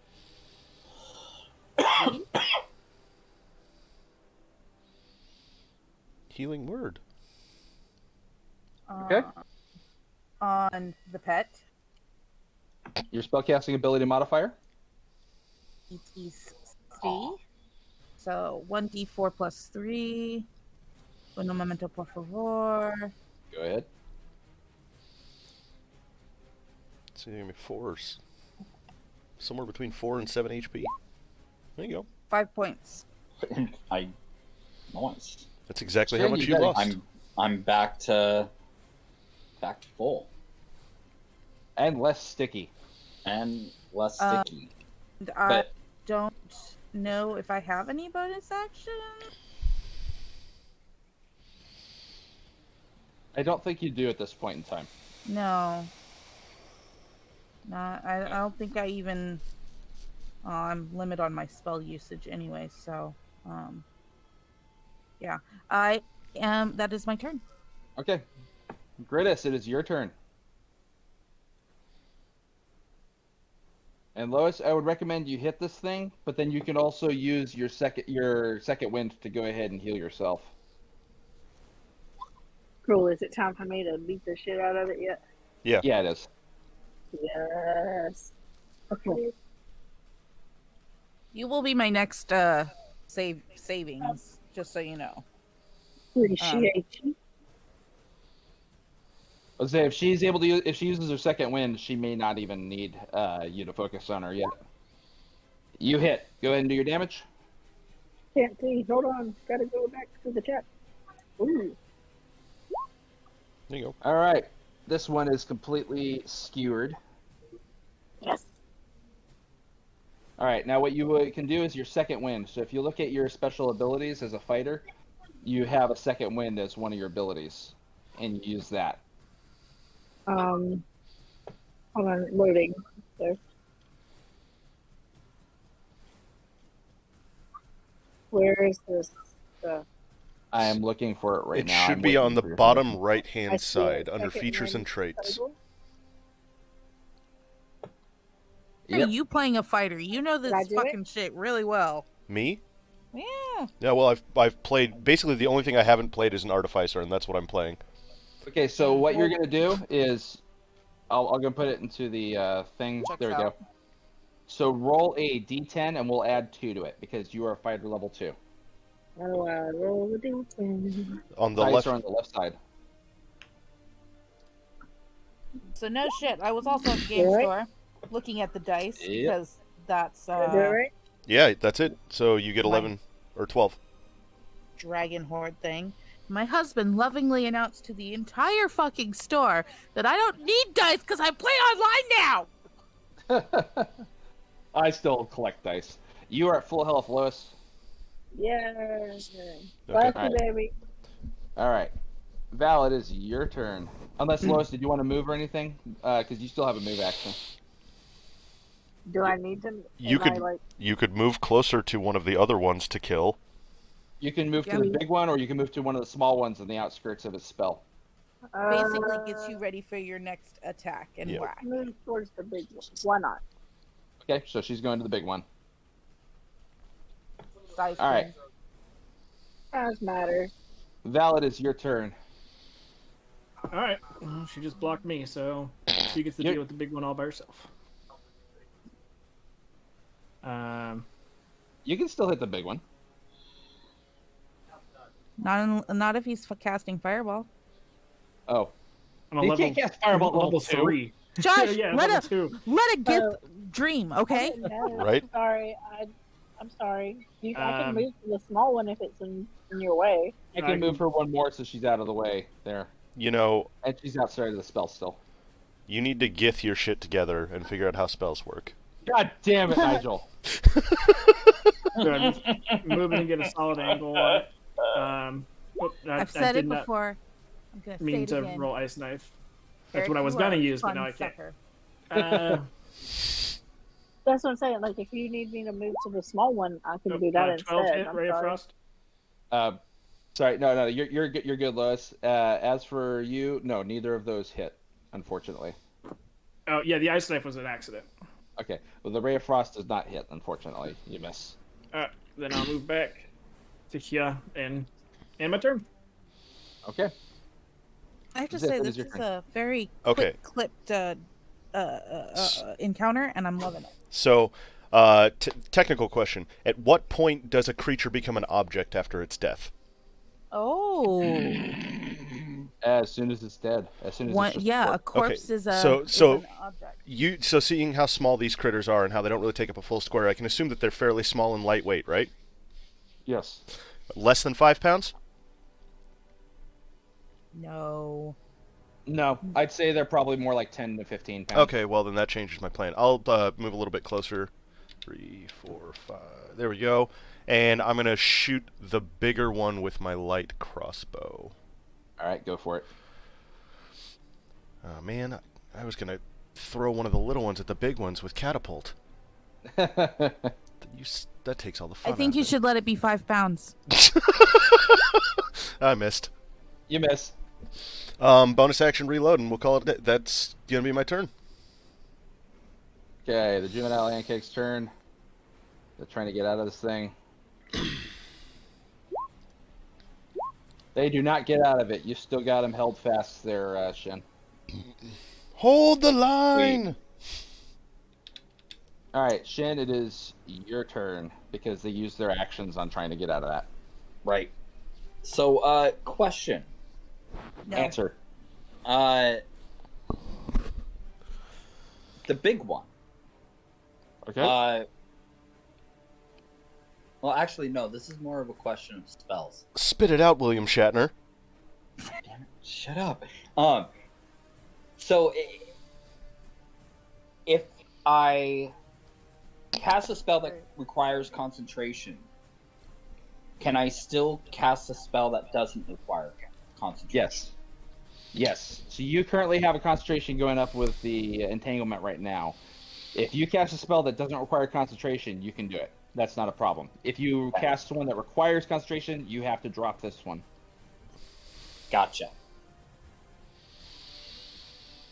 Healing word. Okay. On the pet. Your spellcasting ability modifier? ETC. So 1d4 plus 3. Un momento, por favor. Go ahead. It's gonna be 4 somewhere between 4 and 7 HP. There you go. 5 points. Nice. That's exactly how Strange, much you you got lost. I'm back to full And less sticky. and less Uh, sticky. I But don't know if I have any bonus action. I don't think you do at this point in time. No. I don't think I even. I'm limited on my spell usage anyway, so. Yeah. I am. That is my turn. Okay. Gridis, it is your turn. And Lois, I would recommend you hit this thing, but then you can also use your second wind to go ahead and heal yourself. Cool. Is it time for me to beat the shit out of it yet? Yeah. Yeah, it is. Yes. Okay. You will be my next savings, just so you know. Appreciate you. Let's say if she's able to if she uses her second wind, she may not even need you to focus on her yet. You hit. Go ahead and do your damage. Can't see. Hold on. Gotta go back to the chat. Ooh. There you go. All right. This one is completely skewered. Yes. All right. Now what you can do is your second wind. So if you look at your special abilities as a fighter, you have a second wind as one of your abilities, and you use that. Hold on. Loading. There. Where is this? I am looking for it right It now. should I'm be waiting on the for your bottom permission. I right-hand see it. side under Second features wind and traits. table. Hey, Yep. you playing a fighter? You know Did I this do it? fucking shit really well. Me? Yeah. Yeah, well, I've played... Basically, the only thing I haven't played is an Artificer, and that's what I'm playing. Okay, so what you're gonna do is, I'll go put it into the thing. Checks There we go. out. So roll a d10 and we'll add 2 to it because you are fighter level 2. Oh, roll the d10. On the Dice left... are on the left side. So no shit. I was also at the game Right. store looking at the dice Yep. because that's Did I do it right? Yeah, that's it. So you get Mine. 11 or 12. dragon horde thing. My husband lovingly announced to the entire fucking store that I don't need dice because I play online now. I still collect dice. You are at full health, Lois. Yeah. Okay. Bless you, Alright. baby. All right. Val, it is your turn. Unless, Lois, did you want to move or anything? Because you still have a move action. Do I need to? You am I, could- like, You could move closer to one of the other ones to kill. You can move Yeah. to the big one, or you can move to one of the small ones in the outskirts of its spell. Basically gets you ready for your next attack and Yeah. whack. Move towards the big one. Why not? Okay, so she's going to the big one. Size All right. thing. As matters. Val, it is your turn. All right. Well, she just blocked me, so she gets to You're- deal with the big one all by herself. You can still hit the big one. Not if he's casting fireball. Oh, I'm a You level, can't cast Fireball at level level 2. 3. Josh, yeah, let level 2. a gift Uh, dream, okay? Right? Sorry. I'm sorry. I can Um, move to the small one if it's in your way. I can move her one more so she's out of the way there. You know, And she's outside of the spell still. you need to gith your shit together and figure out how spells work. God damn it, Nigel. So I'm just moving to get a solid angle on it. I've said did it not before. I'm gonna say mean it to again. roll Ice Knife. That's Eric, what I was you gonna are a use, but fun now I can't. sucker. That's what I'm saying. Like, if you need me to move to the small one, I can do that 12 instead. hit, I'm Ray of sorry. Frost. Sorry, no, you're good, Lois. As for you, no, neither of those hit, unfortunately. Oh yeah, the ice knife was an accident. Okay. Well, the Ray of Frost does not hit, unfortunately. You miss. Then I'll move back to here and my turn. Okay. I have to Zip, say it this is your is turn. a very Okay. quick clipped encounter, and I'm loving it. So, technical question: at what point does a creature become an object after its death? Oh, As soon as it's dead. As soon as one, it's just yeah, a a corpse is a so- is so- an object. So seeing how small these critters are and how they don't really take up a full square, I can assume that they're fairly small and lightweight, right? Yes. Less than 5 pounds? No. No, I'd say they're probably more like 10 to 15 pounds. Okay, well then that changes my plan. I'll move a little bit closer. 3, 4, 5. There we go. And I'm gonna shoot the bigger one with my light crossbow. All right, go for it. Oh man, I was gonna throw one of the little ones at the big ones with catapult. That takes all the fun. I think out you of should let it be 5 pounds. it. I missed. You miss. Bonus action reload, and we'll call it. That's gonna be my turn. Okay, the juvenile pancakes turn. They're trying to get out of this thing. They do not get out of it. You still got them held fast there, Shin. Hold the line. All right, Shin, it is your turn because they used their actions on trying to get out of that. Right. So, question. No. Answer. The big one. Okay. Well, actually, no. This is more of a question of spells. Spit it out, William Shatner. Damn it! Shut up. So if I cast a spell that requires concentration, can I still cast a spell that doesn't require concentration? Yes. Yes. So you currently have a concentration going up with the entanglement right now. If you cast a spell that doesn't require concentration, you can do it. That's not a problem. If you cast one that requires concentration, you have to drop this one. Gotcha.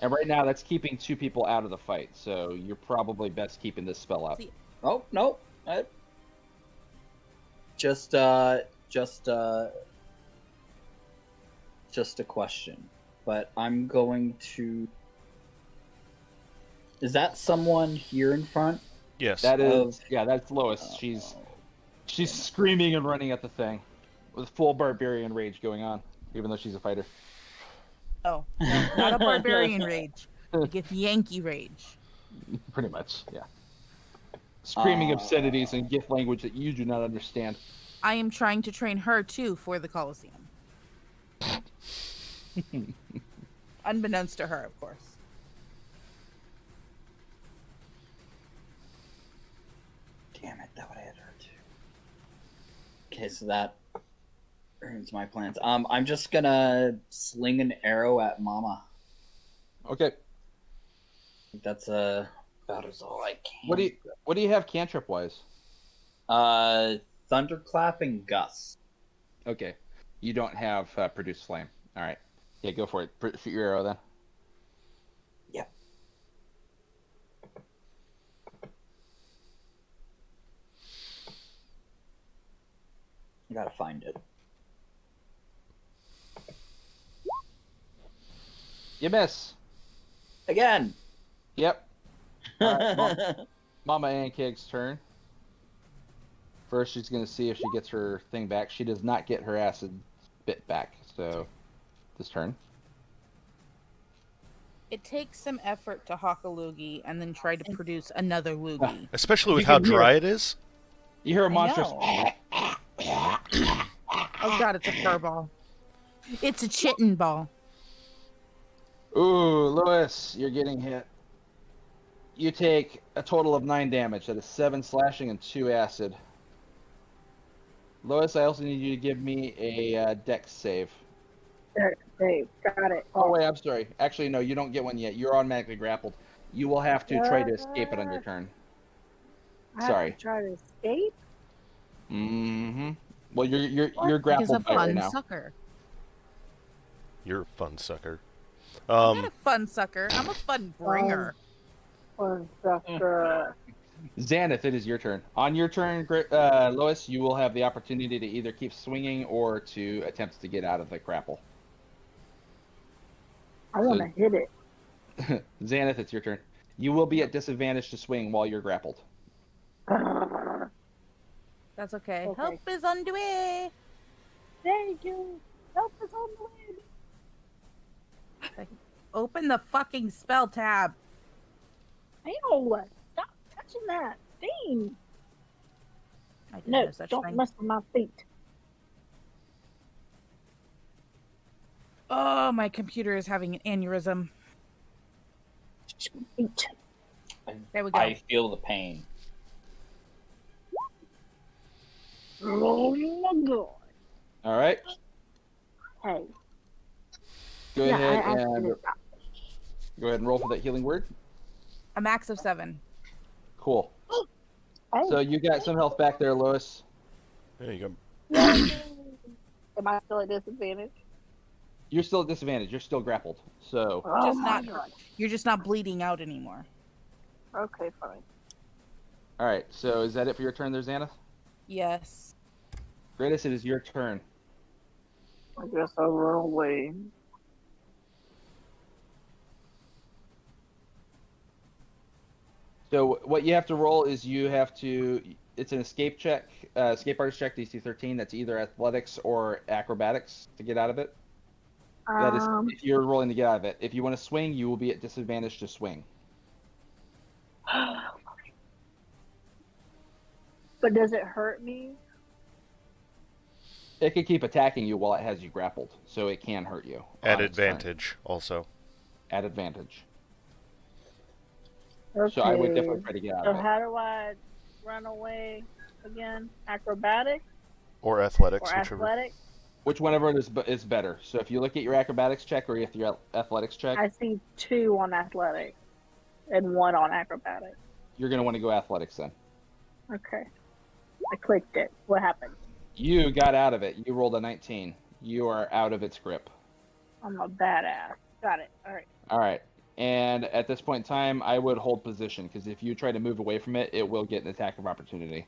And right now, that's keeping 2 people out of the fight. So you're probably best keeping this spell up. Oh no. Just a question. But I'm going to. Is that someone here in front? Yes. That is, yeah, that's Lois. She's screaming and running at the thing with full barbarian rage going on, even though she's a fighter. Oh, no, not a barbarian rage. Like it's Yankee rage. Pretty much, yeah. Screaming obscenities and gift language that you do not understand. I am trying to train her too for the Colosseum. Unbeknownst to her, of course. Damn it, that would have hit her too. Okay, so that ruins my plans. I'm just gonna sling an arrow at Mama. Okay. I think that's about as all I can. What do you have cantrip wise? Thunderclap and Gust. Okay. You don't have produce flame. All right. Yeah, go for it. Shoot your arrow then. Yep. I gotta find it. You miss. Again. Yep. All right, Mama Ankeg's turn. First, she's going to see if she gets her thing back. She does not get her acid bit back, so this turn. It takes some effort to hawk a loogie and then try to produce another loogie. Especially with You how can hear dry it. it is. You hear a I monstrous. Oh god, it's a fur ball. It's a chitin ball. Ooh, Lewis, you're getting hit. You take a total of 9 damage. That is 7 slashing and 2 acid. Lois, I also need you to give me a dex save. There, Dave, got it. Oh, wait, I'm sorry. Actually, no, you don't get one yet. You're automatically grappled. You will have to try to escape it on your turn. I Sorry. have to try to escape. Mm-hmm. Well, you're Because grappled a by it right fun now. sucker. You're a fun sucker. I'm not a fun sucker. I'm a fun bringer. Fun sucker. Xanath, it is your turn. On your turn, Lois, you will have the opportunity to either keep swinging or to attempt to get out of the grapple. I want to hit it. Xanath, it's your turn. You will be at disadvantage to swing while you're grappled. That's okay. Okay. Help is on the way. Thank you. Help us on the way. Open the fucking spell tab. Ew, stop touching that. Dang. I did No, no such don't thing. mess with my feet. Oh, my computer is having an aneurysm. Feet. There we go. I feel the pain. Oh my god. All right. Hey. Go Yeah, ahead I and actually roll for that healing word. A max of 7. Cool. Hey. So you got some health back there, Lois. There you go. Am I still at disadvantage? You're still at disadvantage. You're still grappled. So Oh Just my not- god. You're just not bleeding out anymore. Okay, fine. all right. So is that it for your turn there, Xanath? Yes. Greatest, it is your turn. I guess I'll run away. So what you have to roll is you have to. It's an escape check, escape artist check, DC 13. That's either athletics or acrobatics to get out of it. That is if you're rolling to get out of it. If you want to swing, you will be at disadvantage to swing. But does it hurt me? It can keep attacking you while it has you grappled, so it can hurt you. At on its turn. advantage, also. At advantage. Okay. So I would definitely try to get out So of it. how do I run away again? Acrobatics Or athletics, or whichever. athletics? Which one of it is better? So if you look at your acrobatics check or your athletics check, I see 2 on athletics and 1 on acrobatics. you're going to want to go athletics then. Okay. I clicked it. What happened? You got out of it. You rolled a 19. You are out of its grip. I'm a badass. Got it. All right. All right. And at this point in time, I would hold position because if you try to move away from it, it will get an attack of opportunity.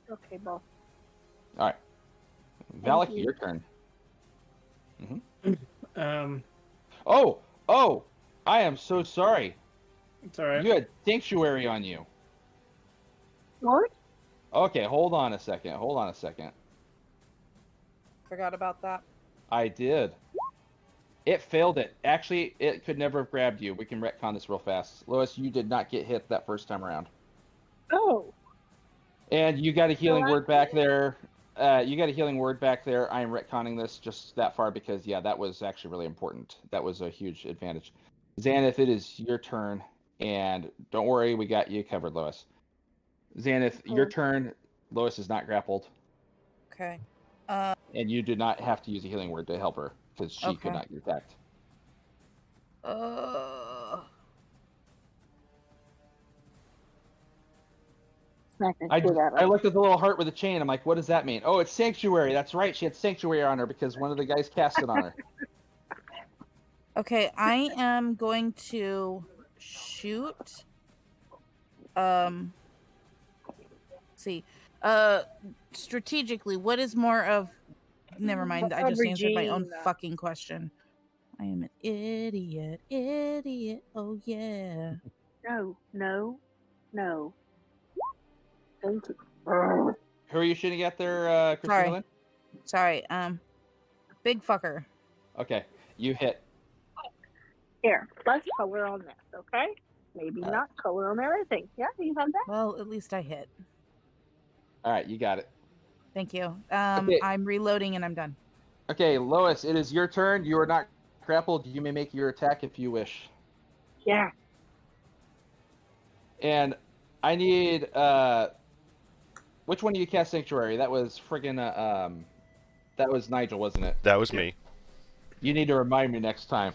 Okay, boss. All right. Valak, you. your turn. Oh, I am so sorry. It's all right. You had Sanctuary on you. What? Okay, hold on a second. Forgot about that. I did. It failed it. Actually, it could never have grabbed you. We can retcon this real fast. Lois, you did not get hit that first time around. Oh. And you got a healing Well, word back there. I am retconning this just that far because, yeah, that was actually really important. That was a huge advantage. Xanath, it is your turn. And don't worry, we got you covered, Lois. Xanath, your turn. Lois is not grappled. Okay. And you did not have to use a healing word to help her because she Okay. could not get attacked. Smack the I shit out of I it. looked at the little heart with the chain. I'm like, what does that mean? Oh, it's Sanctuary. That's right. She had Sanctuary on her because one of the guys cast it on her. Okay, I am going to shoot. Let's see. Strategically, what is more of? Never mind. I just answered my own Aubergine. fucking question. I am an idiot. Oh yeah. No. Thank you. Ugh. Who are you shooting at there, Christina Sorry. Lynn? Sorry. Big fucker. Okay, you hit. Here, let's color on this, okay? Maybe Alright. not color on everything. Yeah, you have that. Well, at least I hit. All right, you got it. Thank you. Okay. I'm reloading and I'm done. Okay, Lois, it is your turn. You are not grappled. You may make your attack if you wish. Yeah. And I need which one do you cast Sanctuary? That was friggin' that was Nigel, wasn't it? That was me. You need to remind me next time.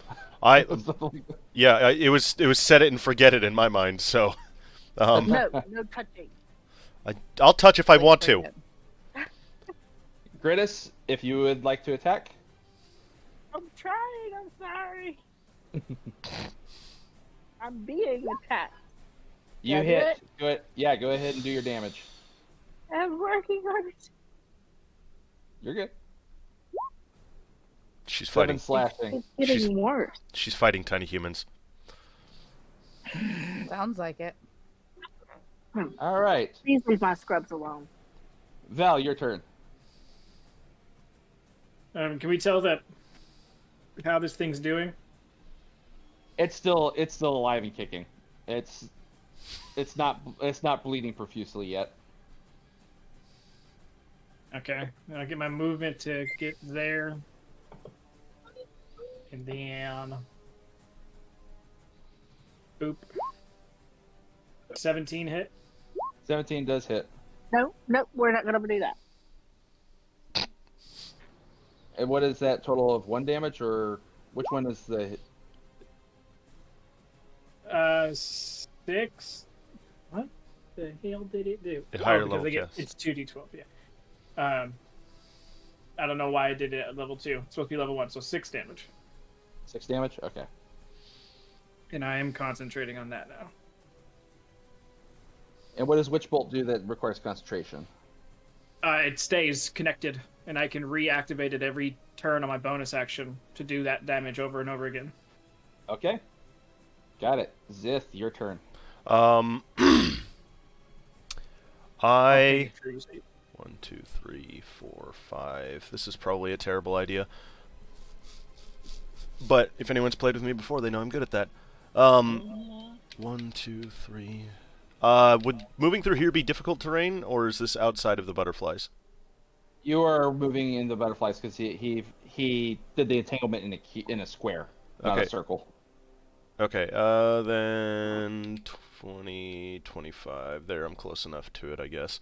Yeah, it was set it and forget it in my mind. So, No touching. I'll touch if I want to. Grittis, if you would like to attack. I'm trying. I'm sorry. I'm being attacked. You Yeah, do hit. Go ahead. Yeah, go ahead and do your damage. I'm working on it. You're good. She's 7 fighting. slashing. It's getting worse. She's fighting tiny humans. Sounds like it. All right. Please leave my scrubs alone. Val, your turn. Can we tell that how this thing's doing? It's still alive and kicking. It's not bleeding profusely yet. Okay, I'll get my movement to get there, and then boop. 17 hit. 17 does hit. No, we're not gonna do that. And what is that total of 1 damage, or which one is the hit? 6. What the hell did it do? At higher because level, they get, yes. it's 2d12. Yeah. I don't know why I did it at level 2. It's supposed to be level 1, so 6 damage. 6 damage? Okay. And I am concentrating on that now. And what does Witch Bolt do that requires concentration? It stays connected, and I can reactivate it every turn on my bonus action to do that damage over and over again. Okay. Got it. Zith, your turn. I 1, 2, 3, 4, 5. This is probably a terrible idea. But if anyone's played with me before, they know I'm good at that. 1, 2, 3. Would moving through here be difficult terrain, or is this outside of the butterflies? You are moving in the butterflies because he did the entanglement in a square, not Okay. a circle. Okay, then 20, 25. There, I'm close enough to it, I guess.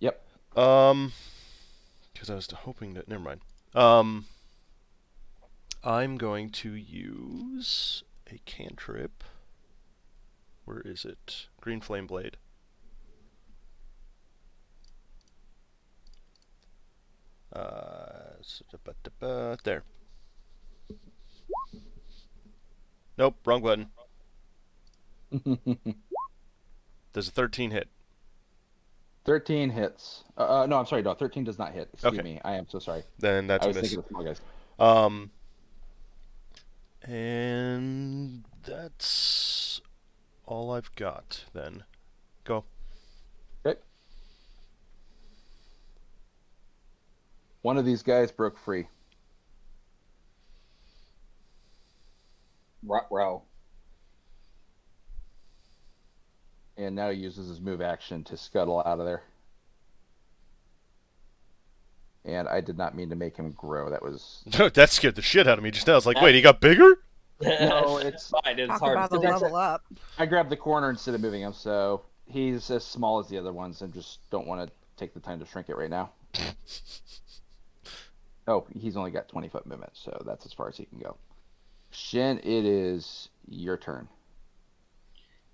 Yep. Because I was hoping that... Never mind. I'm going to use a cantrip. Where is it? Green Flame Blade. There. Nope, wrong button. Does a 13 hit? 13 hits. No, I'm sorry. No, 13 does not hit. Excuse Okay. me. I am so sorry. Then that's I a was miss. thinking of small guys. And that's all I've got then. Go. Okay. One of these guys broke free. Ruh-roh. And now he uses his move action to scuttle out of there. And I did not mean to make him grow. That was... That scared the shit out of me just now. I was like, wait, he got bigger? No, it's fine. It's Talk hard. about a to level up. I grabbed the corner instead of moving him, so he's as small as the other ones and just don't want to take the time to shrink it right now. Oh, he's only got 20-foot movement, so that's as far as he can go. Shin, it is your turn.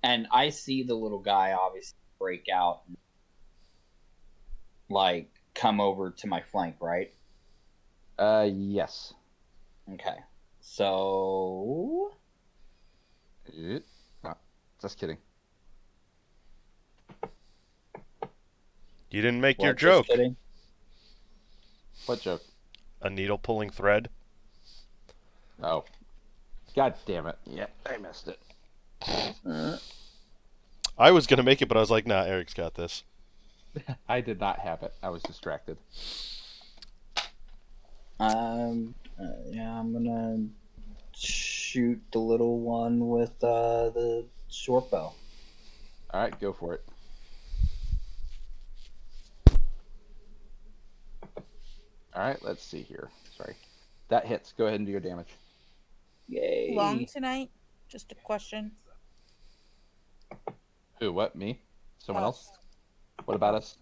And I see the little guy obviously break out and, like, come over to my flank, right? Yes. Okay. So... No, just kidding. You didn't make your What, just joke. kidding? What joke? A needle pulling thread. Oh. God damn it. Yeah, I missed it. I was going to make it, but I was like, nah, Eric's got this. I did not have it. I was distracted. Yeah, I'm gonna shoot the little one with the short bow. All right, go for it. All right, let's see here. Sorry. That hits. Go ahead and do your damage. Yay! Long tonight? Just a question. Who, what, me? Someone Us. else? What about us?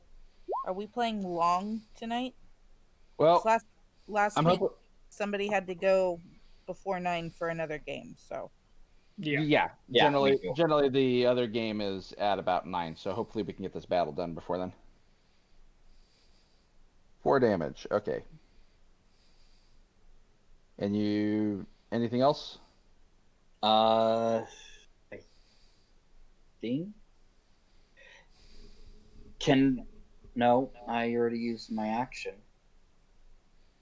Are we playing long tonight? Well, 'Cause last I'm week hoping... somebody had to go before 9 for another game, so Yeah. Yeah, generally, me too. generally the other game is at about 9, so hopefully we can get this battle done before then. 4 damage. Okay. And you Anything else? I think. No, I already used my action.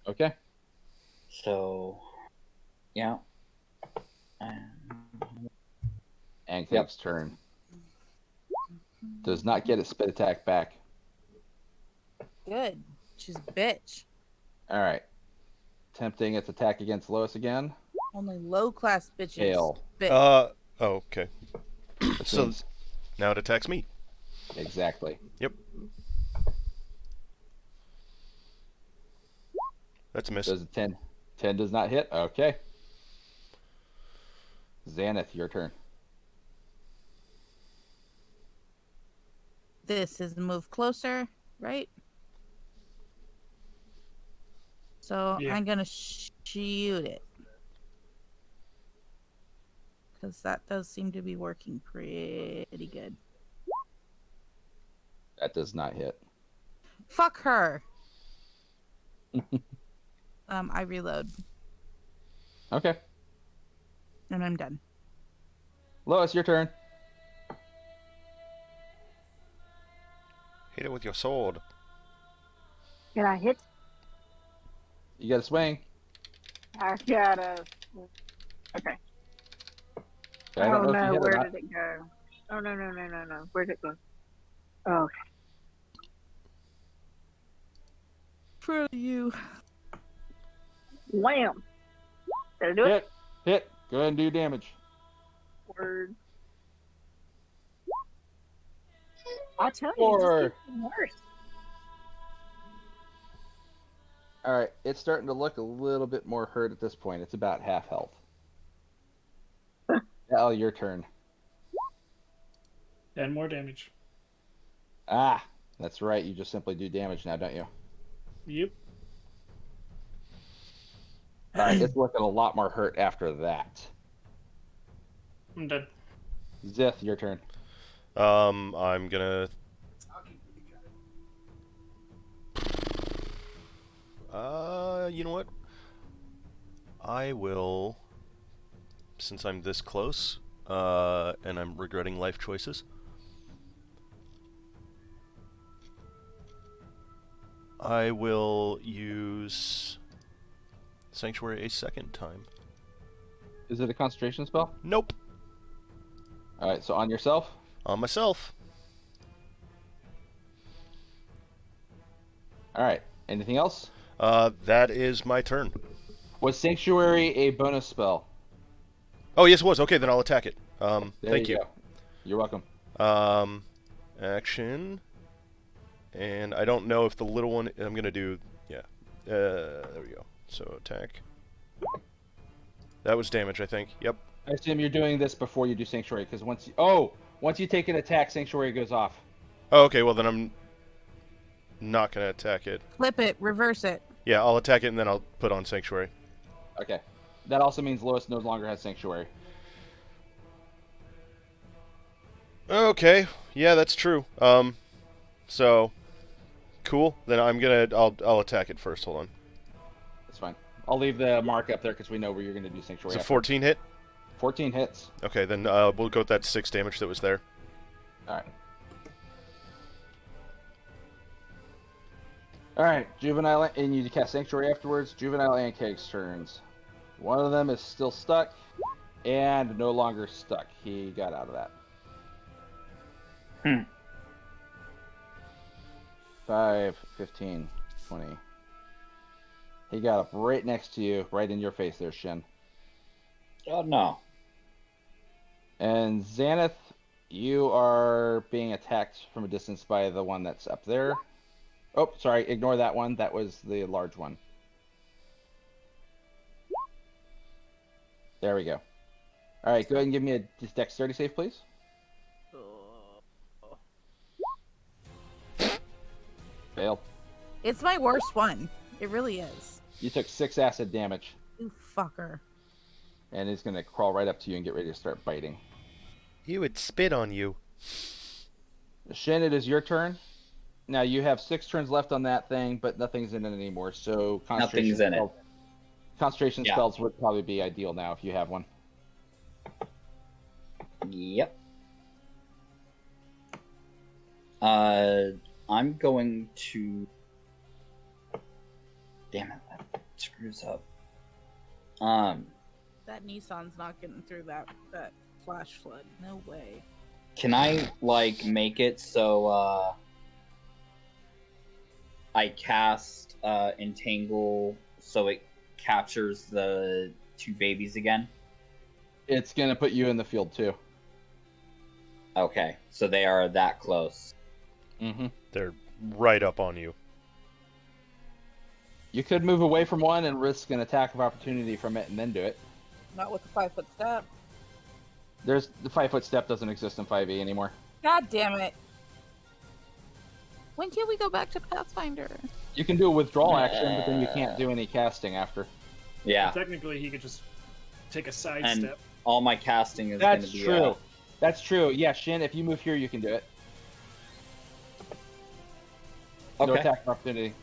Okay. So, yeah. And Cake's turn. Does not get its spit attack back. Good. She's a bitch. All right. Attempting its attack against Lois again. Only low class bitches. Fail. Bitch. Oh, okay. So Means- now it attacks me. exactly. Yep. That's a miss. Does a 10? 10 does not hit. Okay. Xanath, your turn. This is the move closer, right? So Yeah. I'm gonna shoot it. Because that does seem to be working pretty good. That does not hit. Fuck her. I reload Okay. and I'm done. Lois, your turn. Hit it with your sword. Can I hit? You got to swing. I gotta. Okay. I don't know if you hit or where not. did it go? Oh no. Where did it go? Oh, okay. For you. Wham! Did I do it? Hit. Go ahead and do damage. Word. I tell you, Four. it just keeps worse. All right. It's starting to look a little bit more hurt at this point. It's about half health. Al, your turn. 10 more damage. Ah, that's right. You just simply do damage now, don't you? Yep. All right. It's looking a lot more hurt after that. I'm done. Zith, your turn. I'm gonna. You know what? I will, since I'm this close, and I'm regretting life choices. I will use Sanctuary a second time. Is it a concentration spell? Nope. All right. So on yourself. On myself. All right. Anything else? That is my turn. Was Sanctuary a bonus spell? Oh, yes, it was. Okay, then I'll attack it. There Thank you. go. You're welcome. Action. And I don't know if the little one... I'm going to do... Yeah. There we go. So, attack. That was damage, I think. Yep. I assume you're doing this before you do Sanctuary, because once you take an attack, Sanctuary goes off. Oh, okay, well then I'm not going to attack it. Flip it, reverse it. Yeah, I'll attack it and then I'll put on Sanctuary. Okay. That also means Lois no longer has Sanctuary. Okay, yeah, that's true. So, cool. Then I'll attack it first. Hold on. That's fine. I'll leave the mark up there because we know where you're going to do Sanctuary. Is it after. 14 hit? 14 hits. Okay, then we'll go with that 6 damage that was there. Alright. Alright, Juvenile, and you cast Sanctuary afterwards. Juvenile and Cake's turns. One of them is still stuck, and no longer stuck. He got out of that. 5, 15, 20. He got up right next to you, right in your face there, Shin. Oh no. And Xanath, you are being attacked from a distance by the one that's up there. Oh, sorry, ignore that one. That was the large one. There we go. All right, go ahead and give me a dexterity save, please. Failed. It's my worst one. It really is. You took 6 acid damage, You fucker. and he's going to crawl right up to you and get ready to start biting. He would spit on you. Shin, it is your turn. Now, you have 6 turns left on that thing, but nothing's in it anymore, so concentration Nothing's in it. spell- Concentration Yeah. spells would probably be ideal now if you have one. Yep. I'm going to. Damn it, that screws up. That Nissan's not getting through that flash flood. No way. Can I like make it so I cast Entangle so it captures the two babies again? It's gonna put you in the field too. Okay, so they are that close. Mm-hmm. They're right up on you. You could move away from one and risk an attack of opportunity from it and then do it. Not with the 5-foot step. The 5-foot step doesn't exist in 5e anymore. God damn it. When can we go back to Pathfinder? You can do a withdrawal action, but then you can't do any casting after. Yeah, Technically, he could just take a side and step. all my casting is going to That's be. true. That's true. Yeah, Shin, if you move here, you can do it. No Okay. attack of opportunity.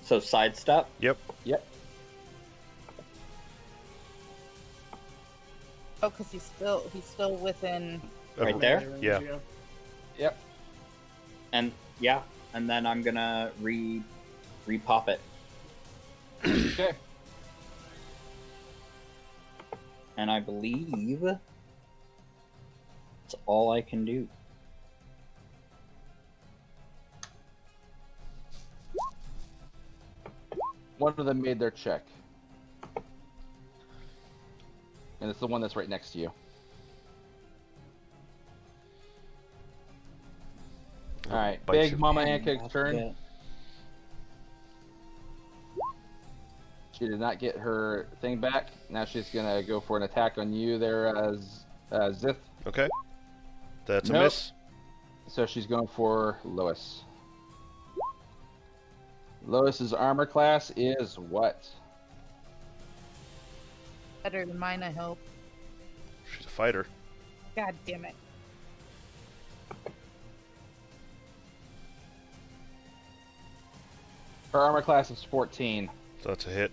So sidestep. Yep. Yep. Oh, because he's still within. Right there? Yeah. Yep. And yeah, and then I'm gonna re-pop it. Okay. And I believe that's all I can do. One of them made their check. And it's the one that's right next to you. Alright, Bites Big you. Mama Anka's turn. She did not get her thing back. Now she's gonna go for an attack on you there, Zith. Okay. That's a Nope. miss. So she's going for Lois. Lois's armor class is what? Better than mine, I hope. She's a fighter. God damn it. Her armor class is 14. So that's a hit.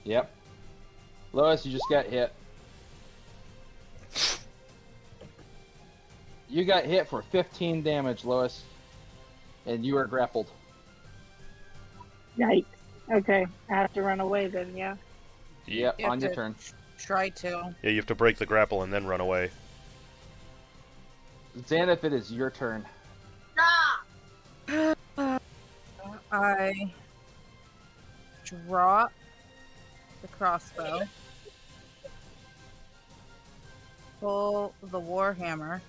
Yep. Lois, you just got hit. You got hit for 15 damage, Lois. And you are grappled. Yikes. Okay, I have to run away then, yeah? Yep, You have on your to turn. Try to. Yeah, you have to break the grapple and then run away. Xaneth, it is your turn. I drop the crossbow. Pull the warhammer.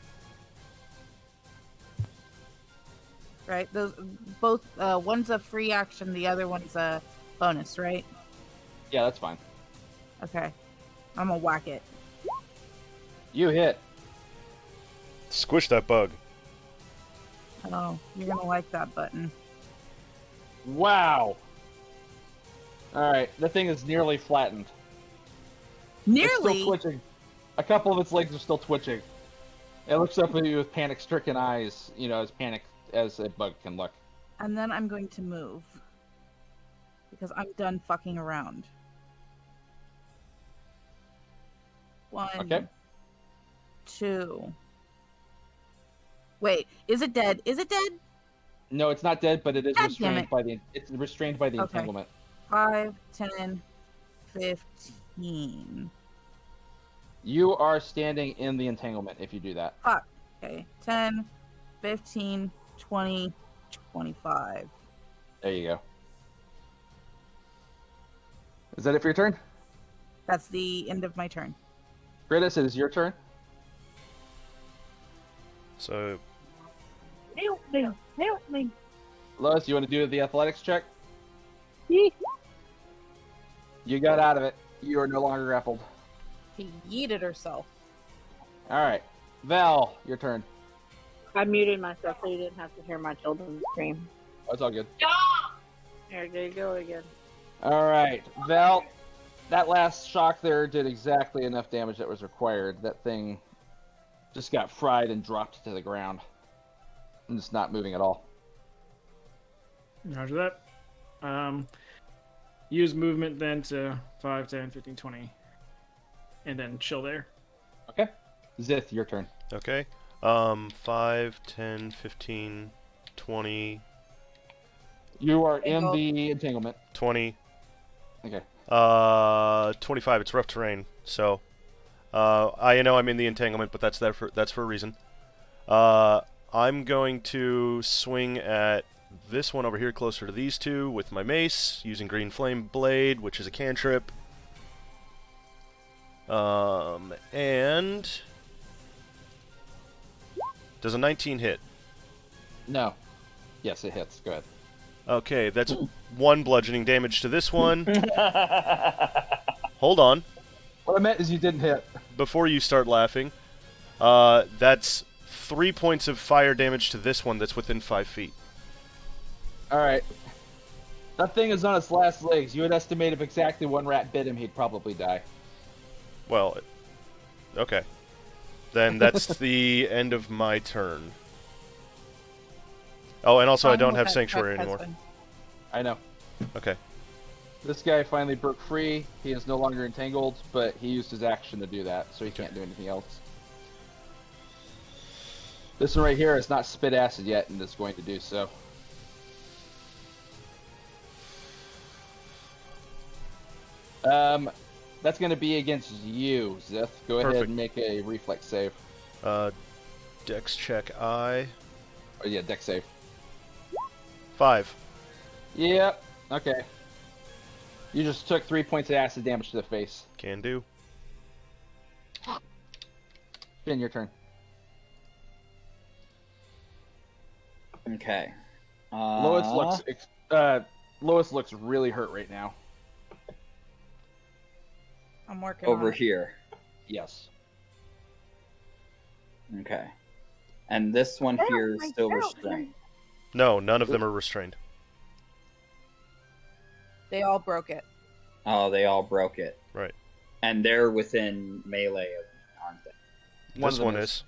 Right? Those both one's a free action, the other one's a bonus, right? Yeah, that's fine. Okay. I'm gonna whack it. You hit. Squish that bug. Oh, you're gonna like that button. Wow. Alright, the thing is nearly flattened. It's still Nearly. twitching. A couple of its legs are still twitching. It looks up at you with panic-stricken eyes, as panicked as a bug can look. And then I'm going to move. Because I'm done fucking around. One. Okay. 2. Wait, is it dead? Is it dead? No, it's not dead, but it is God damn restrained it. by the Okay. entanglement. 5, 10, 15. You are standing in the entanglement if you do that. Okay. 10, 15, 20, 25. There you go. Is that it for your turn? That's the end of my turn. Gritus, it is your turn. So Help me! Help me! Lois, you want to do the athletics check? Yee. You got out of it. You are no longer grappled. She yeeted herself. Alright. Val, your turn. I muted myself so you didn't have to hear my children scream. Oh, it's all good. There you go again. Alright. Val, that last shock there did exactly enough damage that was required. That thing just got fried and dropped to the ground. And it's not moving at all. Roger that. use movement then to 5, 10, 15, 20. And then chill there. Okay. Zith, your turn. Okay. 5, 10, 15, 20, You are in Entangled. the entanglement. 20. Okay. 25. It's rough terrain, so I know I'm in the entanglement, but that's for a reason. I'm going to swing at this one over here, closer to these two, with my mace, using Green Flame Blade, which is a cantrip. And does a 19 hit? No. Yes, it hits. Go ahead. Okay, that's 1 bludgeoning damage to this one. Hold on. What I meant is you didn't hit. Before you start laughing, that's 3 points of fire damage to this one that's within 5 feet. All right. That thing is on its last legs. You would estimate if exactly one rat bit him, he'd probably die. Well, okay. Then that's the end of my turn. Oh, and also I don't have Sanctuary anymore. I know. Okay. This guy finally broke free. He is no longer entangled, but he used his action to do that, so he can't do anything else. This one right here is not spit acid yet, and is going to do so. That's going to be against you, Zith. Go ahead and make a reflex save. Dex check I. Oh yeah, dex save. 5. Yep. Okay. You just took 3 points of acid damage to the face. Can do. Finn, your turn. Okay. Lois looks really hurt right now. I'm working over on it. here. Yes. Okay. And this one here is still restrained. No, none of them are restrained. They all broke it. Oh, they all broke it. Right. And they're within melee of me, aren't they? This one is.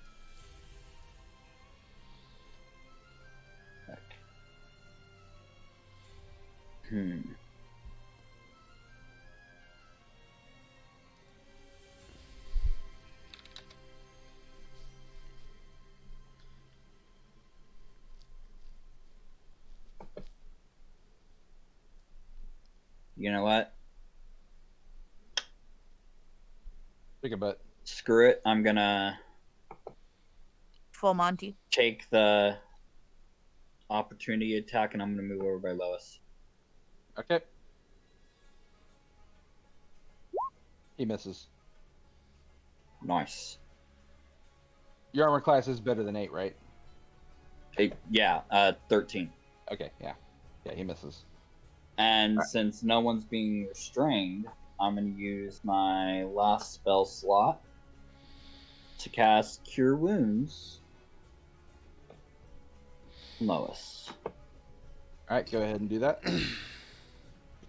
You know what? Think about it. Screw it. I'm gonna Full Monty. take the opportunity attack and I'm gonna move over by Lois. Okay. He misses. Nice. Your armor class is better than 8, right? Yeah, 13. Okay, yeah. Yeah, he misses. And since no one's being restrained, I'm going to use my last spell slot to cast Cure Wounds. Lois. Alright, go ahead and do that.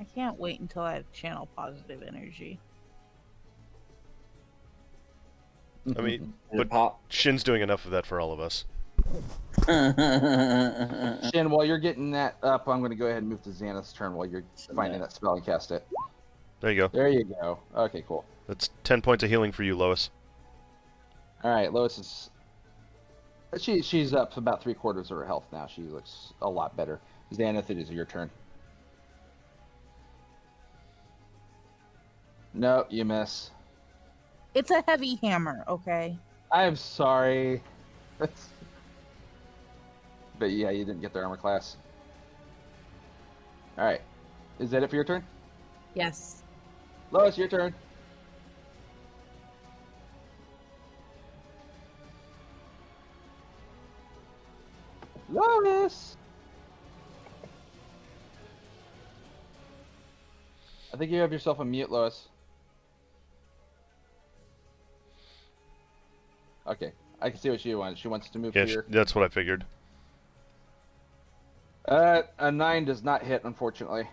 I can't wait until I channel positive energy. I mean, Did it but pop? Shin's doing enough of that for all of us. Shin, while you're getting that up, I'm going to go ahead and move to Xanath's turn while you're finding that spell and cast it. There you go. There you go. Okay, cool. That's 10 points of healing for you, Lois. Alright, Lois is... She's up about 3/4 of her health now. She looks a lot better. Xanath, it is your turn. No, you miss. It's a heavy hammer, okay? I'm sorry. But yeah, you didn't get their armor class. Alright. Is that it for your turn? Yes. Lois, your turn. Lois! I think you have yourself a mute, Lois. Okay, I can see what she wants. She wants to move Yeah, here. that's what I figured. A 9 does not hit, unfortunately.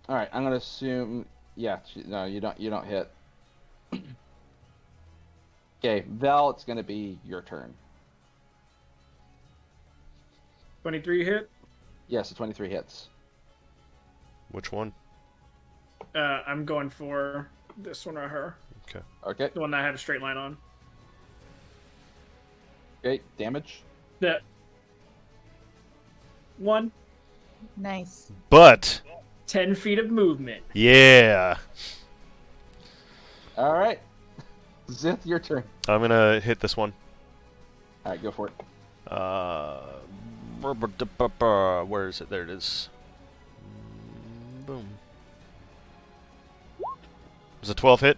All right, I'm gonna assume. Yeah, no, you don't hit. Okay, Val, it's gonna be your turn. 23 hit. Yes, the 23 hits. Which one? I'm going for this one right here. Okay. The one that I had a straight line on. Okay. Damage. That 1, Nice. But 10 feet of movement. yeah, All right. Zith, your turn. I'm gonna hit this one. All right, go for it. Where is it? There it is. Boom. Was a 12 hit?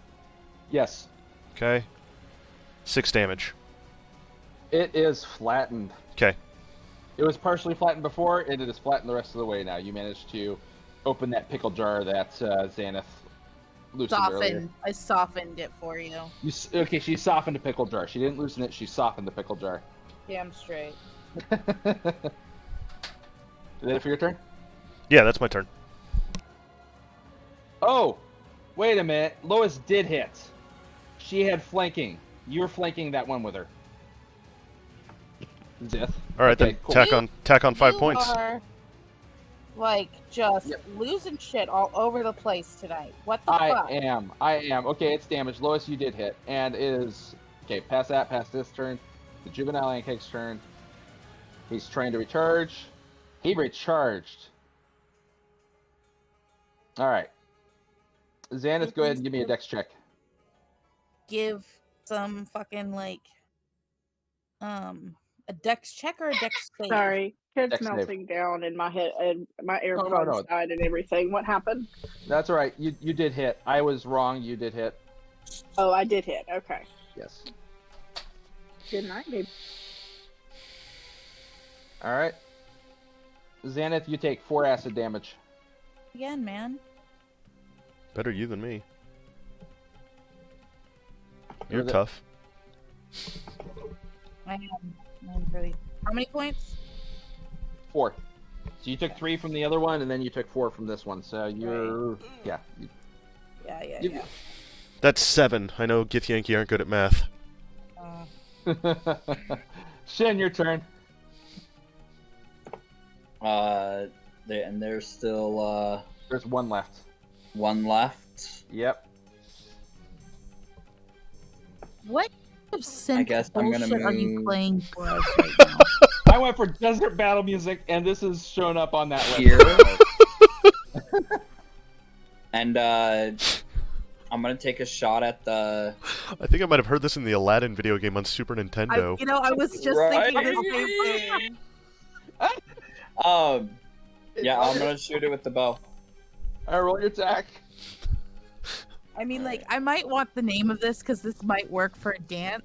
Yes. Okay. 6 damage. It is flattened. Okay. It was partially flattened before, and it is flattened the rest of the way now. You managed to open that pickle jar that Xanath loosened earlier. Softened. I softened it for you. Okay, she softened the pickle jar. She didn't loosen it, she softened the pickle jar. Damn straight. Is that it for your turn? Yeah, that's my turn. Oh! Wait a minute. Lois did hit. She had flanking. You were flanking that one with her. Zith. All right, Okay, then cool. tack on 5 You points. are, like, just Yep. losing shit all over the place tonight. What the I fuck? am. Okay, it's damage. Lois, you did hit. And is... Okay, past this turn. The Juvenile Ancake's turn. He's trying to recharge. He recharged. Alright. Xanath, go ahead and give me a dex check. Give some fucking, like, a dex check or a dex save? Sorry, kid's Dex save. melting down in my head, and my AirPods no. died and everything. What happened? That's alright. You did hit. I was wrong. You did hit. Oh, I did hit. Okay. Yes. Good night, babe. Alright. Xanath, you take 4 acid damage. Again, man. Better you than me. You're You're the- tough. I'm really... How many points? 4. So you took 3 from the other one, and then you took 4 from this one. So you're... Yeah. Yeah. You- That's 7. I know Gith Yankee aren't good at math. Shin, your turn. There's still There's 1 left. 1 left. Yep. What kind of synth guess I'm gonna bullshit are you move- playing for us right now? I went for desert battle music, and this is shown up on that list. Here. And I'm gonna take a shot at the. I think I might have heard this in the Aladdin video game on Super Nintendo. I was just thinking the same thing. Yeah, I'm gonna shoot it with the bow. Alright, roll your attack. I mean, like, I might want the name of this because this might work for a dance.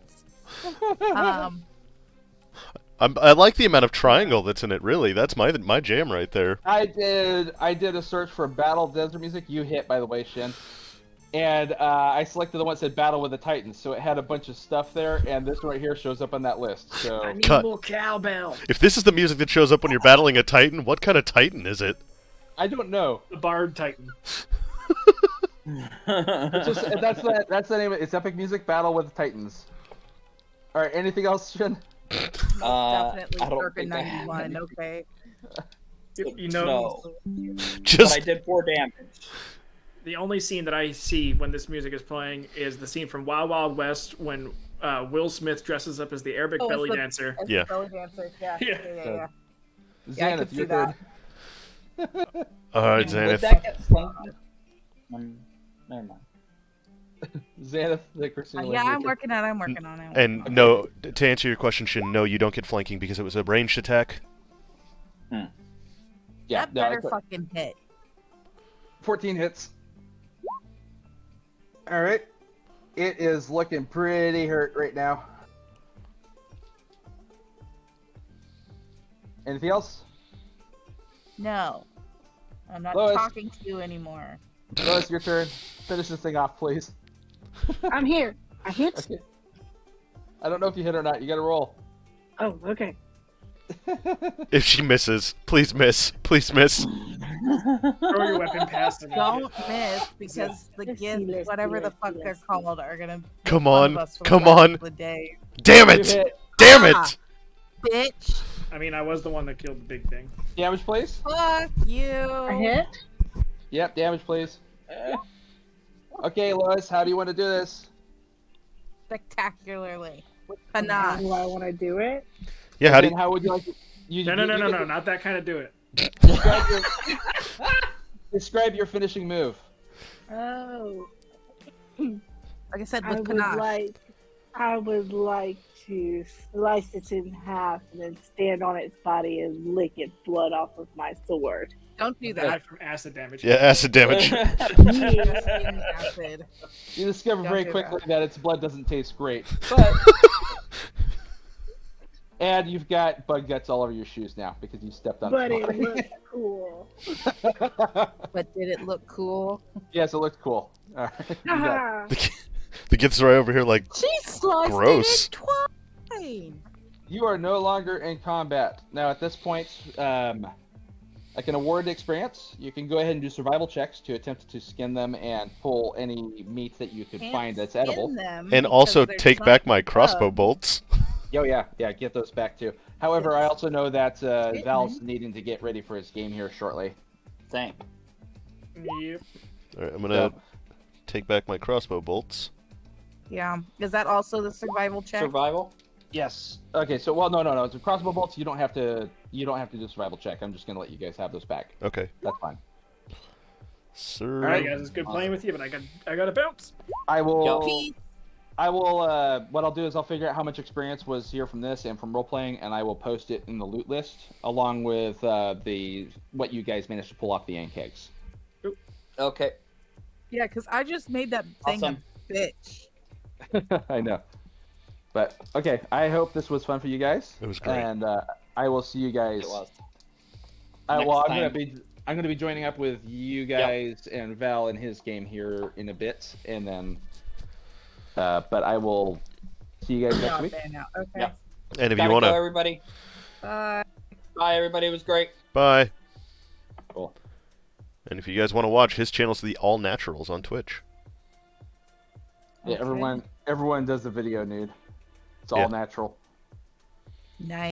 I like the amount of triangle that's in it. Really, that's my jam right there. I did a search for battle desert music. You hit, by the way, Shin. And I selected the one that said battle with the Titans, so it had a bunch of stuff there, and this one right here shows up on that list. So I need Cut. more cowbell. If this is the music that shows up when you're battling a Titan, what kind of Titan is it? I don't know. The Bard Titan. It's just that's the name. It's Epic Music Battle with the Titans. All right. Anything else, Shin? Definitely I don't Circa think I have 91, any. okay? You know, No, but Just I did 4 damage. the only scene that I see when this music is playing is the scene from Wild Wild West when Will Smith dresses up as the Arabic Oh, belly the- dancer. As Yeah. the belly dancer. Yeah. Yeah. Yeah. Yeah, I could Xanath, see you're that. good. all right, Would Xanath. that get flanked? Never mind. Xanath, the Christina. Yeah, I'm Lindsay. working on it. And no, to answer your question, Shin, no, you don't get flanking because it was a ranged attack. Yeah, that no, better I put- fucking hit. 14 hits. All right. It is looking pretty hurt right now. Anything else? No. I'm not Lois. talking to you anymore. Lois, your turn. Finish this thing off, please. I'm here. I hit. Okay. I don't know if you hit or not. You gotta roll. Oh, okay. If she misses, please miss. Please miss. Throw your weapon past him. Don't miss because the Let's gift, see, let's whatever see, the fuck let's they're see. called, are gonna Come make fun on. of us for the Come rest on. of the day. Damn You it! hit. Damn Ah. it! Bitch. I mean, I was the one that killed the big thing. Damage, please. Fuck you. I hit. Yep, damage, please. Okay, Lois, how do you want to do this? Spectacularly. With How panache. do I want to do it? Yeah, how do And how would you like to... You, No, you get to not that kind of do it. describe your finishing move. Oh, Like I said, I with would panache. like to slice it in half and then stand on its body and lick its blood off with my sword. Don't do Die that. from acid damage. Yeah, acid damage. Disgusting acid. You discover Don't very do quickly that. that its blood doesn't taste great, but and you've got bug guts all over your shoes now because you stepped on But its it body. looks cool. But did it look cool? Yes, it looked cool. All right. You got- Haha. The Gith's right over here like, She sliced Gross. it twice. You are no longer in combat. Now, at this point, like an award experience, you can go ahead and do survival checks to attempt to skin them and pull any meat that you could Can't find that's skin edible. them and because also they're take not back my crossbow bugs. bolts. Oh yeah, get those back too. However, I also know that Skin Val's them. needing to get ready for his game here shortly. Same. Yep. All right, I'm gonna take back my crossbow bolts. Yeah. Is that also the survival check? Survival. Yes. Okay. So, well, no. It's a crossbow bolts. You don't have to. You don't have to do a survival check. I'm just gonna let you guys have those back. Okay, That's fine. sir. All right, guys, it's good playing with you, but I got to bounce. I will. Peace. I will. What I'll do is I'll figure out how much experience was here from this and from role playing, and I will post it in the loot list along with the what you guys managed to pull off the ant kegs. Okay. Yeah, because I just made that thing Awesome. a bitch. I know. But okay, I hope this was fun for you guys. It was great. And I will see you guys. It was. Well, Next I'm gonna be joining up with you guys and Val in his game here in a bit, and then. But I will see you guys next Oh, week. man, now. Okay. Yeah. And if Gotta you wanna, go, everybody. Bye. Bye, everybody. It was great. bye. Cool. And if you guys want to watch, his channel's the All Naturals on Twitch. Yeah, Okay. everyone does the video nude. It's Yeah. all natural. Nice.